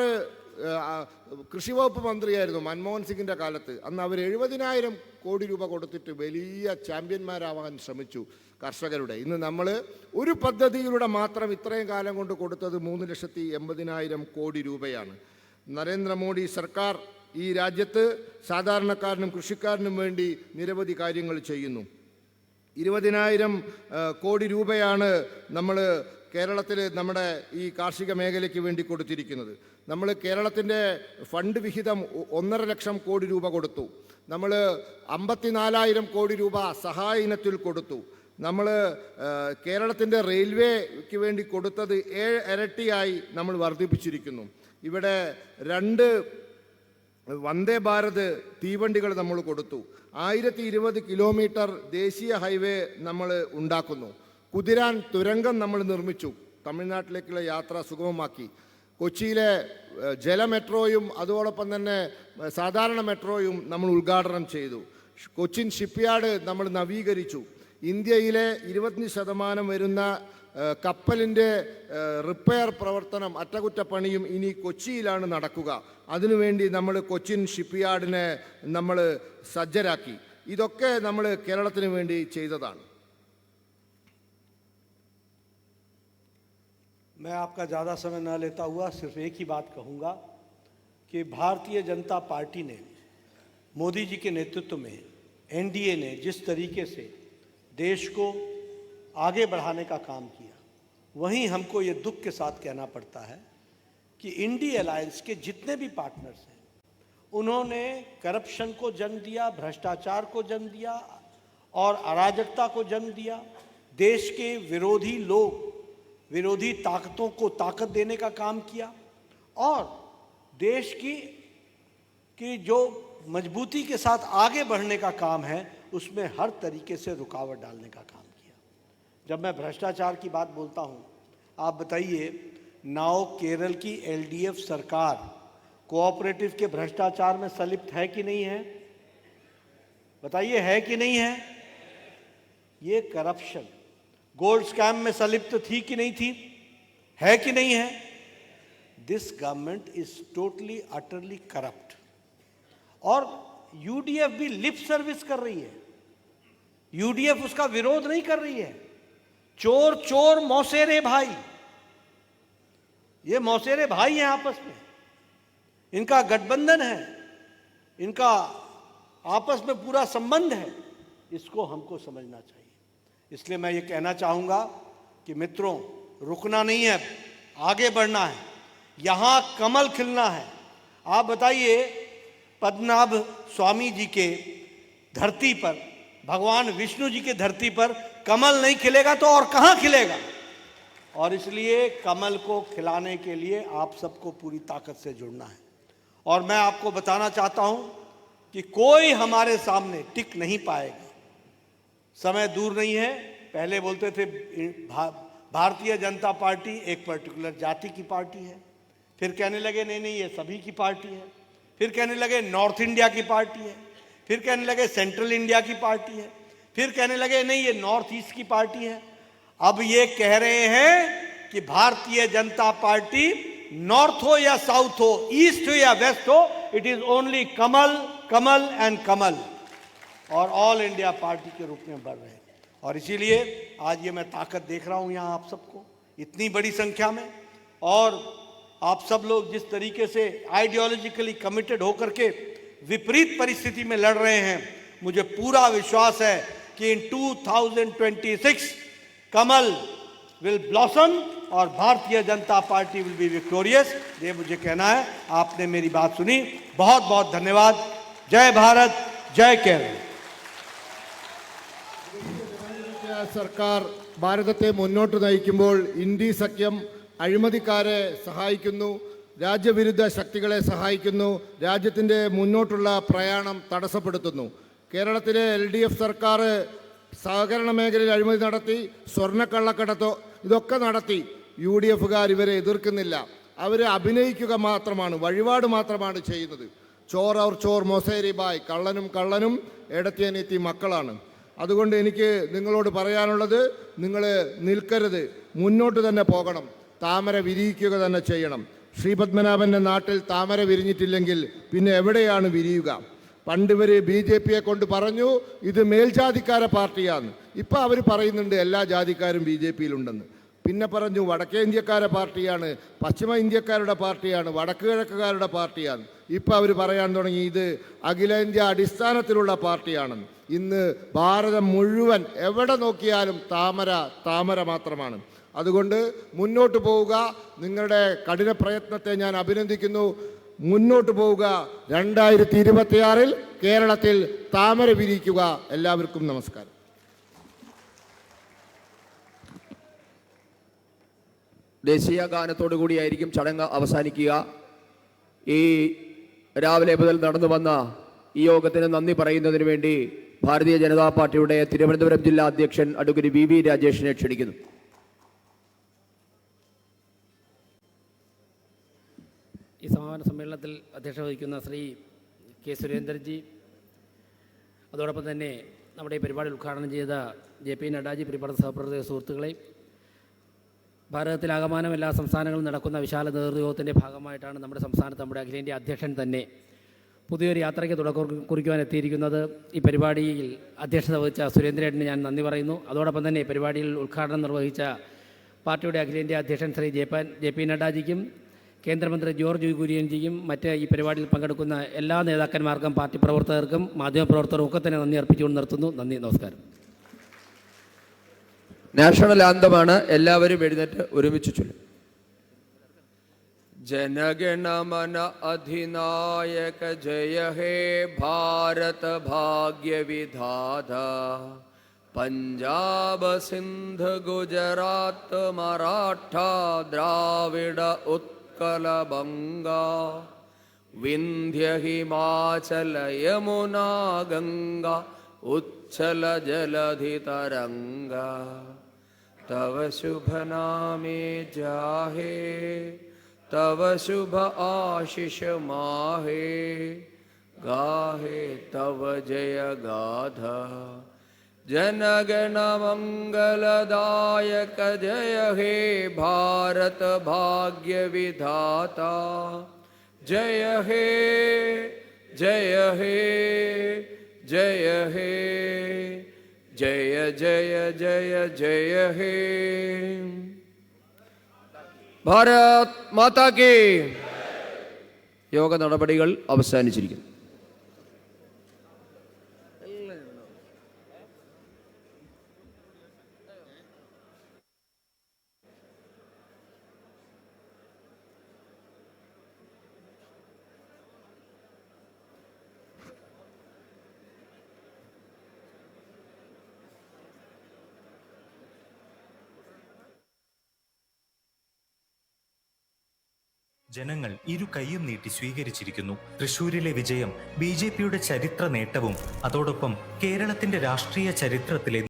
Speaker 6: കൃഷി വകുപ്പ് മന്ത്രിയായിരുന്നു മൻമോഹൻ സിംഗിൻ്റെ കാലത്ത്. അന്ന് അവർ 70,000 കോടി രൂപ കൊടുത്തിട്ട് വലിയ ചാമ്പ്യന്മാരാവാൻ ശ്രമിച്ചു കർഷകരുടെ. ഇന്ന് നമ്മൾ ഒരു പദ്ധതിയിലൂടെ മാത്രം ഇത്രയും കാലം കൊണ്ട് കൊടുത്തത് 3,80,000 കോടി രൂപയാണ്. നരേന്ദ്രമോദി സർക്കാർ ഈ രാജ്യത്ത് സാധാരണക്കാരനും കൃഷിക്കാരനും വേണ്ടി നിരവധി കാര്യങ്ങൾ ചെയ്യുന്നു. 20,000 കോടി രൂപയാണ് നമ്മൾ കേരളത്തിൽ നമ്മുടെ ഈ കാർഷിക മേഖലയ്ക്ക് വേണ്ടി കൊടുത്തിരിക്കുന്നത്. നമ്മൾ കേരളത്തിൻ്റെ ഫണ്ട് വിഹിതം 1.5 ലക്ഷം കോടി രൂപ കൊടുത്തു. നമ്മൾ 54,000 കോടി രൂപ സഹായ ഇനത്തിൽ കൊടുത്തു. നമ്മൾ കേരളത്തിൻ്റെ റെയിൽവേക്ക് വേണ്ടി കൊടുത്തത് 7 ഇരട്ടിയായി നമ്മൾ വർദ്ധിപ്പിച്ചിരിക്കുന്നു. ഇവിടെ 2 വന്ദേ ഭാരത് തീവണ്ടികൾ നമ്മൾ കൊടുത്തു. 1020 കിലോമീറ്റർ ദേശീയ ഹൈവേ നമ്മൾ ഉണ്ടാക്കുന്നു. കുതിരാൻ തുരങ്കം നമ്മൾ നിർമ്മിച്ചു, തമിഴ്നാട്ടിലേക്കുള്ള യാത്ര സുഗമമാക്കി. കൊച്ചിയിലെ ജല മെട്രോയും അതോടൊപ്പം തന്നെ സാധാരണ മെട്രോയും നമ്മൾ ഉദ്ഘാടനം ചെയ്തു. കൊച്ചിൻ ഷിപ്പ്യാർഡ് നമ്മൾ നവീകരിച്ചു. ഇന്ത്യയിലെ 25% വരുന്ന കപ്പലിൻ്റെ റിപ്പയർ പ്രവർത്തനം, അറ്റകുറ്റപ്പണിയും ഇനി കൊച്ചിയിലാണ് നടക്കുക. അതിനുവേണ്ടി നമ്മൾ കൊച്ചിൻ ഷിപ്പ്യാർഡിനെ നമ്മൾ സജ്ജരാക്കി. ഇതൊക്കെ നമ്മൾ കേരളത്തിന് വേണ്ടി ചെയ്തതാണ്.
Speaker 5: मैं आपका ज़्यादा समय न लेता हुआ सिर्फ एक ही बात कहूँगा कि भारतीय जनता पार्टी ने मोदी जी के नेतृत्व में NDA ने जिस तरीके से देश को आगे बढ़ाने का काम किया, वहीं हमको ये दुख के साथ कहना पड़ता है कि इंडी अलायंस के जितने भी पार्टनर्स हैं उन्होंने करप्शन को जन्म दिया, भ्रष्टाचार को जन्म दिया और अराजकता को जन्म दिया। देश के विरोधी लोग, विरोधी ताकतों को ताकत देने का काम किया और देश की जो मजबूती के साथ आगे बढ़ने का काम है उसमें हर तरीके से रुकावट डालने का काम किया। जब मैं भ्रष्टाचार की बात बोलता हूँ, आप बताइए, नाउ केरल की LDF सरकार कोऑपरेटिव के भ्रष्टाचार में संलिप्त है कि नहीं है? बताइए, है कि नहीं है? ये करप्शन गोल्ड स्कैम में संलिप्त थी कि नहीं थी? है कि नहीं है? This government is totally utterly corrupt. और UDF भी लिप सर्विस कर रही है, UDF उसका विरोध नहीं कर रही है। चोर चोर मौसेरे भाई, ये मौसेरे भाई हैं आपस में, इनका गठबंधन है, इनका आपस में पूरा संबंध है। इसको हमको समझना चाहिए। इसलिए मैं ये कहना चाहूँगा कि मित्रों, रुकना नहीं है, आगे बढ़ना है, यहाँ कमल खिलना है। आप बताइए, पद्मनाभ स्वामी जी के धरती पर, भगवान विष्णु जी के धरती पर कमल नहीं खिलेगा तो और कहाँ खिलेगा? और इसलिए कमल को खिलाने के लिए आप सबको पूरी ताकत से जुड़ना है। और मैं आपको बताना चाहता हूँ कि कोई हमारे सामने टिक नहीं पाएगा। समय दूर नहीं है। पहले बोलते थे भारतीय जनता पार्टी एक पर्टिकुलर जाति की पार्टी है, फिर कहने लगे नहीं नहीं ये सभी की पार्टी है, फिर कहने लगे नॉर्थ इंडिया की पार्टी है, फिर कहने लगे सेंट्रल इंडिया की पार्टी है, फिर कहने लगे नहीं ये नॉर्थ ईस्ट की पार्टी है। अब ये कह रहे हैं कि भारतीय जनता पार्टी नॉर्थ हो या साउथ हो, ईस्ट हो या वेस्ट हो, it is only kamal, kamal and kamal, और ऑल इंडिया पार्टी के रूप में बढ़ रहे हैं। और इसीलिए आज ये मैं ताकत देख रहा हूं यहाँ आप सबको इतनी बड़ी संख्या में, और आप सब लोग जिस तरीके से आइडियोलॉजिकली कमिटेड होकर के विपरीत परिस्थिति में लड़ रहे हैं, मुझे पूरा विश्वास है कि इन 2026 कमल विल ब्लॉसम और भारतीय Janata party will be victorious. ये मुझे कहना है। आपने मेरी बात सुनी, बहुत बहुत धन्यवाद। जय भारत, जय केरल।
Speaker 6: സർക്കാർ ഭാരതത്തെ മുന്നോട്ട് നയിക്കുമ്പോൾ ഇന്ത്യ സഖ്യം അഴിമതിക്കാരെ സഹായിക്കുന്നു, രാജ്യവിരുദ്ധ ശക്തികളെ സഹായിക്കുന്നു, രാജ്യത്തിൻ്റെ മുന്നോട്ടുള്ള പ്രയാണം തടസ്സപ്പെടുത്തുന്നു. കേരളത്തിലെ LDF സർക്കാർ സഹകരണ മേഖലയിൽ അഴിമതി നടത്തി, സ്വർണ്ണക്കള്ളക്കടത്തോ ഇതൊക്കെ നടത്തി. UDFകാർ ഇവരെ എതിർക്കുന്നില്ല. അവർ അഭിനയിക്കുക മാത്രമാണ്, വഴിപാട് മാത്രമാണ് ചെയ്യുന്നത്. ചോർ ഔർ ചോർ മൊസേരി ബായ്, കള്ളനും കള്ളനും എടത്തിയനിയത്തി മക്കളാണ്. അതുകൊണ്ട് എനിക്ക് നിങ്ങളോട് പറയാനുള്ളത്, നിങ്ങൾ നിൽക്കരുത്, മുന്നോട്ട് തന്നെ പോകണം, താമര വിരിയിക്കുക തന്നെ ചെയ്യണം. ശ്രീപത്മനാഭൻ്റെ നാട്ടിൽ താമര വിരിഞ്ഞിട്ടില്ലെങ്കിൽ പിന്നെ എവിടെയാണ് വിരിയുക? പണ്ട് ഇവർ BJPയെ കൊണ്ട് പറഞ്ഞു ഇത് മേൽജാതിക്കാര പാർട്ടിയാണ്. ഇപ്പം അവർ പറയുന്നുണ്ട് എല്ലാ ജാതിക്കാരും BJPയിലുണ്ടെന്ന്. പിന്നെ പറഞ്ഞു വടക്കേ ഇന്ത്യക്കാരുടെ പാർട്ടിയാണ്, പശ്ചിമ ഇന്ത്യക്കാരുടെ പാർട്ടിയാണ്, വടക്ക് കിഴക്കുകാരുടെ പാർട്ടിയാണ്. ഇപ്പം അവർ പറയാൻ തുടങ്ങി ഇത് അഖിലേന്ത്യാ അടിസ്ഥാനത്തിലുള്ള പാർട്ടിയാണെന്ന്. ഇന്ന് ഭാരതം മുഴുവൻ എവിടെ നോക്കിയാലും താമര താമര മാത്രമാണ്. അതുകൊണ്ട് മുന്നോട്ട് പോവുക. നിങ്ങളുടെ കഠിന പ്രയത്നത്തെ ഞാൻ അഭിനന്ദിക്കുന്നു. മുന്നോട്ട് പോവുക. 2026 കേരളത്തിൽ താമര വിരിയിക്കുക. എല്ലാവർക്കും നമസ്കാരം.
Speaker 1: ദേശീയ ഗാനത്തോടു കൂടിയായിരിക്കും ചടങ്ങ് അവസാനിക്കുക. ഈ രാവിലെ മുതൽ നടന്നു വന്ന ഈ യോഗത്തിന് നന്ദി പറയുന്നതിന് വേണ്ടി ഭാരതീയ ജനതാ പാർട്ടിയുടെ തിരുവനന്തപുരം ജില്ലാ അധ്യക്ഷൻ അഡ്വക്കേറ്റ് VV രാജേഷിനെ ക്ഷണിക്കുന്നു.
Speaker 7: ഈ സമാപന സമ്മേളനത്തിൽ അധ്യക്ഷത വഹിക്കുന്ന ശ്രീ K. സുരേന്ദ്രൻജി, അതോടൊപ്പം തന്നെ നമ്മുടെ ഈ പരിപാടി ഉദ്ഘാടനം ചെയ്ത JP നഡ്ഡാജി, പ്രിയപ്പെട്ട സഹപ്രവർത്തക സുഹൃത്തുക്കളെ, ഭാരതത്തിലാകമാനം എല്ലാ സംസ്ഥാനങ്ങളും നടക്കുന്ന വിശാല നേതൃയോഗത്തിൻ്റെ ഭാഗമായിട്ടാണ് നമ്മുടെ സംസ്ഥാനത്ത് നമ്മുടെ അഖിലേന്ത്യാ അധ്യക്ഷൻ തന്നെ പുതിയൊരു യാത്രയ്ക്ക് തുടക്കം കുറിക്കുവാൻ എത്തിയിരിക്കുന്നത്. ഈ പരിപാടിയിൽ അധ്യക്ഷത വഹിച്ച സുരേന്ദ്രേട്ടന് ഞാൻ നന്ദി പറയുന്നു. അതോടൊപ്പം തന്നെ പരിപാടിയിൽ ഉദ്ഘാടനം നിർവഹിച്ച പാർട്ടിയുടെ അഖിലേന്ത്യാ അധ്യക്ഷൻ ശ്രീ JP നഡ്ഡാജിക്കും കേന്ദ്രമന്ത്രി ജോർജ് കുര്യൻജിയും മറ്റ് ഈ പരിപാടിയിൽ പങ്കെടുക്കുന്ന എല്ലാ നേതാക്കന്മാർക്കും പാർട്ടി പ്രവർത്തകർക്കും മാധ്യമപ്രവർത്തകർക്കും ഒക്കെ തന്നെ നന്ദി അർപ്പിച്ചുകൊണ്ട് നിർത്തുന്നു. നന്ദി, നമസ്കാരം.
Speaker 1: നാഷണൽ ആന്തമാണ്. എല്ലാവരും എഴുന്നേറ്റ് ഒരുമിച്ച് ചൊല്ലും. जनगणमन अधिनायक जय हे भारत भाग्य विधाता, पंजाब सिंध गुजरात मराठा द्राविड उत्कल बंगा, विंध्य हिमाचल यमुना गंगा उच्छल जलधि तरंगा, तव शुभ नामे जाहे तव शुभ आशीष माहे, गाहे तव जय गाथा, जनगण मंगलदायक जय हे भारत भाग्य विधाता, जय हे जय हे जय हे जय जय जय जय हे। ഭാരത് മാതാ കി. യോഗ നടപടികൾ അവസാനിച്ചിരിക്കുന്നു.
Speaker 8: ജനങ്ങൾ ഇരു കൈയും നീട്ടി സ്വീകരിച്ചിരിക്കുന്നു. തൃശൂരിലെ വിജയം BJPയുടെ ചരിത്ര നേട്ടവും അതോടൊപ്പം കേരളത്തിന്റെ രാഷ്ട്രീയ ചരിത്രത്തിലെ